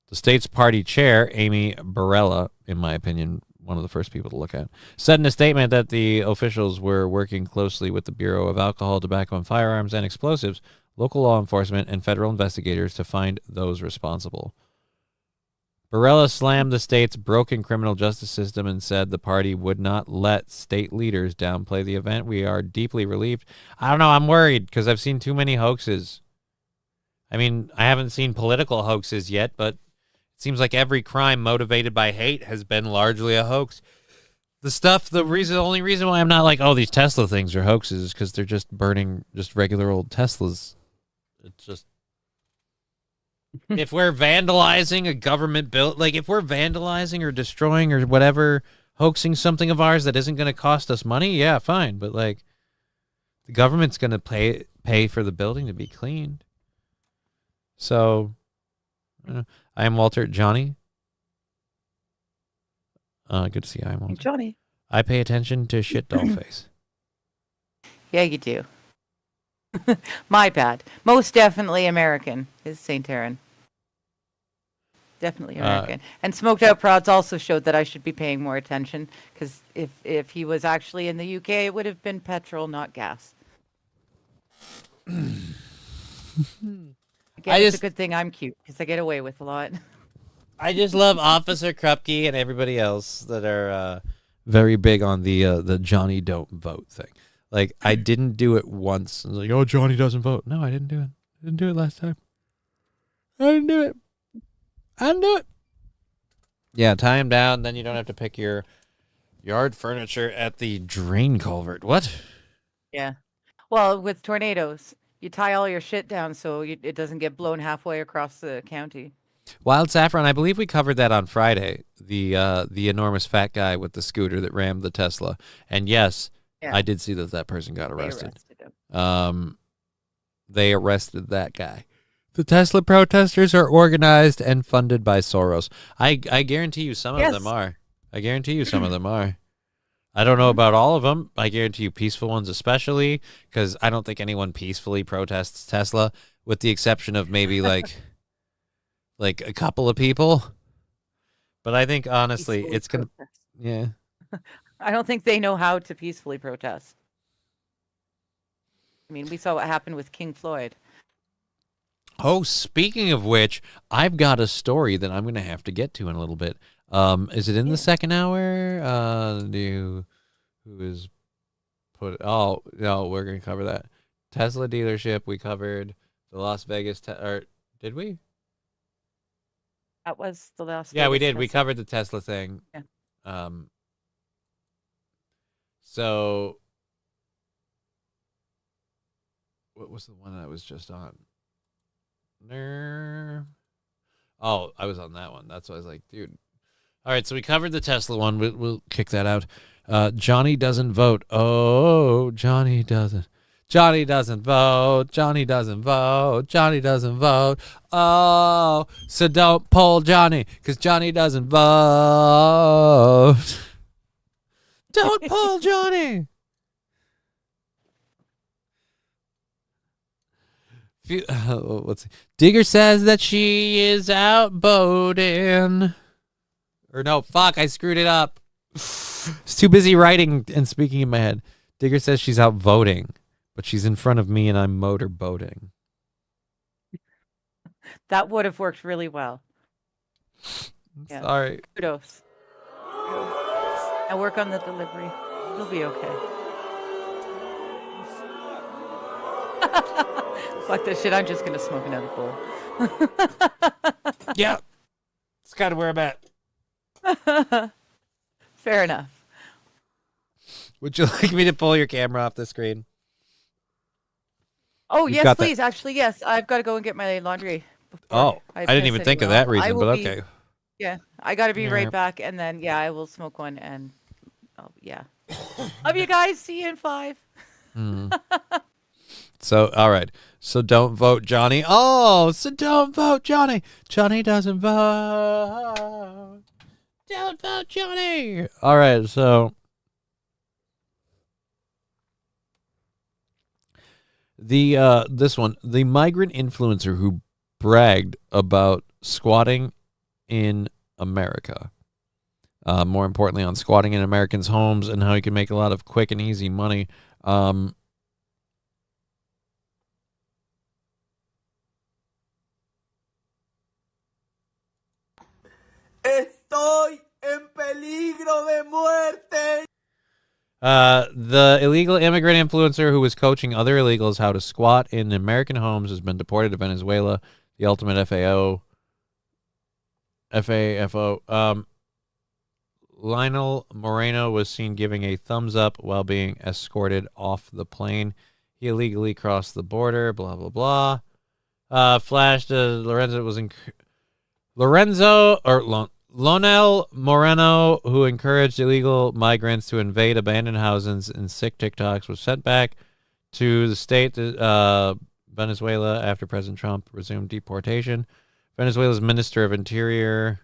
The state's party chair, Amy Barella, in my opinion, one of the first people to look at, said in a statement that the officials were working closely with the Bureau of Alcohol, Tobacco, and Firearms and Explosives, local law enforcement, and federal investigators to find those responsible. Barella slammed the state's broken criminal justice system and said the party would not let state leaders downplay the event. We are deeply relieved. I don't know. I'm worried because I've seen too many hoaxes. I mean, I haven't seen political hoaxes yet, but it seems like every crime motivated by hate has been largely a hoax. The only reason why I'm not like, oh, these Tesla things are hoaxes is because they're just burning just regular old Teslas. It's just... If we're vandalizing a government built, like if we're vandalizing or destroying or whatever, hoaxing something of ours that isn't going to cost us money, yeah, fine. But like, the government's going to pay for the building to be cleaned. So, I am Walter. Johnny. Good to see you. I'm Walter. Johnny. I pay attention to shit doll face. Yeah, you do. My bad. Most definitely American is St. Aaron. Definitely American. And Smoked Out Prods also showed that I should be paying more attention because if he was actually in the UK, it would have been petrol, not gas. Again, it's a good thing I'm cute because I get away with a lot. I just love Officer Krupke and everybody else that are very big on the Johnny don't vote thing. Like, I didn't do it once. I was like, oh, Johnny doesn't vote. No, I didn't do it. I didn't do it last time. I didn't do it. Yeah, tie him down. Then you don't have to pick your yard furniture at the drain culvert. What? Yeah. Well, with tornadoes, you tie all your shit down so it doesn't get blown halfway across the county. Wild Saffron, I believe we covered that on Friday. The enormous fat guy with the scooter that rammed the Tesla. And yes... Yeah. I did see that person got arrested. They arrested that guy. The Tesla protesters are organized and funded by Soros. I guarantee you some of them are. I guarantee you some of them are. I don't know about all of them. I guarantee you peaceful ones especially, because I don't think anyone peacefully protests Tesla, with the exception of maybe like a couple of people. But I think, honestly, it's going to... Yeah. I don't think they know how to peacefully protest. I mean, we saw what happened with King Floyd. Oh, speaking of which, I've got a story that I'm going to have to get to in a little bit. Is it in the second hour? Who is put? Oh, no, we're going to cover that. Tesla dealership. We covered the Las Vegas. Or did we? That was the last. Yeah, we did. Tesla. We covered the Tesla thing. Yeah. So, what was the one I was just on? Oh, I was on that one. That's why I was like, dude. All right, so we covered the Tesla one. We'll kick that out. Johnny doesn't vote. Oh, Johnny doesn't. Johnny doesn't vote. Johnny doesn't vote. Johnny doesn't vote. Oh, so don't poll Johnny because Johnny doesn't vote. Don't pull Johnny. Let's see. Digger says that she is out voting. Or no, fuck, I screwed it up. It's too busy writing and speaking in my head. Digger says she's out voting, but she's in front of me and I'm motorboating. That would have worked really well. Yeah. Sorry. Kudos. I work on the delivery. You'll be okay. Fuck this shit. I'm just gonna smoke another bowl. Yeah. It's kind of where I'm at. Fair enough. Would you like me to pull your camera off the screen? Oh, You've yes, got that- please. Actually, yes. I've got to go and get my laundry. Oh, I didn't piss even think of anyone that off. reason, will but be- okay. Yeah, I got to be Yeah. right back, and then yeah, I will smoke one, and yeah. Love you guys. See you in 5. So, all right. So don't vote Johnny. Oh, so don't vote Johnny. Johnny doesn't vote. Don't vote Johnny. All right. So this one, the migrant influencer who bragged about squatting in America. More importantly, on squatting in Americans' homes and how he can make a lot of quick and easy money. Estoy en peligro de muerte. The illegal immigrant influencer who was coaching other illegals how to squat in American homes has been deported to Venezuela. The ultimate FAFO. Lionel Moreno was seen giving a thumbs up while being escorted off the plane. He illegally crossed the border. Blah blah blah. Flashed Lonel Moreno, who encouraged illegal migrants to invade abandoned houses in sick TikToks, was sent back to the state, Venezuela, after President Trump resumed deportation. Venezuela's Minister of Interior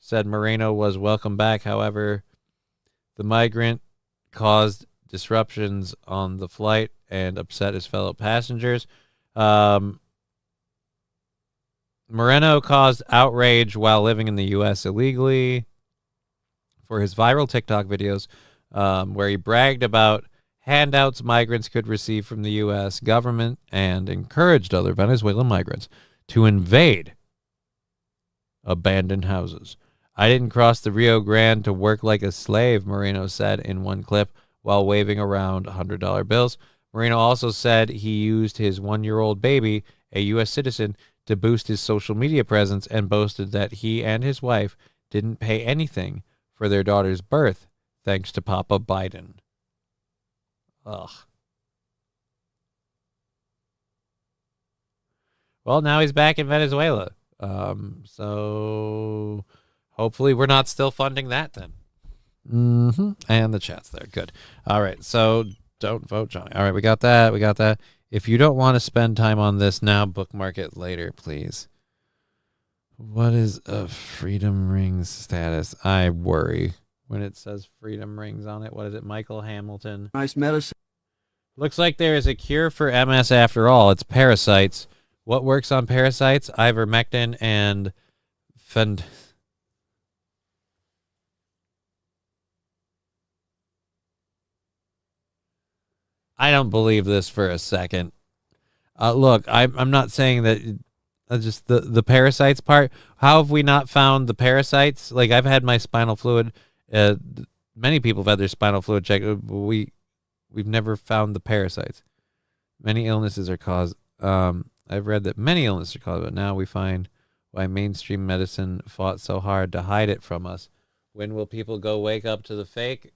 said Moreno was welcome back. However, the migrant caused disruptions on the flight and upset his fellow passengers. Moreno caused outrage while living in the U.S. illegally for his viral TikTok videos where he bragged about handouts migrants could receive from the U.S. government and encouraged other Venezuelan migrants to invade abandoned houses. I didn't cross the Rio Grande to work like a slave, Moreno said in one clip while waving around $100 bills. Moreno also said he used his 1-year-old baby, a U.S. citizen, to boost his social media presence and boasted that he and his wife didn't pay anything for their daughter's birth thanks to Papa Biden. Ugh. Well, now he's back in Venezuela. So hopefully we're not still funding that then. And the chat's there. Good. All right. So don't vote Johnny. All right. We got that. If you don't want to spend time on this now, bookmark it later, please. What is a Freedom Rings status? I worry when it says Freedom Rings on it. What is it? Michael Hamilton. Nice medicine. Looks like there is a cure for MS after all. It's parasites. What works on parasites? Ivermectin and I don't believe this for a second. Look, I'm not saying that. Just the parasites part. How have we not found the parasites? Like, I've had my spinal fluid. Many people have had their spinal fluid checked. We've never found the parasites. Many illnesses are caused. I've read that many illnesses are caused, but now we find why mainstream medicine fought so hard to hide it from us. When will people go wake up to the fake?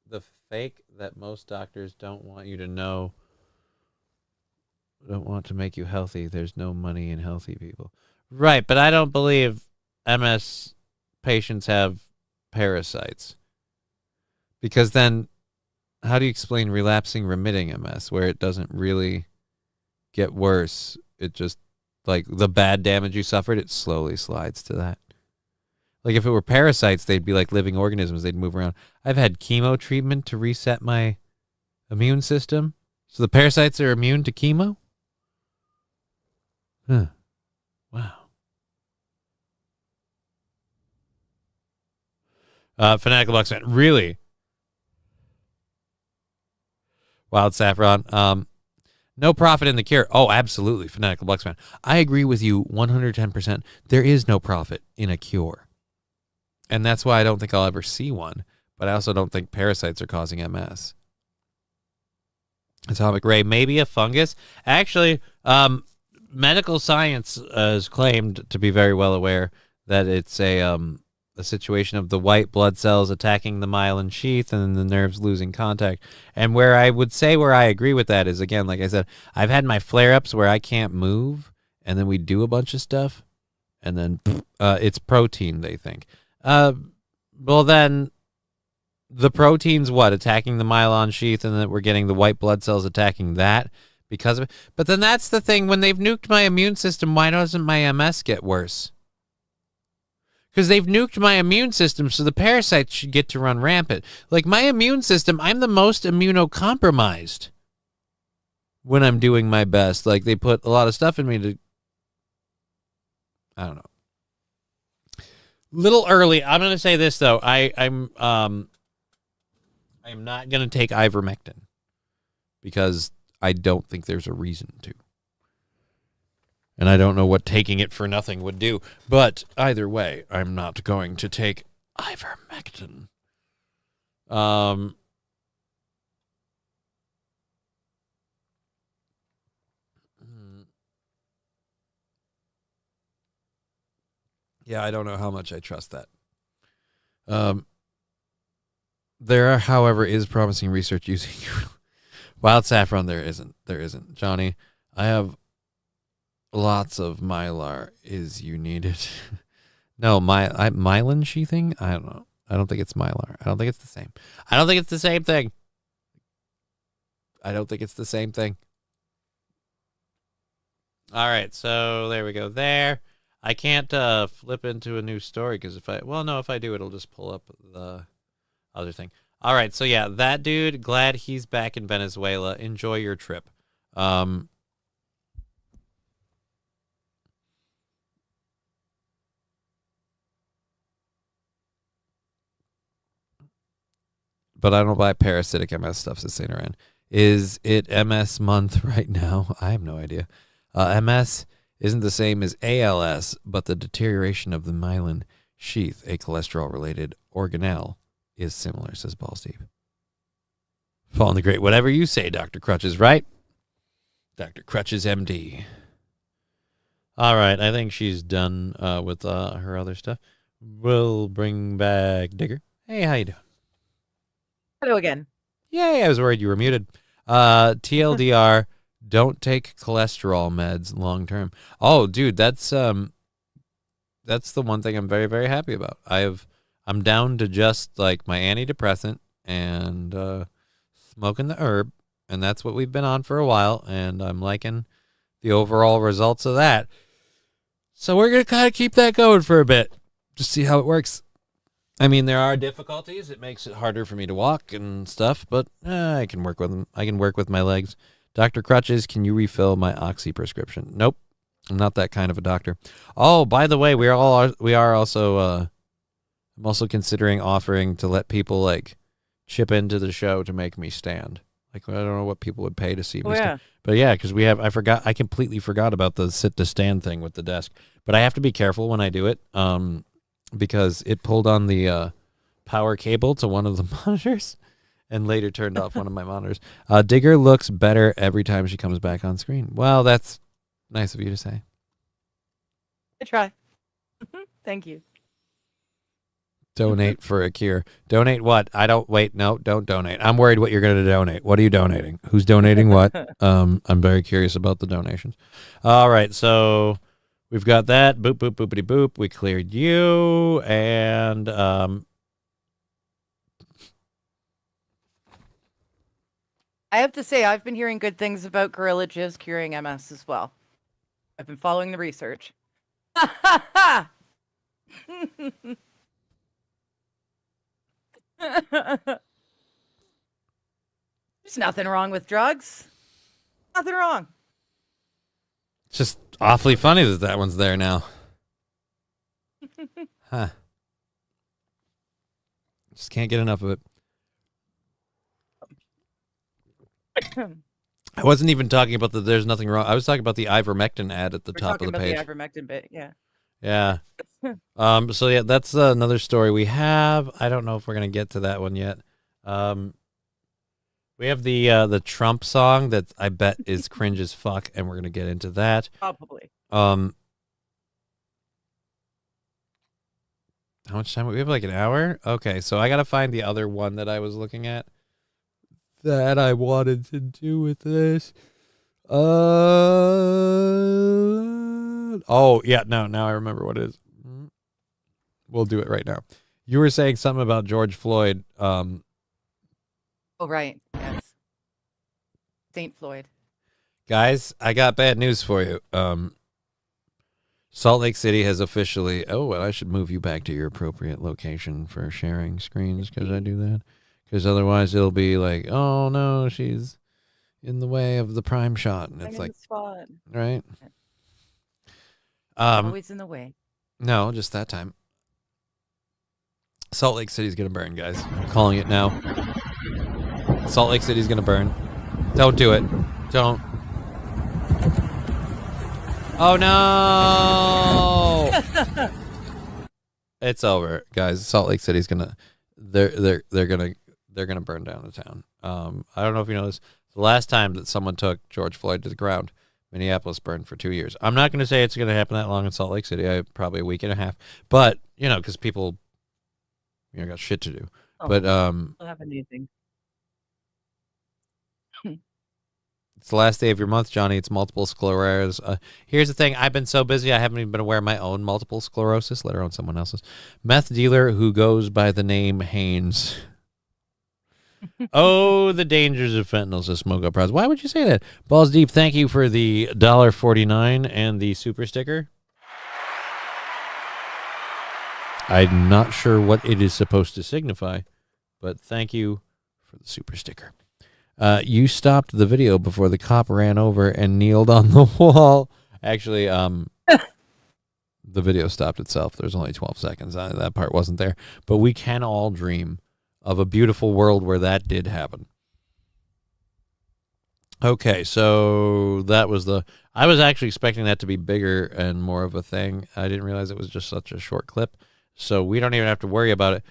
The fake that most doctors don't want you to know. Don't want to make you healthy. There's no money in healthy people. Right, but I don't believe MS patients have parasites. Because then, how do you explain relapsing remitting MS, where it doesn't really get worse? It just, like, the bad damage you suffered, it slowly slides to that. Like, if it were parasites, they'd be like living organisms. They'd move around. I've had chemo treatment to reset my immune system. So the parasites are immune to chemo? Huh. Wow. Fanatical Bucksman. Really? Wild Saffron. No profit in the cure. Oh, absolutely, Fanatical Bucks fan. I agree with you 110%. There is no profit in a cure. And that's why I don't think I'll ever see one. But I also don't think parasites are causing MS. Atomic Ray, maybe a fungus. Actually, medical science is claimed to be very well aware that it's a situation of the white blood cells attacking the myelin sheath and the nerves losing contact. And where I would say where I agree with that is, again, like I said, I've had my flare-ups where I can't move, and then we do a bunch of stuff, and then it's protein, they think. Well, then the protein's what? Attacking the myelin sheath, and then we're getting the white blood cells attacking that because of it. But then that's the thing. When they've nuked my immune system, why doesn't my MS get worse? Because they've nuked my immune system, so the parasites should get to run rampant. Like, my immune system, I'm the most immunocompromised when I'm doing my best. Like, they put a lot of stuff in me to... I don't know. Little early. I'm going to say this, though. I'm not going to take ivermectin because I don't think there's a reason to. And I don't know what taking it for nothing would do. But either way, I'm not going to take ivermectin. Yeah, I don't know how much I trust that. There, however, is promising research using wild saffron. There isn't. Johnny, I have lots of mylar. Is you need it? No, myelin sheathing? I don't know. I don't think it's mylar. I don't think it's the same. I don't think it's the same thing. All right, so there we go. There. I can't flip into a new story because if I do, it'll just pull up the other thing. All right, so yeah, that dude, glad he's back in Venezuela. Enjoy your trip. But I don't buy parasitic MS stuff, says Saint Aran. Is it MS month right now? I have no idea. MS isn't the same as ALS, but the deterioration of the myelin sheath, a cholesterol-related organelle, is similar, says Ball Steve. Falling the Great. Whatever you say, Dr. Crutches, right? Dr. Crutches, MD. All right, I think she's done with her other stuff. We'll bring back Digger. Hey, how you doing? Hello again. Yay, I was worried you were muted. TLDR, don't take cholesterol meds long term. Oh, dude, that's the one thing I'm very, very happy about. I'm down to just like my antidepressant and smoking the herb, and that's what we've been on for a while, and I'm liking the overall results of that. So we're gonna kind of keep that going for a bit, just see how it works. I mean, there are difficulties. It makes it harder for me to walk and stuff, but I can work with them. I can work with my legs. Dr. Crutches, can you refill my Oxy prescription? Nope. I'm not that kind of a doctor. Oh, by the way, we are also I'm also considering offering to let people like chip into the show to make me stand. Like, I don't know what people would pay to see me stand. But yeah, because I completely forgot about the sit to stand thing with the desk. But I have to be careful when I do it. Because it pulled on the power cable to one of the monitors and later turned off one of my monitors. Digger looks better every time she comes back on screen. Well, that's nice of you to say. I try. Thank you. Donate for a cure. Donate what? No, don't donate. I'm worried what you're going to donate. What are you donating? Who's donating what? I'm very curious about the donations. All right, so... we've got that. Boop, boop, boopity, boop. We cleared you. And I have to say, I've been hearing good things about Gorilla Jizz curing MS as well. I've been following the research. There's nothing wrong with drugs. Nothing wrong. It's just awfully funny that one's there now. Huh. Just can't get enough of it. I wasn't even talking about the there's nothing wrong. I was talking about the ivermectin ad at the top of the page. The ivermectin bit, yeah. Yeah. So yeah, that's another story we have. I don't know if we're gonna get to that one yet. We have the Trump song that I bet is cringe as fuck, and we're gonna get into that. Probably. How much time? We have like an hour? Okay, so I gotta find the other one that I was looking at that I wanted to do with this. Oh, yeah, no, now I remember what it is. We'll do it right now. You were saying something about George Floyd. Oh, right. Yes. St. Floyd. Guys, I got bad news for you. Salt Lake City has officially... Oh, well, I should move you back to your appropriate location for sharing screens because I do that. Because otherwise it'll be like, oh, no, she's in the way of the prime shot. And it's like... Right? Always in the way. No, just that time. Salt Lake City's going to burn, guys. I'm calling it now. Salt Lake City's going to burn. Don't do it. Don't. Oh no! It's over, guys. Salt Lake City's gonna they're gonna burn down the town. I don't know if you know this. The last time that someone took George Floyd to the ground, Minneapolis burned for 2 years. I'm not gonna say it's gonna happen that long in Salt Lake City. Probably a week and a half. But because people got shit to do. Oh, but don't have anything. It's the last day of your month, Johnny. It's multiple sclerosis. Here's the thing. I've been so busy, I haven't even been aware of my own multiple sclerosis, let alone someone else's. Meth dealer who goes by the name Haynes. Oh, the dangers of fentanyl, says Smoke Up Prize. Why would you say that? Balls Deep, thank you for the $1.49 and the super sticker. I'm not sure what it is supposed to signify, but thank you for the super sticker. You stopped the video before the cop ran over and kneeled on the wall. Actually, the video stopped itself. There's only 12 seconds. That part wasn't there. But we can all dream of a beautiful world where that did happen. Okay, so that was I was actually expecting that to be bigger and more of a thing. I didn't realize it was just such a short clip. So we don't even have to worry about it.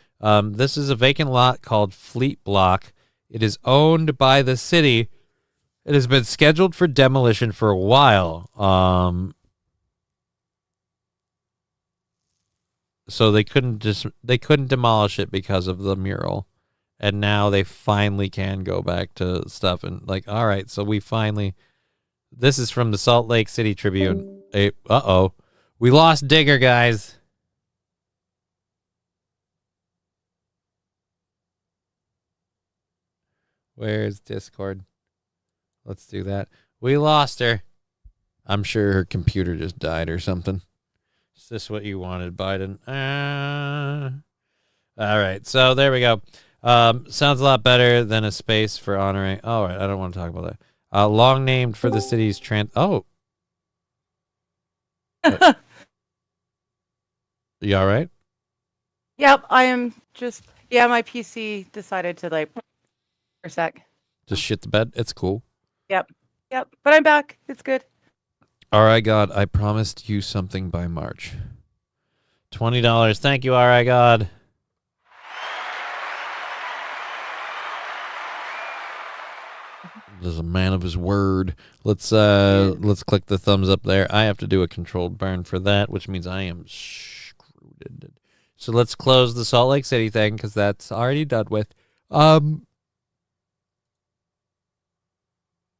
This is a vacant lot called Fleet Block. It is owned by the city. It has been scheduled for demolition for a while. So they couldn't demolish it because of the mural. And now they finally can go back to stuff and all right, so we finally this is from the Salt Lake City Tribune. We lost Digger, guys. Where's Discord? Let's do that. We lost her. I'm sure her computer just died or something. Is this what you wanted, Biden? All right, so there we go. Sounds a lot better than a space for honoring. All right, I don't want to talk about that. Long named for the city's Oh. You all right? Yep, I am just... Yeah, my PC decided to, for a sec. Just shit the bed? It's cool. Yep. But I'm back. It's good. All right, God, I promised you something by March. $20. Thank you, all right, God. There's a man of his word. Let's click the thumbs up there. I have to do a controlled burn for that, which means I am screwed. So let's close the Salt Lake City thing because that's already done with.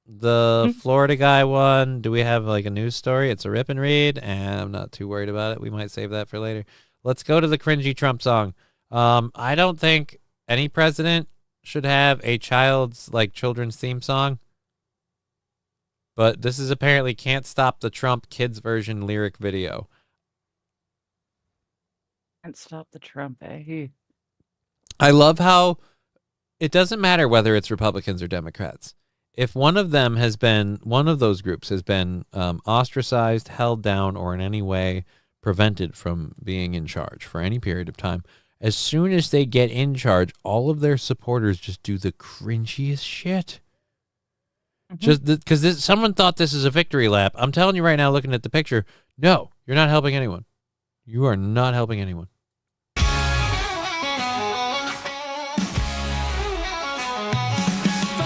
The Florida guy one, do we have a news story? It's a rip and read, and I'm not too worried about it. We might save that for later. Let's go to the cringy Trump song. I don't think any president should have a children's theme song, but this is apparently Can't Stop the Trump kids version lyric video. Can't stop the Trump, eh? I love how it doesn't matter whether it's Republicans or Democrats. If one of those groups has been ostracized, held down, or in any way prevented from being in charge for any period of time, as soon as they get in charge, all of their supporters just do the cringiest shit. Just because someone thought this is a victory lap. I'm telling you right now, looking at the picture, no, you're not helping anyone. You are not helping anyone. From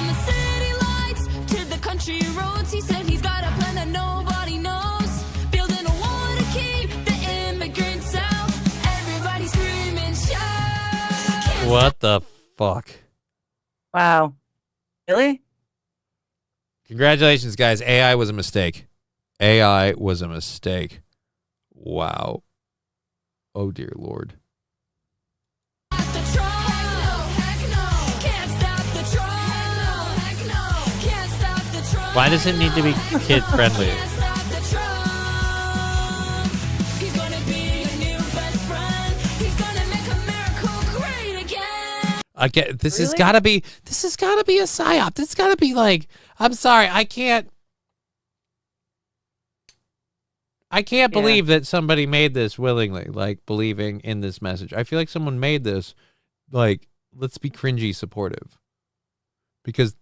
the city lights to the country roads, he said he's got a plan that nobody knows. Building a wall to keep the immigrants out. Everybody screaming, shout. What the fuck? Wow. Really? Congratulations, guys. AI was a mistake. AI was a mistake. Wow. Oh, dear Lord. Why does it need to be kid friendly? Again, this has gotta be a psyop. This has gotta be like, I'm sorry, I can't believe that somebody made this willingly, like believing in this message. I feel like someone made this like, let's be cringy supportive. Because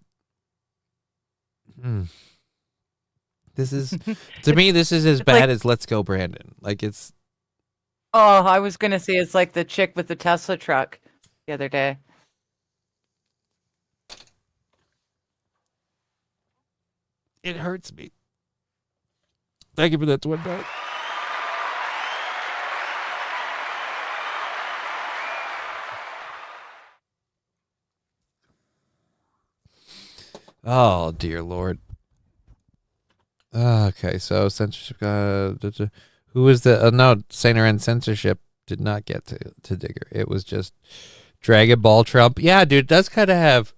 this is, to me, this is as bad as Let's Go Brandon. Like, it's. Oh, I was going to say it's like the chick with the Tesla truck the other day. It hurts me. Thank you for that twin belt. Oh, dear Lord. Okay, so censorship. Who was the... no, Saint Laurent censorship did not get to Digger. It was just Dragon Ball Trump. Yeah, dude, it does kind of have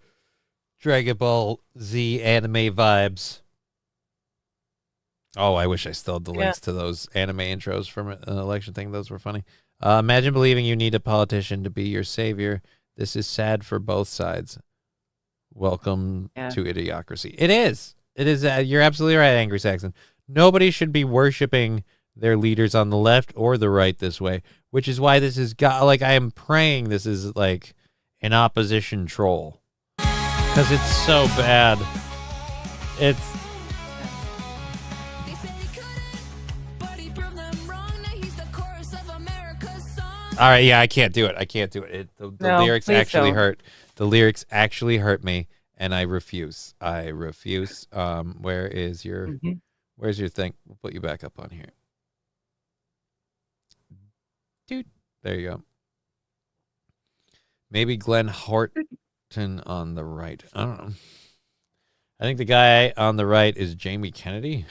Dragon Ball Z anime vibes. Oh, I wish I still had the links to those anime intros from an election thing. Those were funny. Imagine believing you need a politician to be your savior. This is sad for both sides. Welcome to idiocracy. It is. It is. You're absolutely right, Angry Saxon. Nobody should be worshiping their leaders on the left or the right this way, which is why this is like, I am praying this is like an opposition troll, because it's so bad. It's. All right, yeah, I can't do it. The lyrics actually hurt. The lyrics actually hurt me, and I refuse. Where is your where's your thing? We'll put you back up on here. Dude, there you go. Maybe Glenn Horton on the right. I don't know. I think the guy on the right is Jamie Kennedy.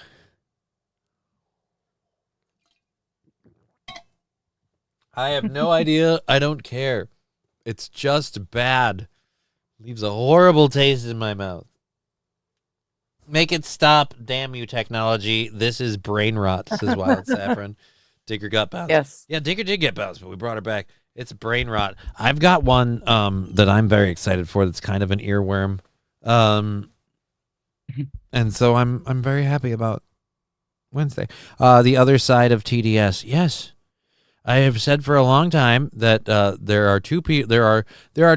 I have no idea. I don't care. It's just bad. Leaves a horrible taste in my mouth. Make it stop. Damn you, technology. This is brain rot, says Wild Saffron. Digger got bounced. Yes. Yeah, Digger did get bounced, but we brought her back. It's brain rot. I've got one that I'm very excited for that's kind of an earworm. And so I'm very happy about Wednesday. The other side of TDS. Yes. I have said for a long time that there are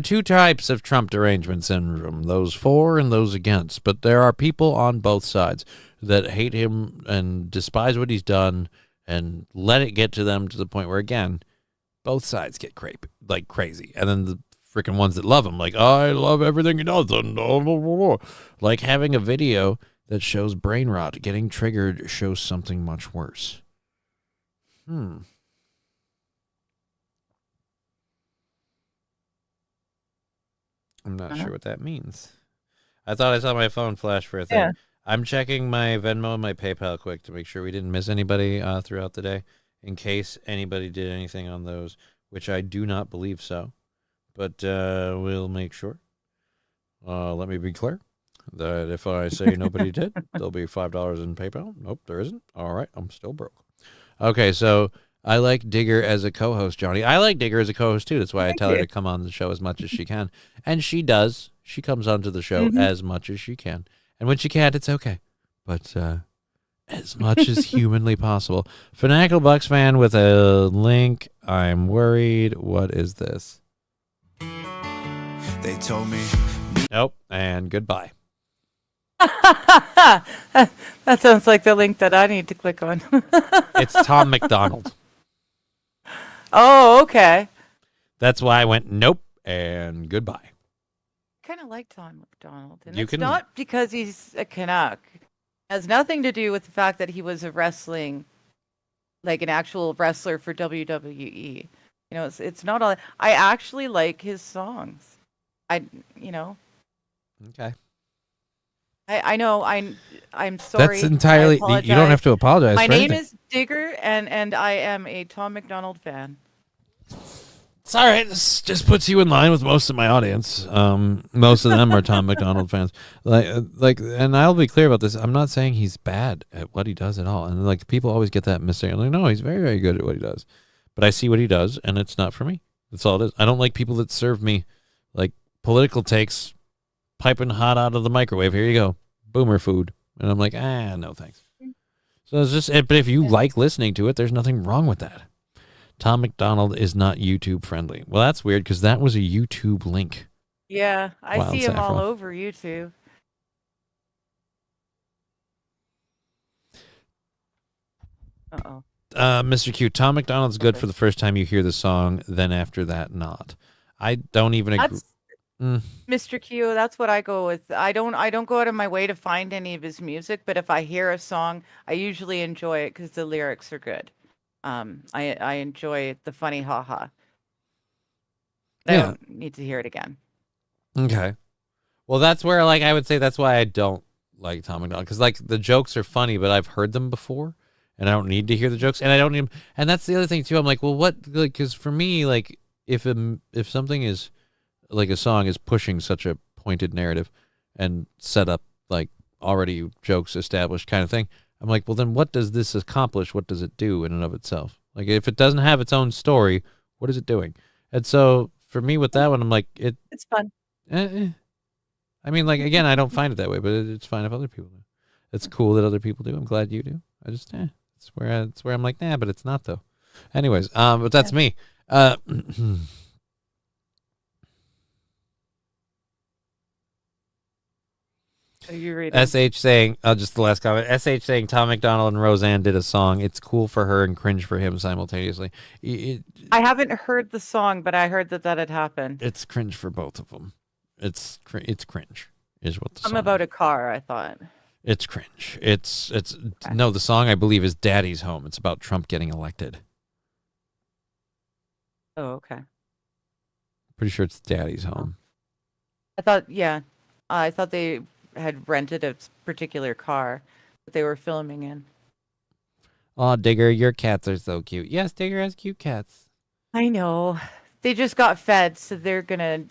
two types of Trump derangement syndrome, those for and those against. But there are people on both sides that hate him and despise what he's done and let it get to them to the point where, again, both sides get like crazy. And then the freaking ones that love him, like, I love everything he does. And blah, blah, blah, blah. Like having a video that shows brain rot getting triggered shows something much worse. I'm not sure what that means. I thought I saw my phone flash for a thing. Yeah. I'm checking my Venmo and my PayPal quick to make sure we didn't miss anybody throughout the day, in case anybody did anything on those, which I do not believe so. But we'll make sure. Let me be clear that if I say nobody did, there'll be $5 in PayPal. Nope, there isn't. All right, I'm still broke. Okay, so I like Digger as a co-host, Johnny. I like Digger as a co-host, too. That's why I tell her to come on the show as much as she can. And she does. She comes onto the show as much as she can. And when she can't, it's okay. But as much as humanly possible. Fanatical Bucks fan with a link. I'm worried. What is this? They told me. Nope. And goodbye. That sounds like the link that I need to click on. It's Tom McDonald. Oh, okay. That's why I went nope and goodbye. Kind of like Tom McDonald. And You it's can- not because he's a Canuck. It has nothing to do with the fact that he was a wrestling, like an actual wrestler for WWE. You know, it's not all. I actually like his songs. Okay. I know. I'm sorry. That's entirely. You don't have to apologize. My for name anything. is Digger, and I am a Tom McDonald fan. It's all right. This just puts you in line with most of my audience. Most of them are Tom McDonald fans. And I'll be clear about this. I'm not saying he's bad at what he does at all. And like people always get that mistake. I'm like, no, he's very, very good at what he does. But I see what he does, and it's not for me. That's all it is. I don't like people that serve me like political takes, piping hot out of the microwave. Here you go, boomer food. And I'm like, no thanks. So it's just. But if you like listening to it, there's nothing wrong with that. Tom McDonald is not YouTube friendly. Well, that's weird because that was a YouTube link. Yeah, I Wild see him all saffron. over YouTube. Uh-oh. Mr. Q, Tom McDonald's good for the first time you hear the song, then after that, not. I don't even agree. That's Mr. Q. That's what I go with. I don't go out of my way to find any of his music, but if I hear a song, I usually enjoy it because the lyrics are good. I enjoy the funny haha. I Yeah. don't need to hear it again. Okay. Well, that's where, like, I would say that's why I don't like Tom McDonald. Because, like, the jokes are funny, but I've heard them before, and I don't need to hear the jokes. And I don't even, and that's the other thing, too. I'm like, well, what, like, because for me, like, if something is, like, a song is pushing such a pointed narrative and set up, like, already jokes established kind of thing, I'm like, well, then what does this accomplish? What does it do in and of itself? Like, if it doesn't have its own story, what is it doing? And so, for me, with that one, I'm like, it's fun. I mean, like, again, I don't find it that way, but it's fine if other people do. It's cool that other people do. I'm glad you do. I just, it's where I'm like, nah, but it's not, though. Anyways, but that's me. Are you reading? SH saying, just the last comment. SH saying Tom McDonald and Roseanne did a song. It's cool for her and cringe for him simultaneously. I haven't heard the song, but I heard that had happened. It's cringe for both of them. It's cringe is what the song I'm about a car, I thought. It's cringe. It's no, the song I believe is Daddy's Home. It's about Trump getting elected. Oh, okay. Pretty sure it's Daddy's Home. I thought they had rented a particular car that they were filming in. Oh, Digger, your cats are so cute. Yes, Digger has cute cats. I know. They just got fed, so they're gonna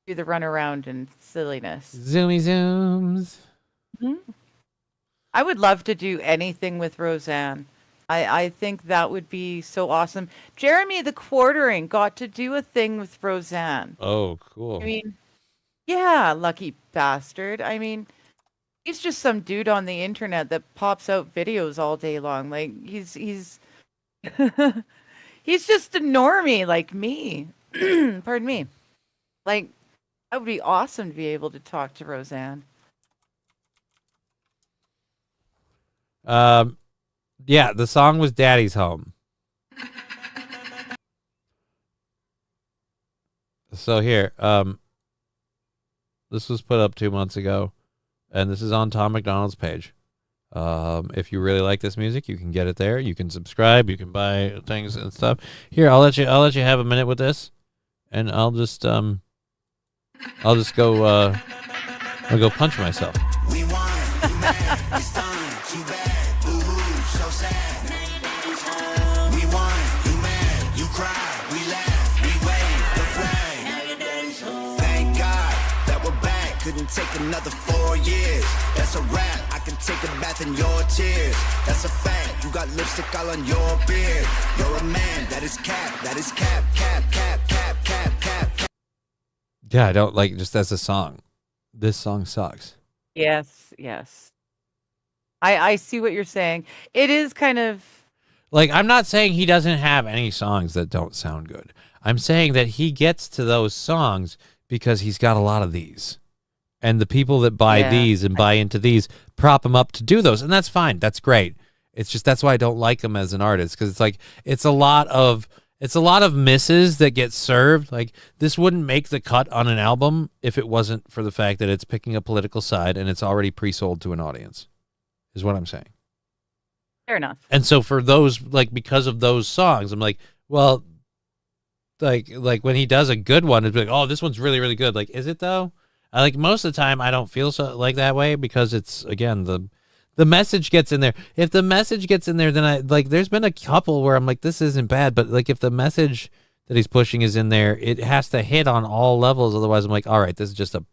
do the runaround and silliness. Zoomy zooms. I would love to do anything with Roseanne. I think that would be so awesome. Jeremy the Quartering got to do a thing with Roseanne. Oh, cool. I mean, yeah, lucky bastard. I mean, he's just some dude on the internet that pops out videos all day long. Like he's he's just a normie like me. Pardon me. Like that would be awesome to be able to talk to Roseanne. Yeah, the song was Daddy's Home. So here, this was put up 2 months ago, and this is on Tom McDonald's page. If you really like this music, you can get it there. You can subscribe. You can buy things and stuff. Here, I'll let you have a minute with this, and I'll just go. I'll go punch myself. We won, you mad, you stunned, too bad, boo-hoo, so sad. We won, you mad, you cry, we laugh, we wave the flag. Thank God that we're back, couldn't take another 4 years. That's a wrap, I can take a bath in your tears. That's a fact, you got lipstick all on your beard. You're a man, that is cap, cap, cap, cap, cap, cap, cap. Yeah, I don't like just as a song. This song sucks. Yes. I see what you're saying. It is kind of Like, I'm not saying he doesn't have any songs that don't sound good. I'm saying that he gets to those songs because he's got a lot of these. And the people that buy these and buy into these prop him up to do those. And that's fine. That's great. It's just that's why I don't like him as an artist, because it's like it's a lot of misses that get served. Like, this wouldn't make the cut on an album if it wasn't for the fact that it's picking a political side and it's already pre-sold to an audience, is what I'm saying. Fair enough. And so for those, like, because of those songs, I'm like, well, like when he does a good one, it's like, oh, this one's really, really good. Like, is it though? Like, most of the time I don't feel so like that way, because it's, again, the message gets in there. If the message gets in there, then I like, there's been a couple where I'm like, this isn't bad, but like, if the message that he's pushing is in there, it has to hit on all levels. Otherwise I'm like, all right, this is just a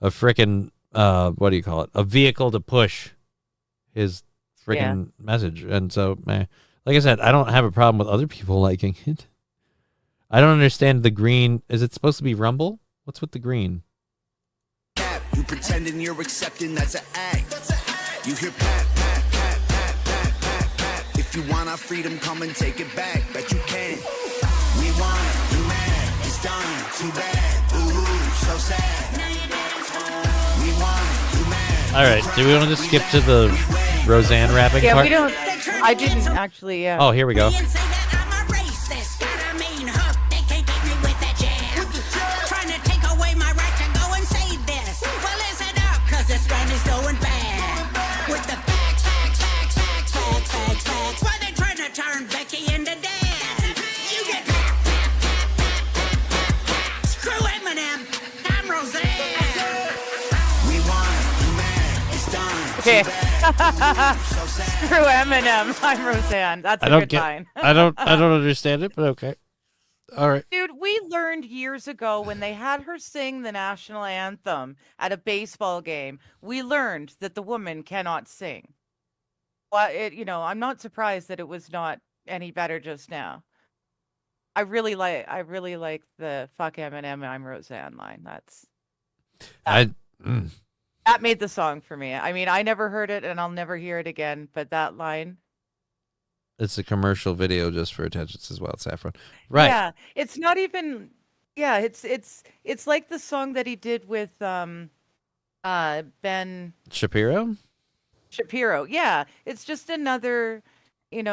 freaking, what do you call it? A vehicle to push his freaking message. And so, like I said, I don't have a problem with other people liking it. I don't understand the green. Is it supposed to be Rumble? What's with the green? You pretending you're accepting, that's an act. You hear pat, pat, pat, pat, pat, pat, pat. If you want our freedom, come and take it back. Bet you can. We want it, you mad, it's done, too bad. Ooh, so sad. We want it, you mad. All right, do we want to just skip to the Roseanne rapping part? Yeah, we don't. I didn't actually, Oh, here we go. Okay. Screw Eminem. I'm Roseanne. That's a good line. I don't understand it, but okay. All right. Dude, we learned years ago when they had her sing the national anthem at a baseball game. We learned that the woman cannot sing. Well, I'm not surprised that it was not any better just now. I really like the fuck Eminem, I'm Roseanne line. That made the song for me. I mean, I never heard it and I'll never hear it again, but that line. It's a commercial video just for attention as well, Saffron. Right. Yeah. It's not even, it's like the song that he did with Ben Shapiro? Yeah. It's just another, cut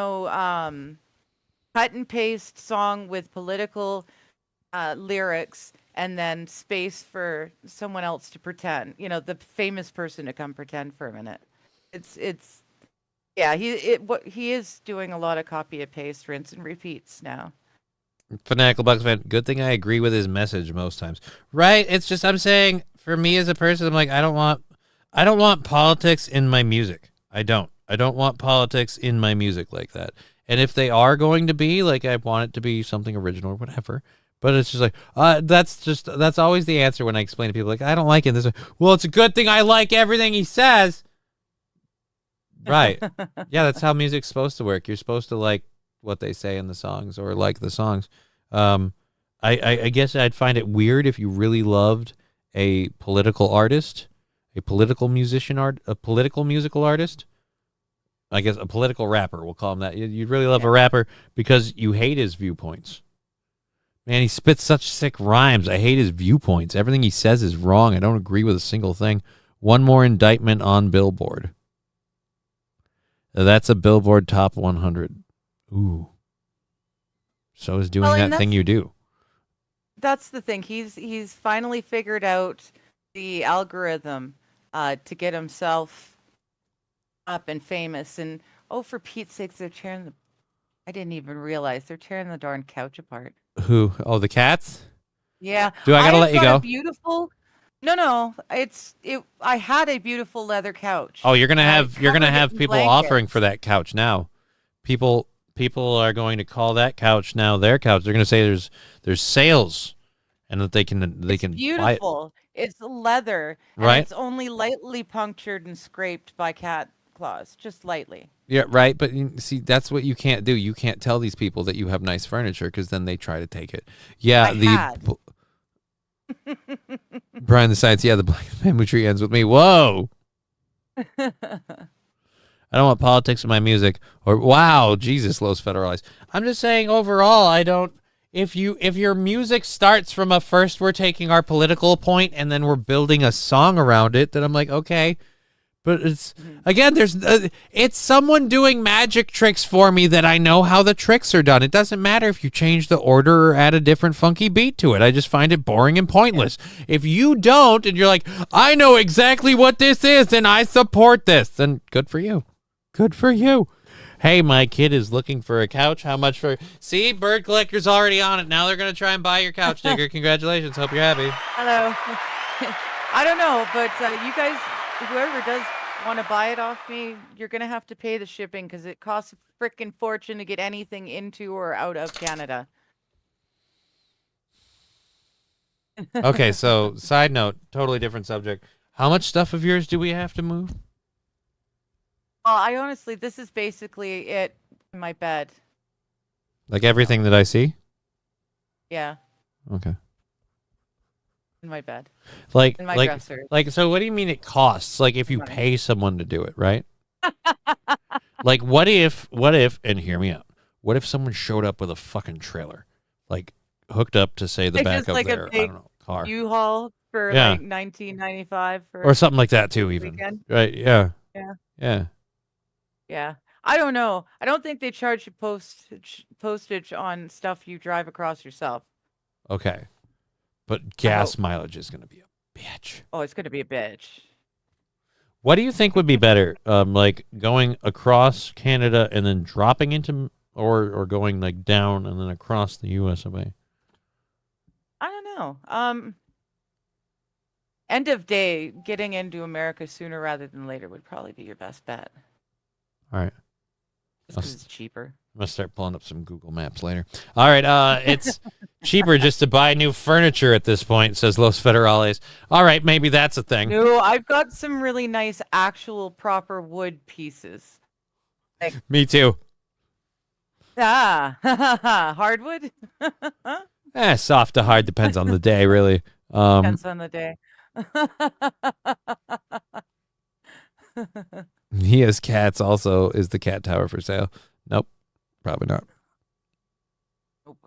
and paste song with political lyrics, and then space for someone else to pretend, the famous person to come pretend for a minute. He is doing a lot of copy and paste, rinse and repeats now. Fanatical Bucks fan, good thing I agree with his message most times. Right? It's just, I'm saying, for me as a person, I'm like, I don't want politics in my music. I don't want politics in my music like that. And if they are going to be, like, I want it to be something original or whatever. But it's just like, that's always the answer when I explain to people, like, I don't like it. Well, it's a good thing I like everything he says. Right. Yeah, that's how music's supposed to work. You're supposed to like what they say in the songs, or like the songs. I guess I'd find it weird if you really loved a political artist, a political musical artist. I guess a political rapper, we'll call him that. You'd really love a rapper because you hate his viewpoints. Man, he spits such sick rhymes. I hate his viewpoints. Everything he says is wrong. I don't agree with a single thing. One more indictment on Billboard. That's a Billboard Top 100. Ooh. So is doing that thing you do. That's the thing. He's finally figured out the algorithm to get himself up and famous. And for Pete's sakes, they're tearing I didn't even realize they're tearing the darn couch apart. Who? Oh, the cats? Yeah. Do I gotta let you go? No. I had a beautiful leather couch. Oh, you're gonna have people offering for that couch now. People are going to call that couch now their couch. They're gonna say there's sales, and that they can beautiful. Buy it. It's leather, and right? It's only lightly punctured and scraped by cat claws, just lightly. Yeah, right. But see, that's what you can't do. You can't tell these people that you have nice furniture, because then they try to take it. Yeah, Brian the Science. Yeah, the Black Bamboo Tree ends with me. Whoa. I don't want politics in my music. Or wow, Jesus, Los Federales. I'm just saying overall, I don't. if your music starts from a first we're taking our political point and then we're building a song around it, then I'm like, okay. But it's again, it's someone doing magic tricks for me that I know how the tricks are done. It doesn't matter if you change the order or add a different funky beat to it. I just find it boring and pointless. If you don't, and you're like, I know exactly what this is and I support this, then good for you. Good for you. Hey, my kid is looking for a couch. How much for? See, Bird Collector's already on it. Now they're going to try and buy your couch, Digger. Congratulations. Hope you're happy. Hello. I don't know, but you guys, whoever does want to buy it off me, you're going to have to pay the shipping because it costs a frickin' fortune to get anything into or out of Canada. Okay, so side note, totally different subject. How much stuff of yours do we have to move? Well, I honestly, this is basically it in my bed. Like everything that I see? Yeah, Okay. in my bed. Like, in my dresser. so what do you mean it costs? Like if you pay someone to do it, right? Like what if, and hear me out, what if someone showed up with a fucking trailer? Like hooked up to say the Like back just of like their, a I big don't know, car. U-Haul for Yeah. like $19.95 for Or something like that too, even. weekend. Right, yeah. Yeah. Yeah. Yeah. I don't know. I don't think they charge you postage on stuff you drive across yourself. Okay. But gas mileage is going to be a bitch. Oh, it's going to be a bitch. What do you think would be better? Like going across Canada and then dropping into, or going like down and then across the US of A? I don't know. End of day, getting into America sooner rather than later would probably be your best bet. All right. Just 'cause it's cheaper. I'm going to start pulling up some Google Maps later. All right. It's cheaper just to buy new furniture at this point, says Los Federales. All right. Maybe that's a thing. No, I've got some really nice actual proper wood pieces. Like, Me too. hardwood? Soft to hard depends on the day, really. Depends on the day. He has cats also. Is the cat tower for sale? Nope. Probably not. Nope.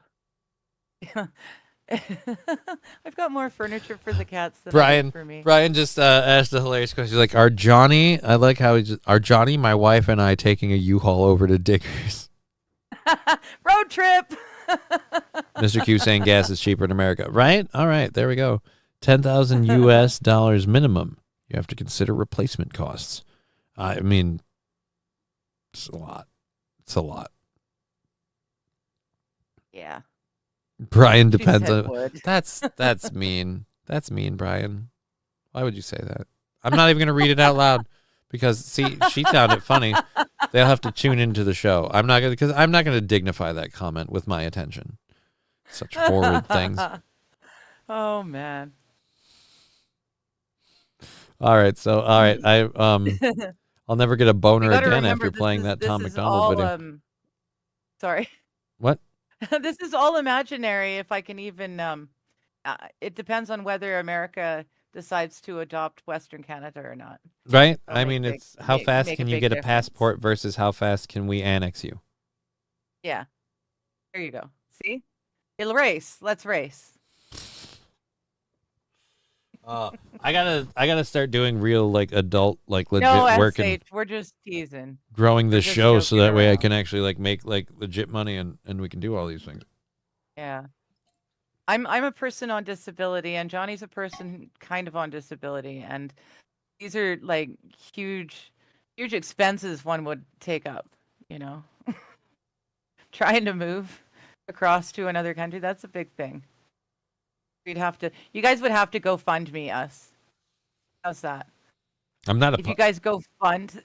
I've got more furniture for the cats than Brian, for me. Brian just asked a hilarious question. He's like, are Johnny, my wife, and I taking a U-Haul over to Diggers? Road trip. Mr. Q saying gas is cheaper in America. Right? All right. There we go. $10,000 US dollars minimum. You have to consider replacement costs. I mean, it's a lot. It's a lot. Yeah. Brian She depends said on. wood. That's mean. That's mean, Brian. Why would you say that? I'm not even going to read it out loud because see, she sounded funny. They'll have to tune into the show. I'm not going to dignify that comment with my attention. Such horrid things. Oh man. All right, I'll never get a boner again after playing that Tom McDonald video. Sorry. What? This is all imaginary. If I can even, it depends on whether America decides to adopt Western Canada or not. Right? That'll I mean, make it's how fast make can a you big get a difference. passport versus how fast can we annex you? Yeah. There you go. See? It'll race. Let's race. I gotta start doing real like adult like legit No, work SH, and we're just teasing. growing We're this just show so joking that way I around. can actually like make like legit money and we can do all these things. Yeah. I'm a person on disability and Johnny's a person kind of on disability and these are like huge expenses one would take up, you know. Trying to move across to another country, that's a big thing. You guys would have to go fund me us. How's that? I'm not a If you guys go fund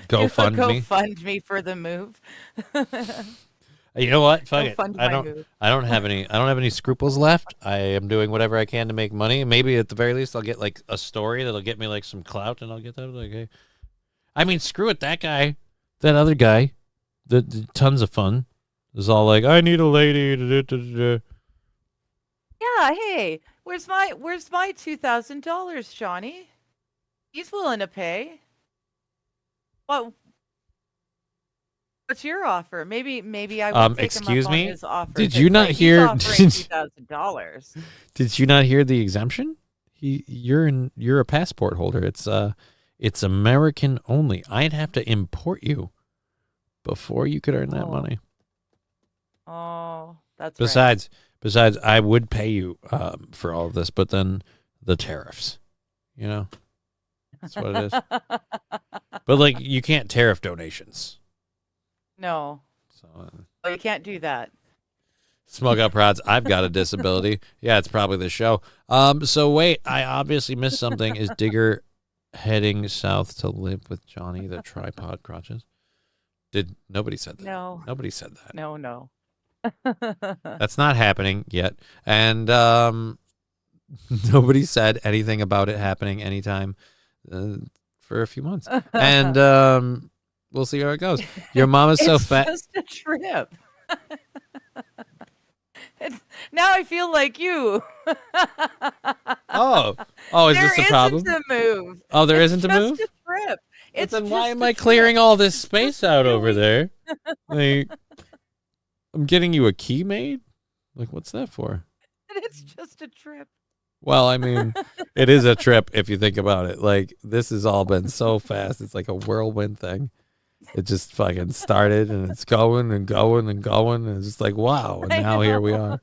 Go fund go me? fund me for the move. You know what? Fuck Go it. fund I my don't move. have any scruples left. I am doing whatever I can to make money. Maybe at the very least I'll get like a story that'll get me like some clout and I'll get that like hey. I mean, screw it, that other guy, the tons of fun. Is all like, I need a lady. Yeah, hey, where's my $2,000, Johnny? He's willing to pay. What What's your offer? Maybe I will take excuse him up me? on his offer. Did you not hear? He's offering $2,000. Did you not hear the exemption? You're a passport holder. It's American only. I'd have to import you before you could earn that money. Oh, that's Besides, I would pay you for all of this, but then the tariffs, that's what it is. But like, you can't tariff donations. No. So you can't do that. Smug Up Rods, I've got a disability. Yeah, it's probably the show. So wait, I obviously missed something. Is Digger heading south to live with Johnny the tripod crotches? Nobody said that? No. Nobody said that. No. That's not happening yet. And nobody said anything about it happening anytime for a few months. And we'll see how it goes. Your mom is so fat. It's just a trip. Now I feel like you. Oh, is this the problem? There isn't a move. Oh, there isn't a move? It's just a trip. It's then just why am a I trip. clearing all this space out over there? Like, I'm getting you a key made? Like, what's that for? It's just a trip. Well, I mean, it is a trip if you think about it. Like, this has all been so fast. It's like a whirlwind thing. It just fucking started and it's going and going and going. And it's just like, wow. And now here we are.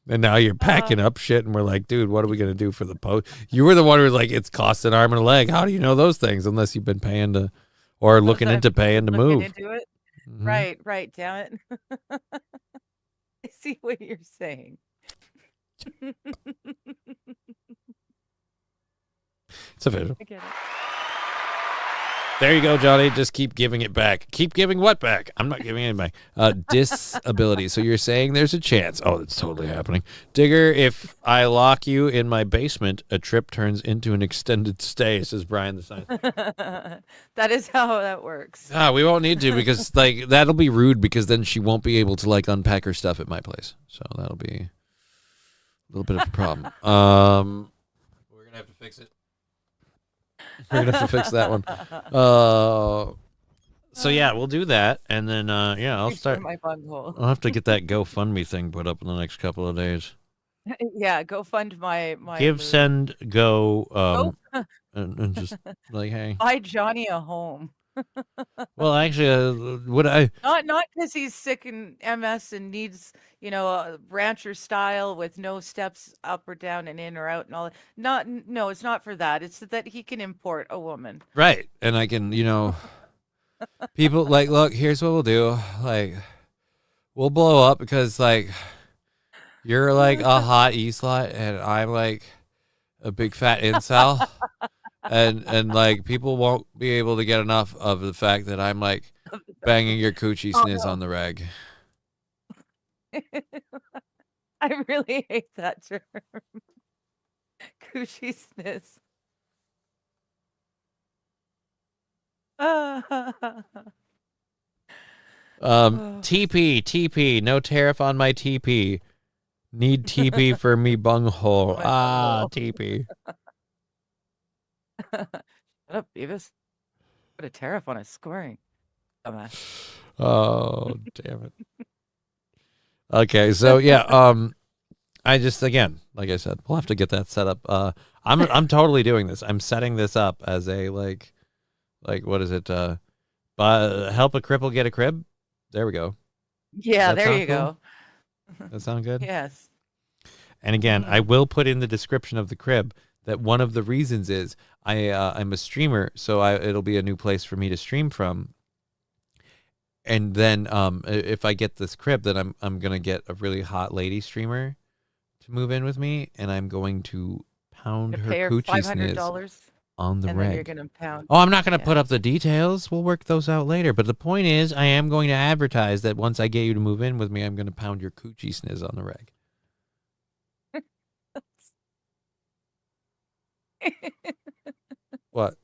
And now you're packing up shit. And we're like, dude, what are we going to do for the post? You were the one who was like, it's cost an arm and a leg. How do you know those things? Unless you've been paying to, or looking into paying to move. Into it? Mhm. Right. Damn it. I see what you're saying. It's official. I get it. There you go, Johnny. Just keep giving it back. Keep giving what back? I'm not giving it back. Disability. So you're saying there's a chance. Oh, that's totally happening. Digger, if I lock you in my basement, a trip turns into an extended stay, says Brian the Science. That is how that works. We won't need to because like that'll be rude because then she won't be able to like unpack her stuff at my place. So that'll be a little bit of a problem. We're gonna have to fix it. We're gonna have to fix that one. So yeah, we'll do that, and then I'll start. My bunghole. I'll have to get that GoFundMe thing put up in the next couple of days. Yeah, go fund my Give, move. send, go, and just like, hey. Buy Johnny a home. Well, actually, would I? Not because he's sick and MS and needs, a rancher style with no steps up or down and in or out and all that. No, it's not for that. It's that he can import a woman. Right, and I can, people like, look, here's what we'll do. Like, we'll blow up because like, you're like a hot E-slot and I'm like a big fat incel. And like people won't be able to get enough of the fact that I'm like banging your coochie sniz on the reg. I really hate that term. Coochie sniz. TP, no tariff on my TP. Need TP for me bunghole. TP. Shut up, Beavis. Put a tariff on his scoring. Dumbass. Oh, damn it. Okay, so yeah, I just again, like I said, we'll have to get that set up. I'm totally doing this. I'm setting this up as a like what is it? Help a cripple get a crib. There we go. Yeah, there you cool? go. That sound good? Yes. And again, I will put in the description of the crib that one of the reasons is I'm a streamer, so it'll be a new place for me to stream from. And then if I get this crib, then I'm gonna get a really hot lady streamer to move in with me, and I'm going to pound her coochie sniz on the and reg. then you're gonna pound. Oh, I'm not gonna put up the details. We'll work those out later. But the point is, I am going to advertise that once I get you to move in with me, I'm gonna pound your coochie sniz on the reg. What?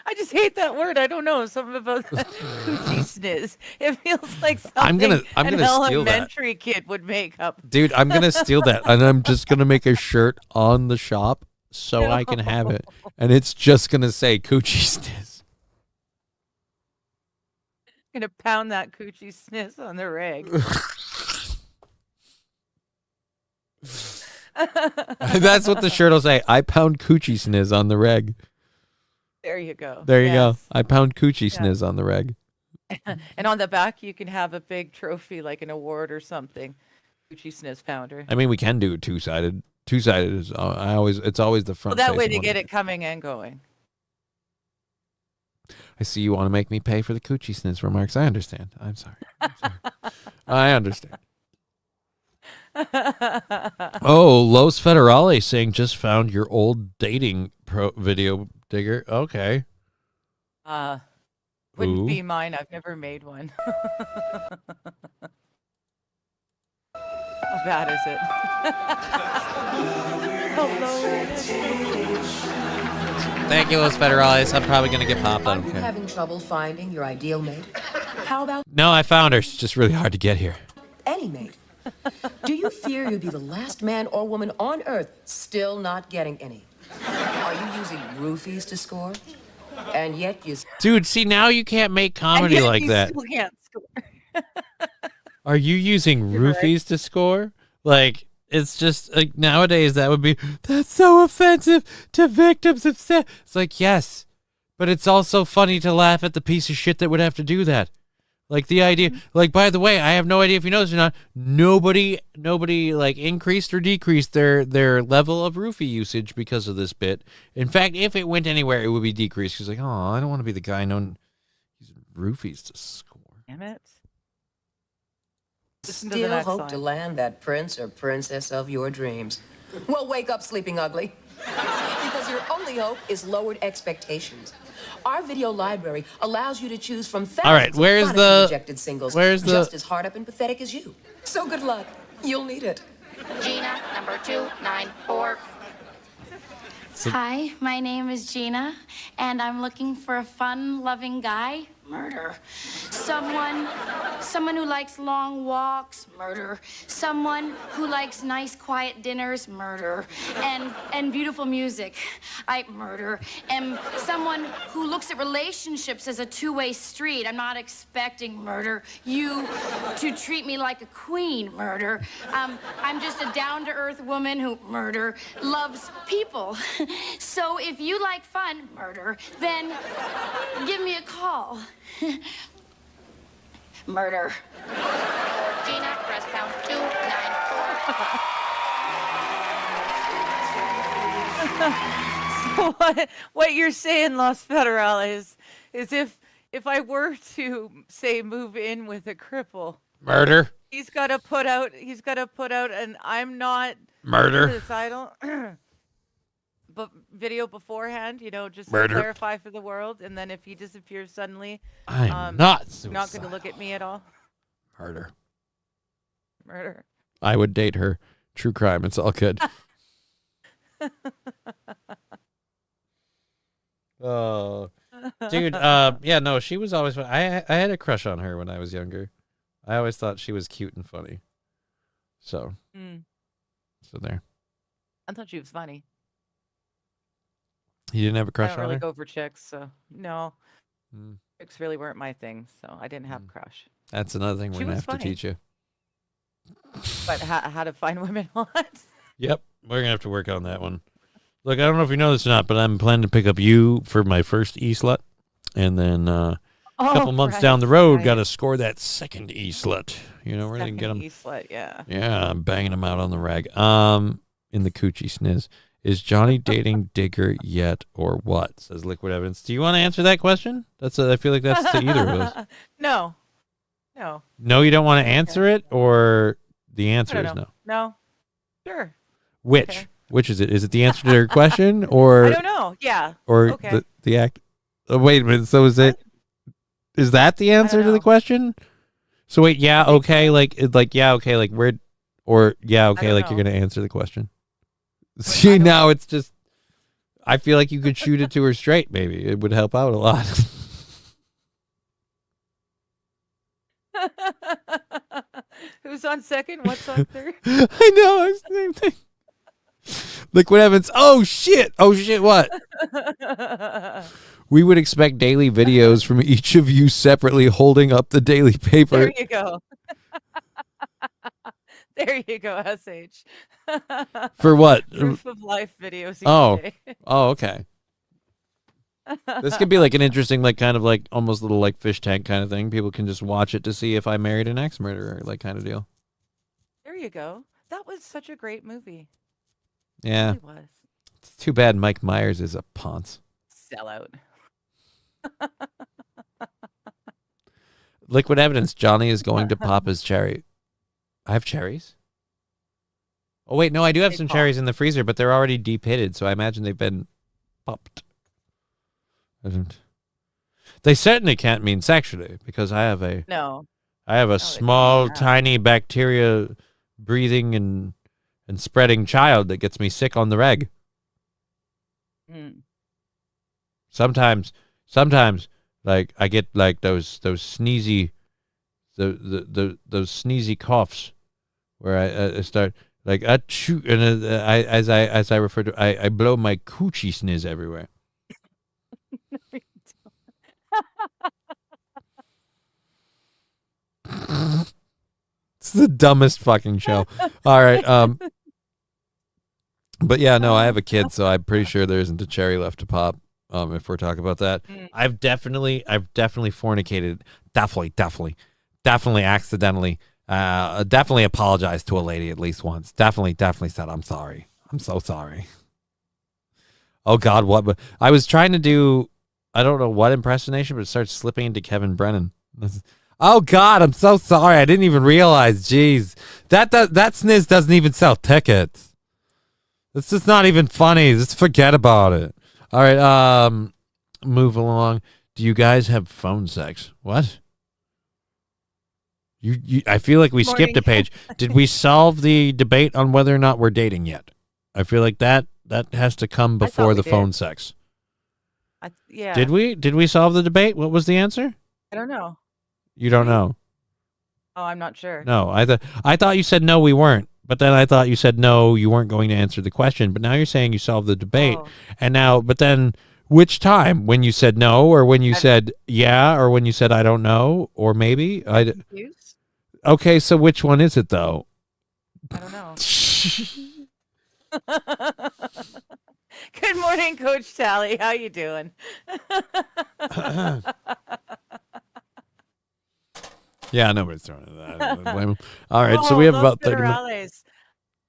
I just hate that word. I don't know. Something about that coochie sniz. It feels like something I'm gonna an steal that. elementary kid would make up. Dude, I'm gonna steal that, and I'm just gonna make a shirt on the shop so I can have it, and it's just gonna say coochie sniz. Gonna pound that coochie sniz on the rag. That's what the shirt will say. I pound coochie sniz on the reg. There you go. There you go. I pound coochie sniz on the reg. And on the back, you can have a big trophy, like an award or something. Coochie sniz pounder. I mean, we can do it two-sided. Two-sided is it's always the front. Well, that way they get it coming and going. I see you want to make me pay for the coochie sniz remarks. I understand. I'm sorry. I understand. Oh, Los Federale saying just found your old dating video digger. Okay. Wouldn't be mine. I've never made one. How bad is it? Thank you, Los Federales. I'm probably going to get popped. I don't care. Having trouble finding your ideal mate? How about No, I found her. It's just really hard to get here. any mate? Do you fear you'll be the last man or woman on earth still not getting any? Are you using roofies to score? And yet you... Dude, see, now you can't make comedy like that. Still can't score. Are you using roofies to score? Like, it's just like nowadays that would be, that's so offensive to victims of sex. It's like, yes, but it's also funny to laugh at the piece of shit that would have to do that. Like the idea, like, by the way, I have no idea if you know this or not. Nobody like increased or decreased their level of roofie usage because of this bit. In fact, if it went anywhere, it would be decreased. She's like, oh, I don't want to be the guy known using roofies to score. Damn it. Still hope to land that prince or princess of your dreams. Well, wake up, sleeping ugly. Because your only hope is lowered expectations. Our video library allows you to choose from thousands All right, where's of the rejected singles the just as hard up and pathetic as you. So good luck. You'll need it. Gina, number 294. Hi, my name is Gina, and I'm looking for a fun, loving guy. Murder. Someone who likes long walks. Murder. Someone who likes nice, quiet dinners. Murder. And beautiful music. Murder. And someone who looks at relationships as a two-way street. I'm not expecting murder. You to treat me like a queen. Murder. I'm just a down-to-earth woman who loves people. So if you like fun, murder, then give me a call. Murder. Gina, press pound 294. So what you're saying, Los Federales, is if I were to say move in with a cripple, Murder. he's got to put out an I'm not Murder. suicidal but video beforehand, just Murder. to clarify for the world, and then if he disappears suddenly, I'm not you're not going to look at me at all. Murder. I would date her. True crime. It's all good. Oh, dude. Yeah, no, she was always. I had a crush on her when I was younger. I always thought she was cute and funny. So there. I thought she was funny. You didn't have a crush I don't on really her? go for chicks, so no. Chicks really weren't my thing, so I didn't have a crush. That's another thing we're She gonna was have to funny. teach you. But how to find women hot? Yep, we're gonna have to work on that one. Look, I don't know if you know this or not, but I'm planning to pick up you for my first E-slut, and then a couple months down the road, got to score that second E-slut. We're gonna get them. E-slut, yeah. Yeah, I'm banging them out on the rag. In the coochie sniz. Is Johnny dating Digger yet, or what? Says Liquid Evidence. Do you want to answer that question? I feel like that's to either of us. No. No, you don't want to answer it, or the answer is no. No. Sure. Which? Okay. Which is it? Is it the answer to your question, or I don't know. Yeah. or Okay. the act? Oh, wait a minute. So is it? Is that the answer to the question? So wait, yeah, okay, yeah, okay, like where, or yeah, okay, like you're gonna answer the question. See, now it's just. I feel like you could shoot it to her straight. Maybe it would help out a lot. Who's on second? What's on third? I know. It's the same thing. Liquid Evans. Oh shit! What? We would expect daily videos from each of you separately holding up the daily paper. There you go. There you go, SH. For what? Proof of life videos each day. Oh, okay. This could be like an interesting, like kind of like almost little like fish tank kind of thing. People can just watch it to see if I married an ex murderer, like kind of deal. There you go. That was such a great movie. Yeah. It really was. It's too bad Mike Myers is a ponce. Sellout. Liquid Evidence. Johnny is going to pop his cherry. I have cherries? Oh, wait. No, I do have some cherries in the freezer, but they're already de-pitted, so I imagine they've been popped. They certainly can't mean sexually, because I have a... No. I have a small, tiny bacteria breathing and spreading child that gets me sick on the reg. Mm. Sometimes, like I get like those sneezy, those sneezy coughs, where I start like achoo, and as I refer to, I blow my coochie sniz everywhere. It's the dumbest fucking show. All right, but yeah, no, I have a kid, so I'm pretty sure there isn't a cherry left to pop. If we're talking about that, I've definitely fornicated, definitely accidentally, definitely apologized to a lady at least once. Definitely said I'm sorry. I'm so sorry. Oh God, what? But I was trying to do, I don't know what impersonation, but it starts slipping into Kevin Brennan. Oh God, I'm so sorry. I didn't even realize. Jeez, that sniz doesn't even sell tickets. It's just not even funny. Just forget about it. All right, move along. Do you guys have phone sex? What? You I feel like we skipped a page. Did we solve the debate on whether or not we're dating yet? I feel like that has to come before the phone sex. Yeah. Did we solve the debate? What was the answer? I don't know. You don't know. Oh, I'm not sure. No, I thought you said no, we weren't. But then I thought you said no, you weren't going to answer the question. But now you're saying you solved the debate. And now, but then which time? When you said no, or when you said yeah, or when you said I don't know, or maybe? Confused? Okay, so which one is it though? I don't know. Good morning, Coach Tally. How you doing? Yeah, nobody's throwing it. I don't blame them. All right, so we have about 30 minutes.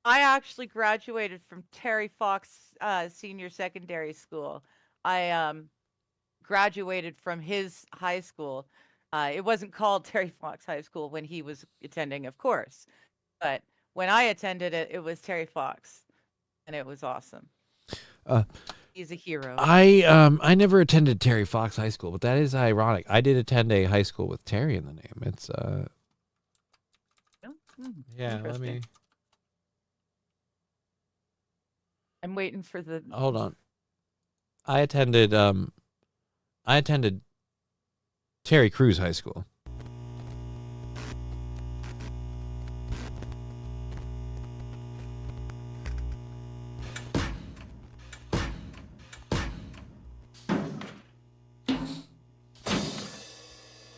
I actually graduated from Terry Fox Senior Secondary School. I graduated from his high school. It wasn't called Terry Fox High School when he was attending, of course. But when I attended it, it was Terry Fox, and it was awesome. He's a hero. I never attended Terry Fox High School, but that is ironic. I did attend a high school with Terry in the name. It's yeah, let me. I'm waiting for the. Hold on. I attended Terry Crews High School.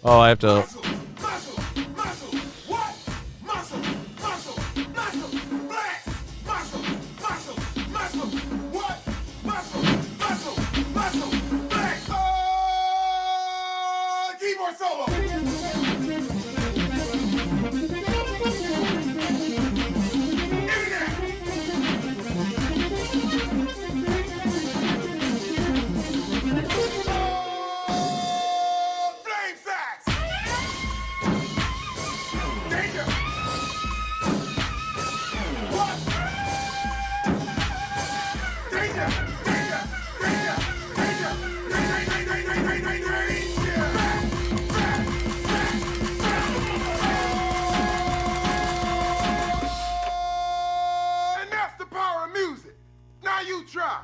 Oh, I have to. Keyboard solo. Try.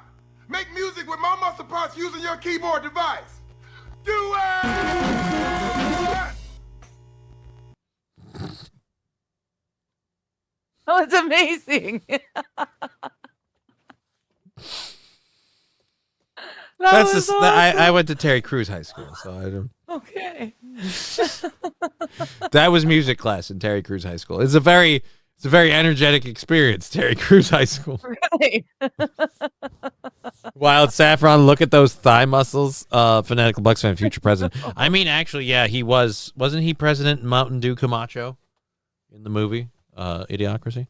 Make music with my muscle parts using your keyboard device. Do it! Oh, it's amazing. That's was the, I went to Terry Crews High School, so I don't. Okay. That was music class in Terry Crews High School. It's a very energetic experience, Terry Crews High School. Right. Wild Saffron, look at those thigh muscles. Fanatical Bucks fan, future president. I mean, actually, yeah, he wasn't he President Mountain Dew Camacho in the movie Idiocracy?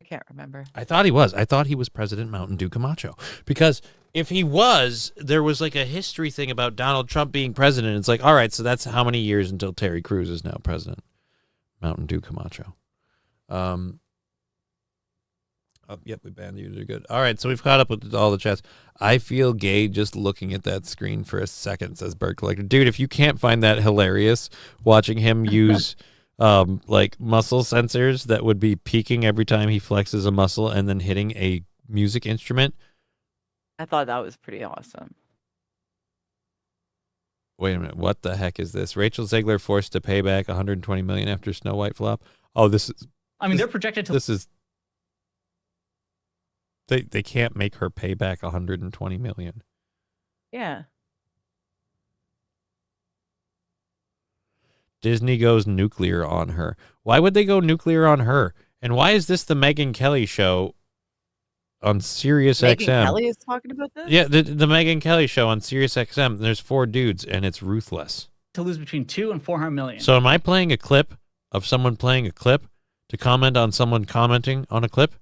I can't remember. I thought he was. I thought he was President Mountain Dew Camacho. Because if he was, there was like a history thing about Donald Trump being president. It's like, all right, so that's how many years until Terry Crews is now president? Mountain Dew Camacho. Yep, we banned you. They're good. All right, so we've caught up with all the chats. I feel gay just looking at that screen for a second, says Bird Collector. Dude, if you can't find that hilarious, watching him use like muscle sensors that would be peaking every time he flexes a muscle and then hitting a music instrument. I thought that was pretty awesome. Wait a minute, what the heck is this? Rachel Zegler forced to pay back $120 million after Snow White flop. Oh, this is. I mean, they're projected to. This is. They can't make her pay back $120 million. Yeah. Disney goes nuclear on her. Why would they go nuclear on her? And why is this the Megyn Kelly show on Sirius XM? Megyn Kelly is talking about this? Yeah, the Megyn Kelly show on Sirius XM. There's 4 dudes, and it's ruthless. To lose between $200 and $400 million. So am I playing a clip of someone playing a clip to comment on someone commenting on a clip?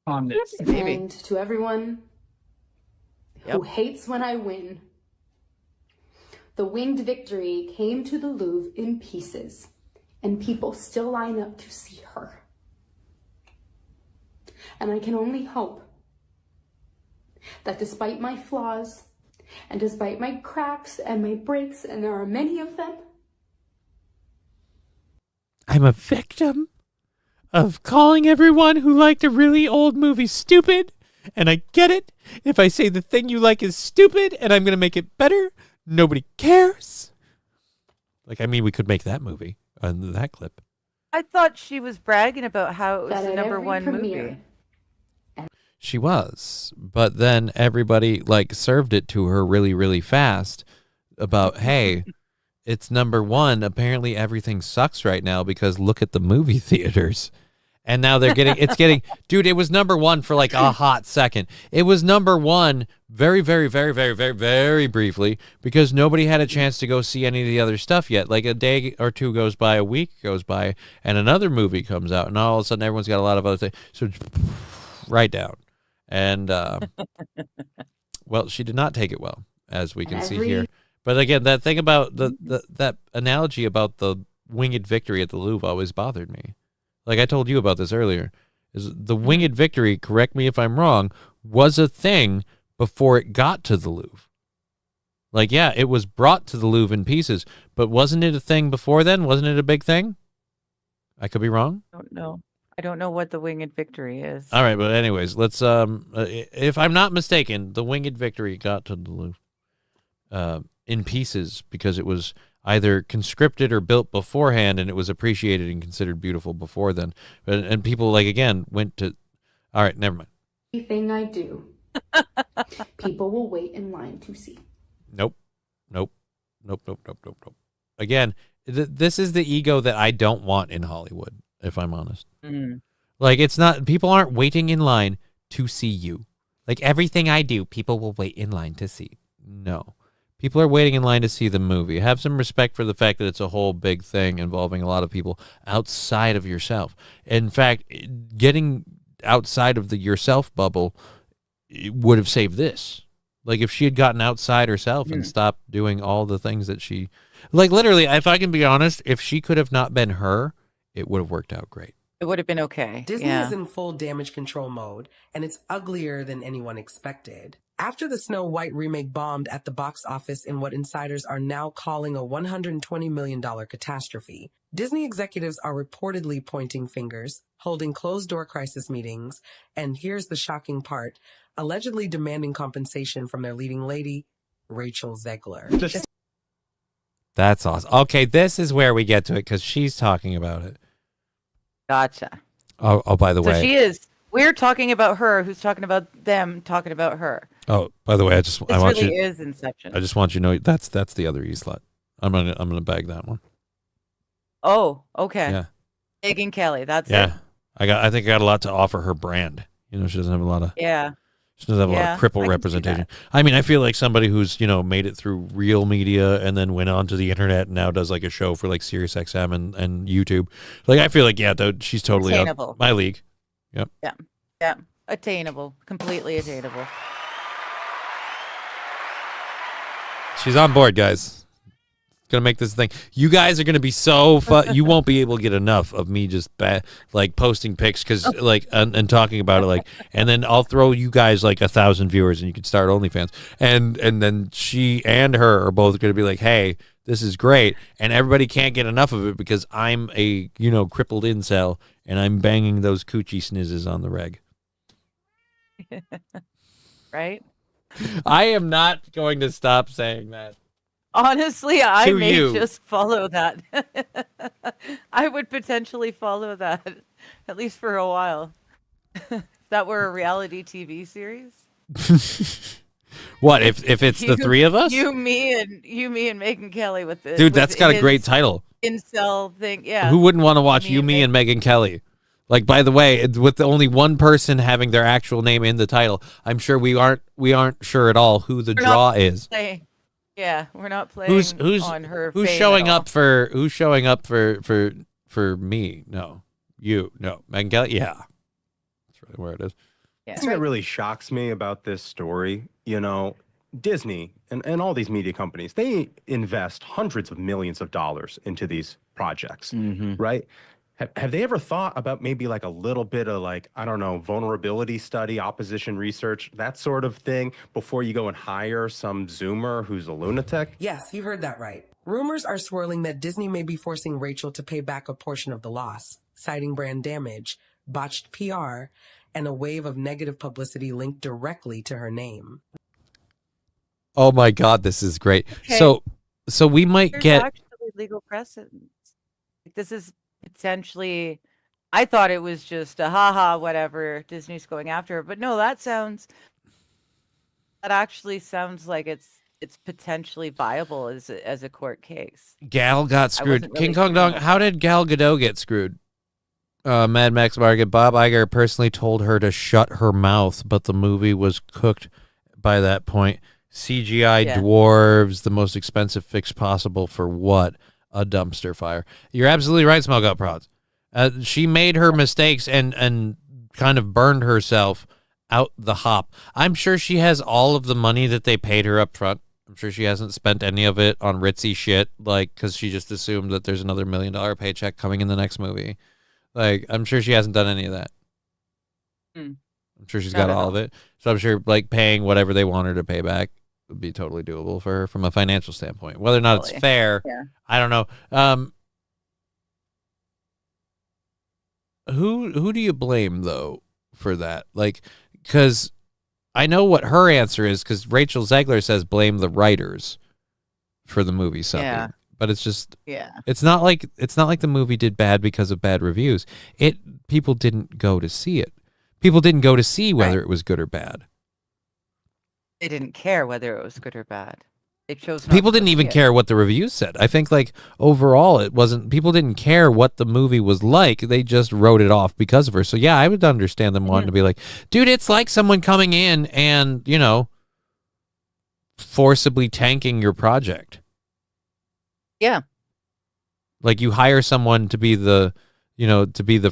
On this. And to everyone who hates when I win, the winged victory came to the Louvre in pieces, and people still line up to see her. And I can only hope that despite my flaws, and despite my cracks and my breaks, and there are many of them, I'm a victim of calling everyone who liked a really old movie stupid, and I get it. If I say the thing you like is stupid and I'm going to make it better, nobody cares. Like, I mean, we could make that movie on that clip. I thought she was bragging about how it was that the at number every one premiere, movie. She was, but then everybody like served it to her really, really fast about, hey, it's number one. Apparently everything sucks right now because look at the movie theaters. And now they're getting, dude, it was number one for like a hot second. It was number one very, very, very, very, very, very briefly because nobody had a chance to go see any of the other stuff yet. Like a day or two goes by, a week goes by, and another movie comes out, and all of a sudden everyone's got a lot of other things. So right down. And, well, she did not take it well, as we can see here. But again, that thing about that analogy about the winged victory at the Louvre always bothered me. Like I told you about this earlier, is the winged victory, correct me if I'm wrong, was a thing before it got to the Louvre. Like, yeah, it was brought to the Louvre in pieces, but wasn't it a thing before then? Wasn't it a big thing? I could be wrong. I don't know. I don't know what the winged victory is. All right, but anyways, let's if I'm not mistaken, the winged victory got to the Louvre in pieces because it was either conscripted or built beforehand, and it was appreciated and considered beautiful before then. And people, like, again, went to... All right, never mind. everything I do, people will wait in line to see. Nope. Again, this is the ego that I don't want in Hollywood, if I'm honest. Mm. Like, it's not... People aren't waiting in line to see you. Like, everything I do, people will wait in line to see. No. People are waiting in line to see the movie. Have some respect for the fact that it's a whole big thing involving a lot of people outside of yourself. In fact, getting outside of the yourself bubble would have saved this. Like, if she had gotten outside herself and stopped doing all the things that she... Like, literally, if I can be honest, if she could have not been her, it would have worked out great. It would have been okay. Disney is in full damage control mode, and it's uglier than anyone expected. After the Snow White remake bombed at the box office in what insiders are now calling a $120 million catastrophe, Disney executives are reportedly pointing fingers, holding closed-door crisis meetings, and here's the shocking part, allegedly demanding compensation from their leading lady, Rachel Zegler. That's awesome. Okay, this is where we get to it because she's talking about it. Gotcha. Oh, by the way. So she is. We're talking about her, who's talking about them, talking about her. Oh, by the way, I This want really you. is Inception. I just want you to know that's the other E-slot. I'm gonna bag that one. Oh, okay. Yeah. Megan Kelly. That's Yeah. it. I think I got a lot to offer her brand. You know, she doesn't have a lot of. Yeah. She doesn't have a lot Yeah, of cripple I can see representation. that. I mean, I feel like somebody who's, made it through real media and then went onto the internet and now does like a show for like Sirius XM and YouTube. Like, I feel like, she's totally up Attainable. my league. Yep. Yeah. Yeah. Attainable. Completely attainable. She's on board, guys. Gonna make this thing. You guys are gonna be so fun. You won't be able to get enough of me just posting pics and talking about it and then I'll throw you guys 1,000 viewers and you can start OnlyFans and then she and her are both gonna be like, hey, this is great, and everybody can't get enough of it because I'm a crippled incel and I'm banging those coochie snizzes on the reg. Right? I am not going to stop saying that. Honestly, I To may you. just follow that. I would potentially follow that, at least for a while. If that were a reality TV series. What if it's the three of us? You, me, and Megan Kelly with this. Dude, that's got a great title. Incel thing, yeah. Who wouldn't want to watch You, Me, and Megan Kelly? Like, by the way, with only one person having their actual name in the title, I'm sure we aren't sure at all who the draw is. Yeah, we're not playing on her. Who's fame showing at all. up for me? No, you no Megan Kelly. Yeah, that's really where it is. Yeah. The thing that really shocks me about this story, Disney and all these media companies, they invest hundreds of millions of dollars into these projects, right? Have they ever thought about maybe a little bit of I don't know, vulnerability study, opposition research, that sort of thing before you go and hire some Zoomer who's a lunatic? Yes, you heard that right. Rumors are swirling that Disney may be forcing Rachel to pay back a portion of the loss, citing brand damage, botched PR, and a wave of negative publicity linked directly to her name. Oh my God, this is great. Okay. So we might There's get. actually legal precedent. This is potentially. I thought it was just a haha, whatever. Disney's going after her, but no, that actually sounds like it's potentially viable as a court case. Gal got screwed. wasn't really King Kong sure Dong. about How did Gal Gadot get screwed? Mad Max Market. Bob Iger personally told her to shut her mouth, but the movie was cooked by that point. CGI dwarves, the most expensive fix possible for what? A dumpster fire. You're absolutely right, Smoke Out Prods. She made her mistakes and kind of burned herself out the hop. I'm sure she has all of the money that they paid her up front. I'm sure she hasn't spent any of it on ritzy shit, because she just assumed that there's another $1 million paycheck coming in the next movie. I'm sure she hasn't done any of that. I'm sure she's got all of it. So I'm sure paying whatever they want her to pay back would be totally doable for her from a financial standpoint. Whether or not it's fair, I don't know. Who do you blame though for that? Because I know what her answer is. Because Rachel Zegler says blame the writers for the movie sucking. Yeah. But it's just Yeah. It's not like the movie did bad because of bad reviews. People didn't go to see it. People didn't go to see whether it was good or bad. They didn't care whether it was good or bad. They chose. People didn't even care what the reviews said. I think overall it wasn't. People didn't care what the movie was like. They just wrote it off because of her. So yeah, I would understand them wanting to be like, dude, it's like someone coming in and forcibly tanking your project. Yeah. You hire someone to be the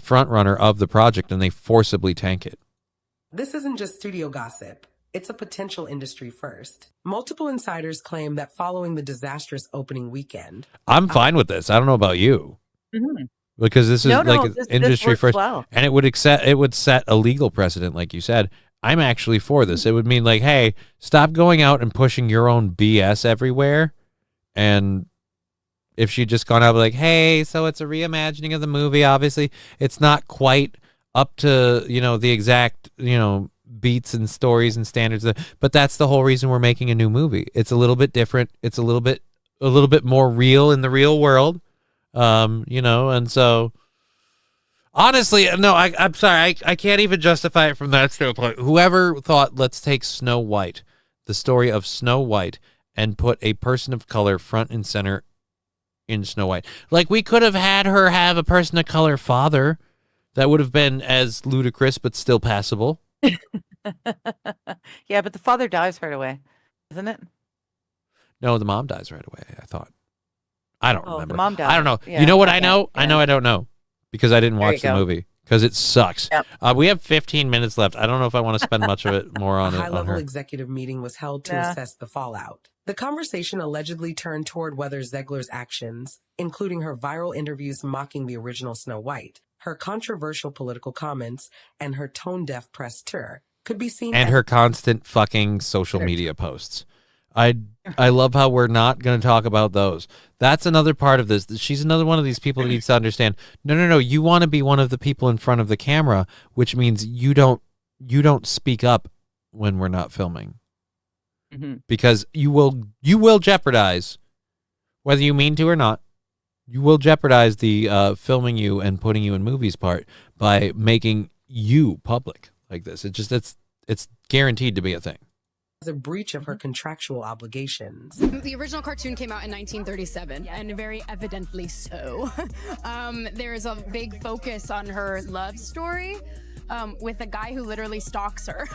front runner of the project and they forcibly tank it. This isn't just studio gossip. It's a potential industry first. Multiple insiders claim that following the disastrous opening weekend... I'm fine with this. I don't know about you. Because this is this industry works first. well. And it would set a legal precedent, like you said. I'm actually for this. It would mean hey, stop going out and pushing your own BS everywhere. And if she'd just gone out hey, so it's a reimagining of the movie. Obviously, it's not quite up to, the exact, beats and stories and standards, but that's the whole reason we're making a new movie. It's a little bit different. It's a little bit more real in the real world. And so Honestly, no, I'm sorry. I can't even justify it from that standpoint. Whoever thought, let's take Snow White, the story of Snow White, and put a person of color front and center in Snow White. Like, we could have had her have a person of color father. That would have been as ludicrous, but still passable. Yeah, but the father dies right away, isn't it? No, the mom dies right away, I thought. I don't remember. The mom dies. I don't know. Yeah, you know what okay. I know? Yeah. I know I don't know because I didn't There watch you the go. movie because it sucks. Yep. We have 15 minutes left. I don't know if I want to spend much of it more on A it. On high-level her. executive meeting was held to Yeah. assess the fallout. The conversation allegedly turned toward whether Zegler's actions, including her viral interviews mocking the original Snow White, her controversial political comments, and her tone-deaf press tour, could be seen And as her constant fucking social media posts. I love how we're not going to talk about those. That's another part of this. She's another one of these people that needs to understand. No. You want to be one of the people in front of the camera, which means you don't speak up when we're not filming. Because you will jeopardize, whether you mean to or not, you will jeopardize the filming you and putting you in movies part by making you public like this. It's guaranteed to be a thing. a breach of her contractual obligations. The original cartoon came out in 1937, and very evidently so. There is a big focus on her love story with a guy who literally stalks her.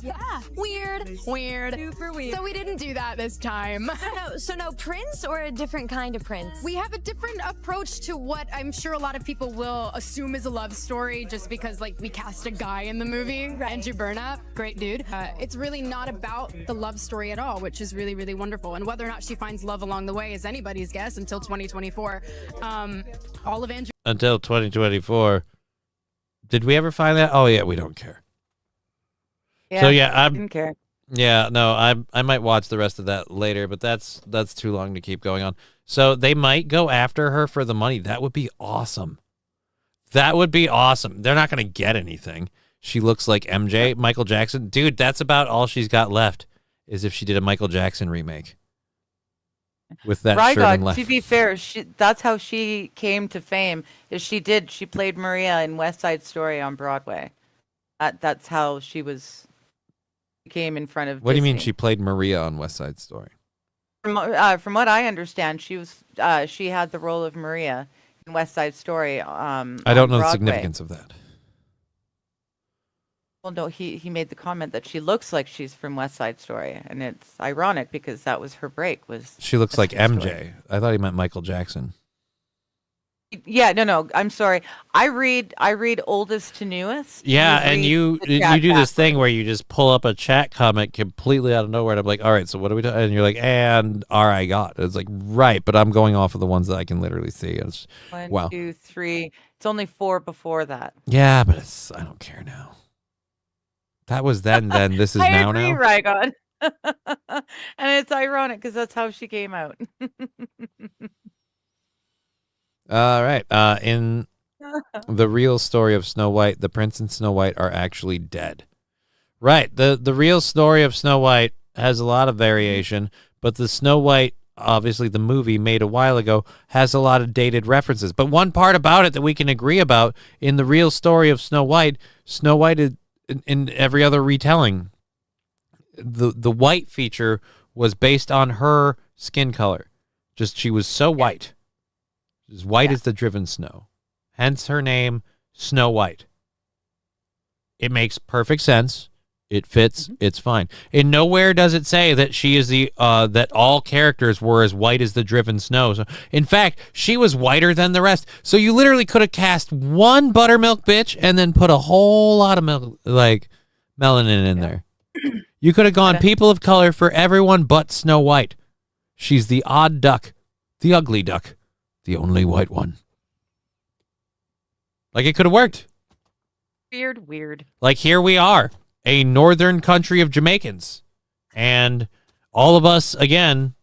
Yeah. Weird. Super weird. So we didn't do that this time. So no Prince or a different kind of Prince? We have a different approach to what I'm sure a lot of people will assume is a love story just because, like, we cast a guy in the movie, Andrew Burnap, great dude. It's really not about the love story at all, which is really, really wonderful. And whether or not she finds love along the way is anybody's guess until 2024. All of Andrew... Until 2024. Did we ever find that? Oh, yeah, we don't care. Yeah, so, yeah, I didn't care. Yeah, no, I might watch the rest of that later, but that's too long to keep going on. So they might go after her for the money. That would be awesome. That would be awesome. They're not going to get anything. She looks like MJ, Michael Jackson. Dude, that's about all she's got left, is if she did a Michael Jackson remake. With that shirt and to be fair, that's how she came to fame. She played Maria in West Side Story on Broadway. That's how she came in front of What Disney. do you mean she played Maria on West Side Story? From what I understand, she had the role of Maria in West Side Story. I don't know Broadway. the significance of that. Well, no, he made the comment that she looks like she's from West Side Story, and it's ironic because that was her break. She looks like West Side MJ. Story. I thought he meant Michael Jackson. Yeah, no, I'm sorry. I read oldest to newest. Yeah, and you do this backwards. thing where you just pull up a chat comment completely out of nowhere, and I'm like, all right, so what are we doing? And you're like, and I got. It's like, right, but I'm going off of the ones that I can literally see. It's, wow. 1, 2, 3. It's only 4 before that. Yeah, but I don't care now. That was then this is I now agree, now. Rygon. And it's ironic because that's how she came out. All right. In the real story of Snow White, the prince and Snow White are actually dead. Right. The real story of Snow White has a lot of variation, but the Snow White, obviously the movie made a while ago, has a lot of dated references. But one part about it that we can agree about, in the real story of Snow White is in every other retelling, the white feature was based on her skin color. Just she was so white. As white as the driven snow. Hence her name, Snow White. It makes perfect sense. It fits. It's fine. In nowhere does it say that she is that all characters were as white as the driven snow. So, in fact, she was whiter than the rest. So you literally could have cast one buttermilk bitch and then put a whole lot of milk, like melanin in there. You could have gone people of color for everyone but Snow White. She's the odd duck, the ugly duck, the only white one. Like, it could have worked. Weird. Like, here we are, a northern country of Jamaicans. And all of us, again,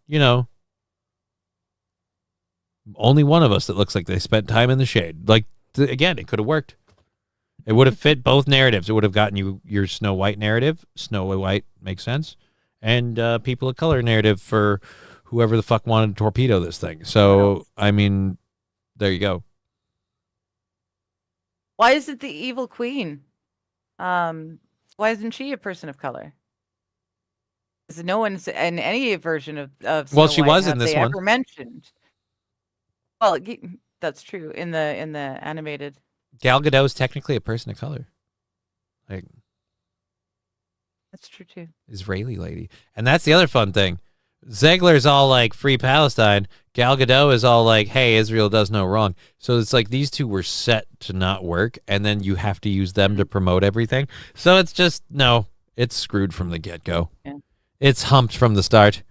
only one of us that looks like they spent time in the shade. Like, again, it could have worked. It would have fit both narratives. It would have gotten you your Snow White narrative. Snow White makes sense. And people of color narrative for whoever the fuck wanted to torpedo this thing. So, I mean, there you go. Why is it the evil queen? Why isn't she a person of color? Because no one's in any version of Snow Well, she White was in have this they one. ever mentioned. Well, that's true in the animated. Gal Gadot is technically a person of color. Like, that's true too. Israeli lady. And that's the other fun thing. Zegler's all like free Palestine. Gal Gadot is all like, hey, Israel does no wrong. So it's like these two were set to not work, and then you have to use them to promote everything. So it's just, no, it's screwed from the get-go. Yeah. It's humped from the start.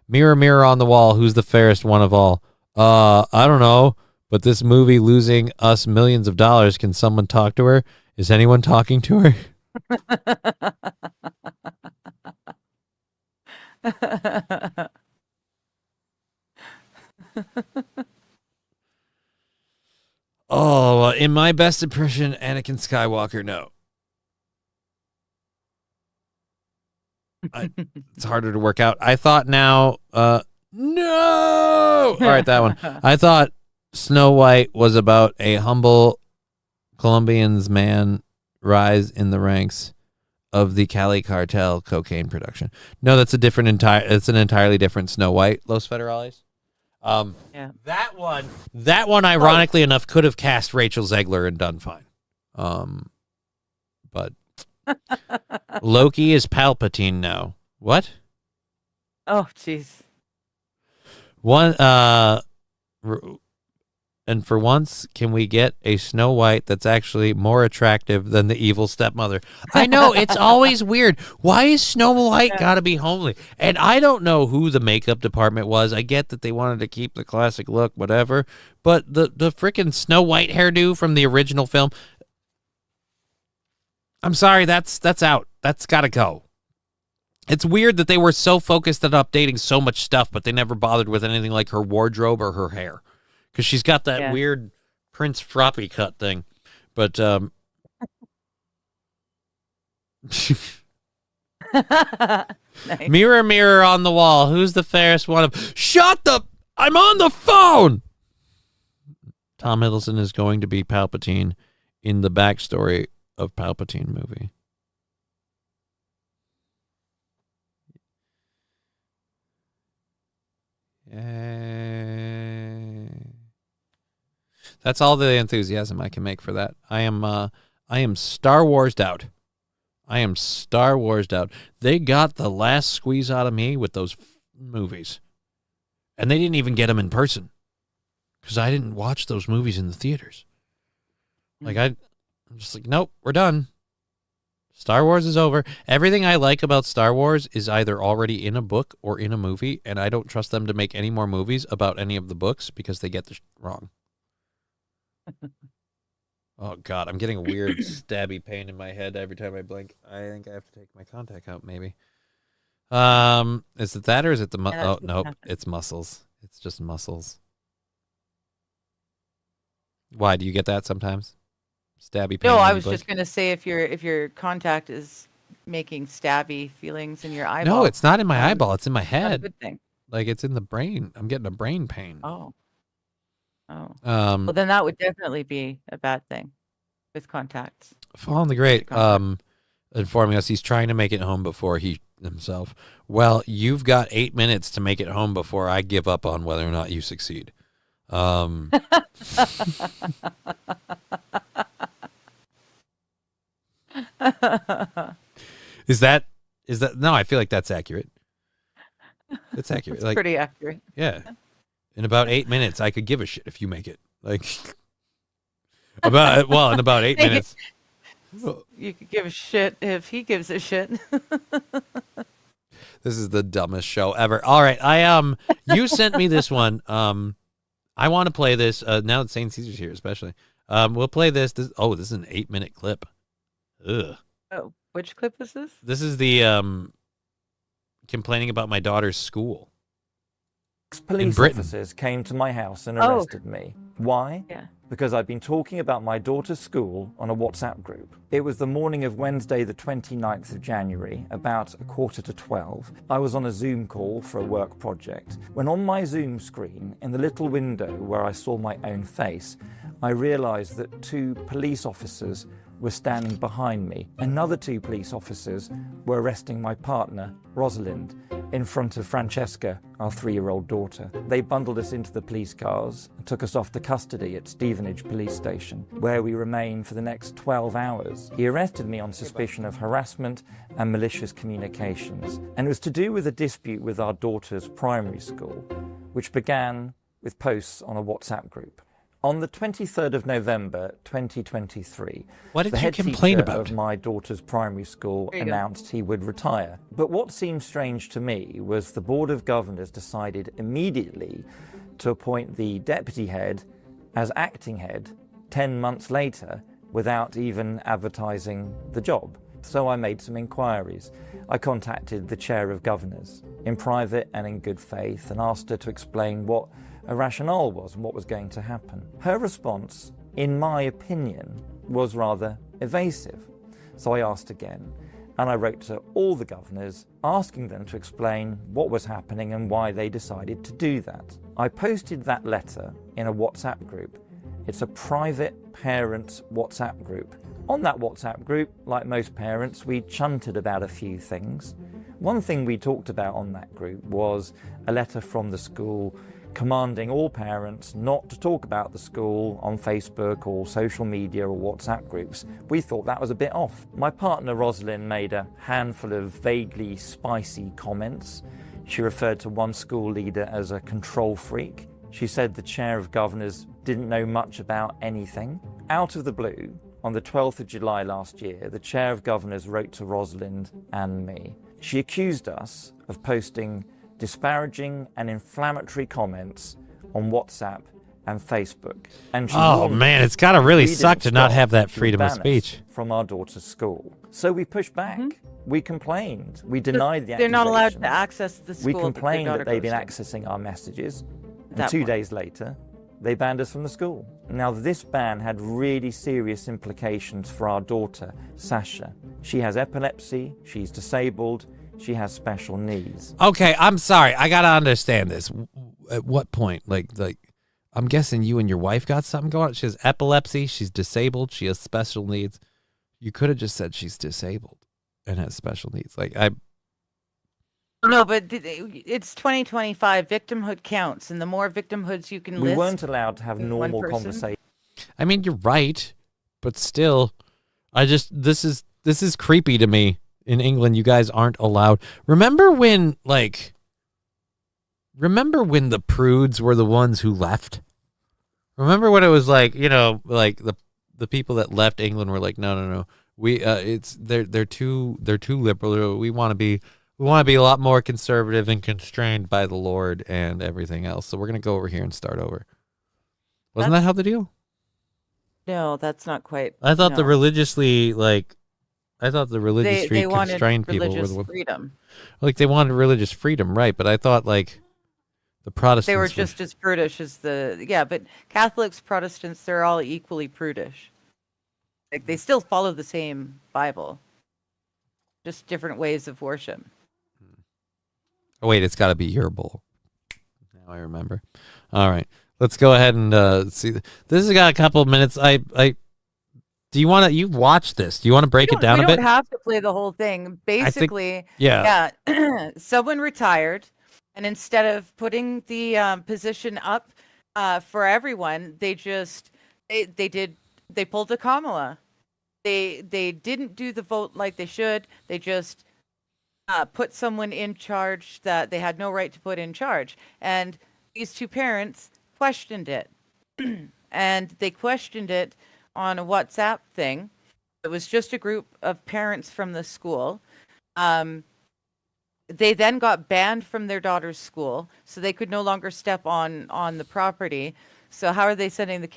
Mirror, mirror on the wall, who's the fairest one of all? I don't know, but this movie losing us millions of dollars, can someone talk to her? Is anyone talking to her? Oh, in my best impression, Anakin Skywalker, no. It's harder to work out. I thought no. All right, that one. I thought Snow White was about a humble Colombian's man rise in the ranks of the Cali cartel cocaine production. No, that's it's an entirely different Snow White, Los Federales. Yeah. That one, ironically enough, could have cast Rachel Zegler and done fine. But Loki is Palpatine now. What? Oh, jeez. And for once, can we get a Snow White that's actually more attractive than the evil stepmother? I know, it's always weird. Why is Snow White got to be homely? And I don't know who the makeup department was. I get that they wanted to keep the classic look, whatever. But the freaking Snow White hairdo from the original film, I'm sorry, that's out. That's got to go. It's weird that they were so focused on updating so much stuff, but they never bothered with anything like her wardrobe or her hair. Because she's got that weird Prince Froppy cut thing. But, Nice. Mirror, mirror on the wall, who's the fairest one of... I'm on the phone! Tom Hiddleston is going to be Palpatine in the backstory of Palpatine movie. That's all the enthusiasm I can make for that. I am Star Wars'd out. I am Star Wars'd out. They got the last squeeze out of me with those movies. And they didn't even get them in person. Because I didn't watch those movies in the theaters. Like, I'm just like, nope, we're done. Star Wars is over. Everything I like about Star Wars is either already in a book or in a movie, and I don't trust them to make any more movies about any of the books because they get wrong. Oh, God, I'm getting a weird stabby pain in my head every time I blink. I think I have to take my contact out, maybe. Is it that or is it the... oh, nope, it's muscles. It's just muscles. Why, do you get that sometimes? Stabby pain? No, I was just going to say if your contact is making stabby feelings in your eyeball. No, it's not in my eyeball. It's in my head. That's a good thing. Like, it's in the brain. I'm getting a brain pain. Oh. Well, then that would definitely be a bad thing with contacts. Fallen the Great informing us he's trying to make it home before he himself. Well, you've got 8 minutes to make it home before I give up on whether or not you succeed. Is that no, I feel like that's accurate. It's accurate. It's pretty accurate. Yeah. In about 8 minutes, I could give a shit if you make it. Like, in about 8 minutes. You could give a shit if he gives a shit. This is the dumbest show ever. All right, you sent me this one. I want to play this now that St. Caesar's here, especially. We'll play this. This is an 8-minute clip. Ugh. Oh, which clip was this? This is the complaining about my daughter's school. Police officers came to my house and arrested me. Why? Yeah. because I'd been talking about my daughter's school on a WhatsApp group. It was the morning of Wednesday, the 29th of January, about 11:45. I was on a Zoom call for a work project, when on my Zoom screen, in the little window where I saw my own face, I realized that 2 police officers were standing behind me. Another 2 police officers were arresting my partner, Rosalind, in front of Francesca, our 3-year-old daughter. They bundled us into the police cars and took us off to custody at Stevenage Police Station, where we remained for the next 12 hours. He arrested me on suspicion of harassment and malicious communications, and it was to do with a dispute with our daughter's primary school, which began with posts on a WhatsApp group. On the 23rd of November 2023, what did the you head complain teacher about? of my daughter's primary school announced he would retire. But what seemed strange to me was the Board of Governors decided immediately to appoint the deputy head as acting head 10 months later without even advertising the job. So I made some inquiries. I contacted the chair of governors in private and in good faith and asked her to explain what a rationale was and what was going to happen. Her response, in my opinion, was rather evasive. So I asked again, and I wrote to all the governors asking them to explain what was happening and why they decided to do that. I posted that letter in a WhatsApp group. It's a private parents' WhatsApp group. On that WhatsApp group, like most parents, we chunted about a few things. One thing we talked about on that group was a letter from the school commanding all parents not to talk about the school on Facebook or social media or WhatsApp groups. We thought that was a bit off. My partner Rosalind made a handful of vaguely spicy comments. She referred to one school leader as a control freak. She said the chair of governors didn't know much about anything. Out of the blue, on the 12th of July last year, the chair of governors wrote to Rosalind and me. She accused us of posting disparaging and inflammatory comments on WhatsApp and Facebook. And she warned man, us it's got to really if we suck didn't to not stop, have that she would freedom of ban us speech. from our daughter's school. So we pushed back. We complained. We denied the They're not allowed accusations. to access the school. We that their complained daughter that they've goes been to. accessing our messages. And That 2 point. days later, they banned us from the school. Now, this ban had really serious implications for our daughter, Sasha. She has epilepsy, she's disabled, she has special needs. Okay, I'm sorry. I gotta understand this. At what point? Like, I'm guessing you and your wife got something going on. She has epilepsy. She's disabled. She has special needs. You could have just said she's disabled and has special needs. No, but it's 2025. Victimhood counts, and the more victimhoods you can We list. weren't allowed to have in one normal person. conversations. I mean, you're right, but still, this is creepy to me. In England, you guys aren't allowed. Remember when the prudes were the ones who left? Remember when it was like the people that left England were like, no, they're too liberal. We want to be a lot more conservative and constrained by the Lord and everything else. So we're gonna go over here and start over. Wasn't that how the deal? No, that's not quite. I thought the no. religious They wanted constrained people were religious the freedom. Like they wanted religious freedom, right? But I thought like the Protestants They were just as prudish as but Catholics, Protestants, they're all equally prudish. Like they still follow the same Bible, just different ways of worship. Oh wait, it's got to be your bowl. Now I remember. All right, let's go ahead and see. This has got a couple of minutes. Do you want to? You watch this. Do you want to break it down a bit? We don't have to play the whole thing. Basically, yeah. Someone retired, and instead of putting the position up for everyone, they pulled a Kamala. They didn't do the vote like they should. They just put someone in charge that they had no right to put in charge. And these 2 parents questioned it. And they questioned it on a WhatsApp thing. It was just a group of parents from the school. They then got banned from their daughter's school, so they could no longer step on the property. So how are they sending the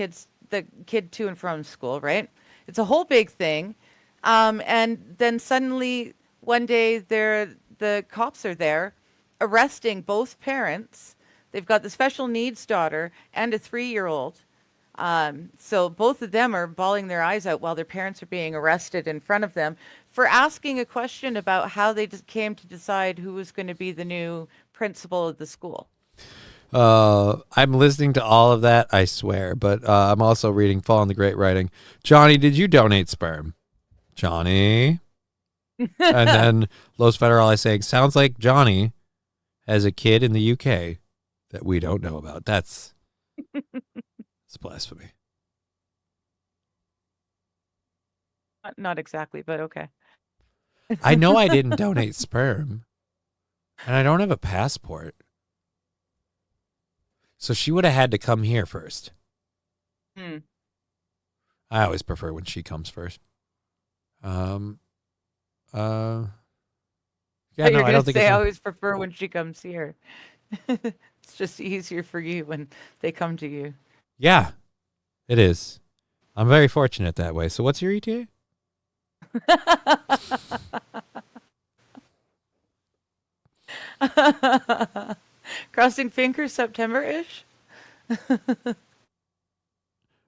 kid to and from school, right? It's a whole big thing. And then suddenly one day the cops are there arresting both parents. They've got the special needs daughter and a 3-year-old So both of them are bawling their eyes out while their parents are being arrested in front of them for asking a question about how they came to decide who was going to be the new principal of the school. I'm listening to all of that, I swear, but I'm also reading Fall on the Great Writing. Johnny, did you donate sperm? Johnny? And then Los Federales saying, sounds like Johnny has a kid in the UK that we don't know about. That's it's blasphemy. Not exactly, but okay. I know I didn't donate sperm, and I don't have a passport. So she would have had to come here first. Hmm. I always prefer when she comes first. Yeah, no, You're I gonna don't think say it's I always prefer when she comes here. It's just easier for you when they come to you. Yeah, it is. I'm very fortunate that way. So what's your ETA? Crossing fingers, September-ish.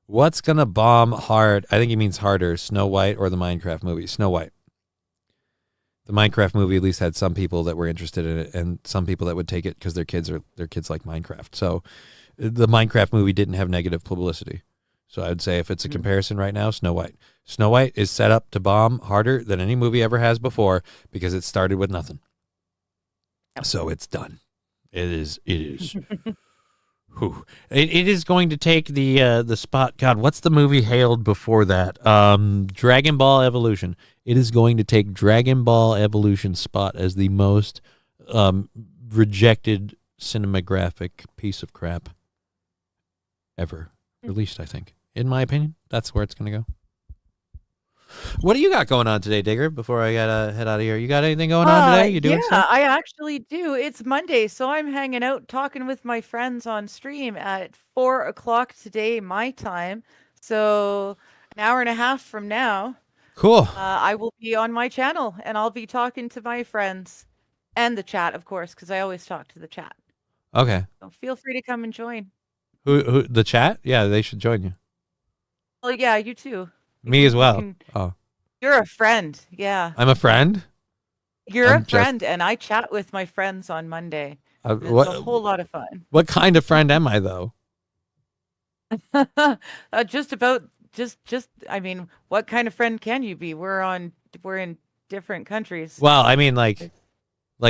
What's gonna bomb hard? I think he means harder, Snow White or the Minecraft movie? Snow White. The Minecraft movie at least had some people that were interested in it, and some people that would take it because their kids like Minecraft. So the Minecraft movie didn't have negative publicity. So I would say if it's a comparison right now, Snow White. Snow White is set up to bomb harder than any movie ever has before because it started with nothing. So it's done. It is. Whew. It is going to take the spot. God, what's the movie hailed before that? Dragon Ball Evolution. It is going to take Dragon Ball Evolution spot as the most rejected cinematographic piece of crap ever released, I think. In my opinion, that's where it's going to go. What do you got going on today, Digger, before I gotta head out of here? You got anything going on today? You doing stuff? I actually do. It's Monday, so I'm hanging out talking with my friends on stream at 4 o'clock today, my time. So an hour and a half from now. Cool. I will be on my channel, and I'll be talking to my friends and the chat, of course, because I always talk to the chat. Okay. So feel free to come and join. Who the chat? Yeah, they should join you. Well, yeah, you too. Me as well. Oh. You're a friend. Yeah. I'm a friend? You're a friend, and I chat with my friends on Monday. It's a whole lot of fun. What kind of friend am I, though? I mean, what kind of friend can you be? We're in different countries. Well, I mean, like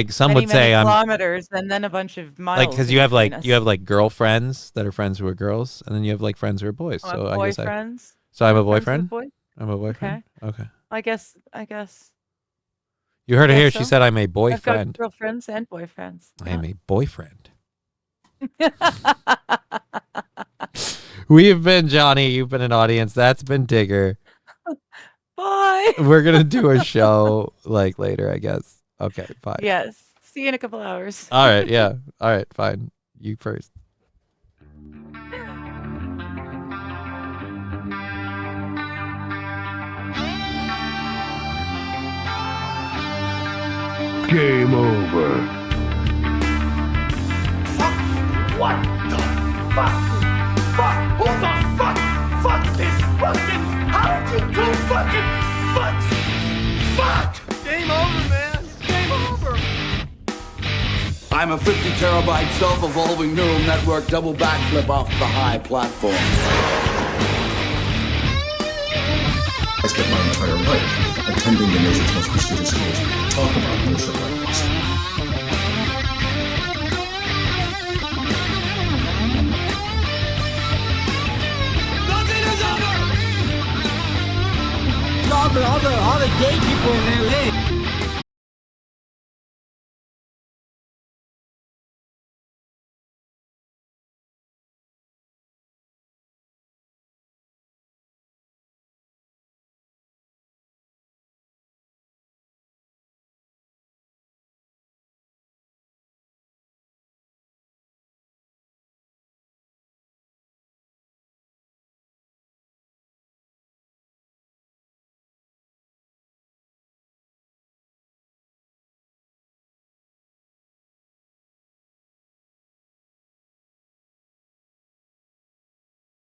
some would say many I'm kilometers and then a bunch of miles. like, because you have like girlfriends that are friends who are girls, and then you have like friends who are boys. Oh, so I guess boyfriends. So I'm a Friends with boyfriend. I'm a boyfriend. Okay. I guess. You heard her here. so. She said I'm a I've boyfriend. got girlfriends and boyfriends. I am a boyfriend. We've been Johnny. You've been an audience. That's been Digger. Bye. We're gonna do a show like later, I guess. Okay, fine. Yes. See you in a couple hours. All right. Yeah. All right. Fine. You first. Game over. What the fuck? Fuck! Who the fuck? Fuck this fucking! How did you do fucking fuck? Game over, man. Game over. I'm a 50 terabyte self-evolving neural network double backflip off the high platform. I spent my entire life attending the nation's most prestigious schools to talk about militia weapons. All the gay people in LA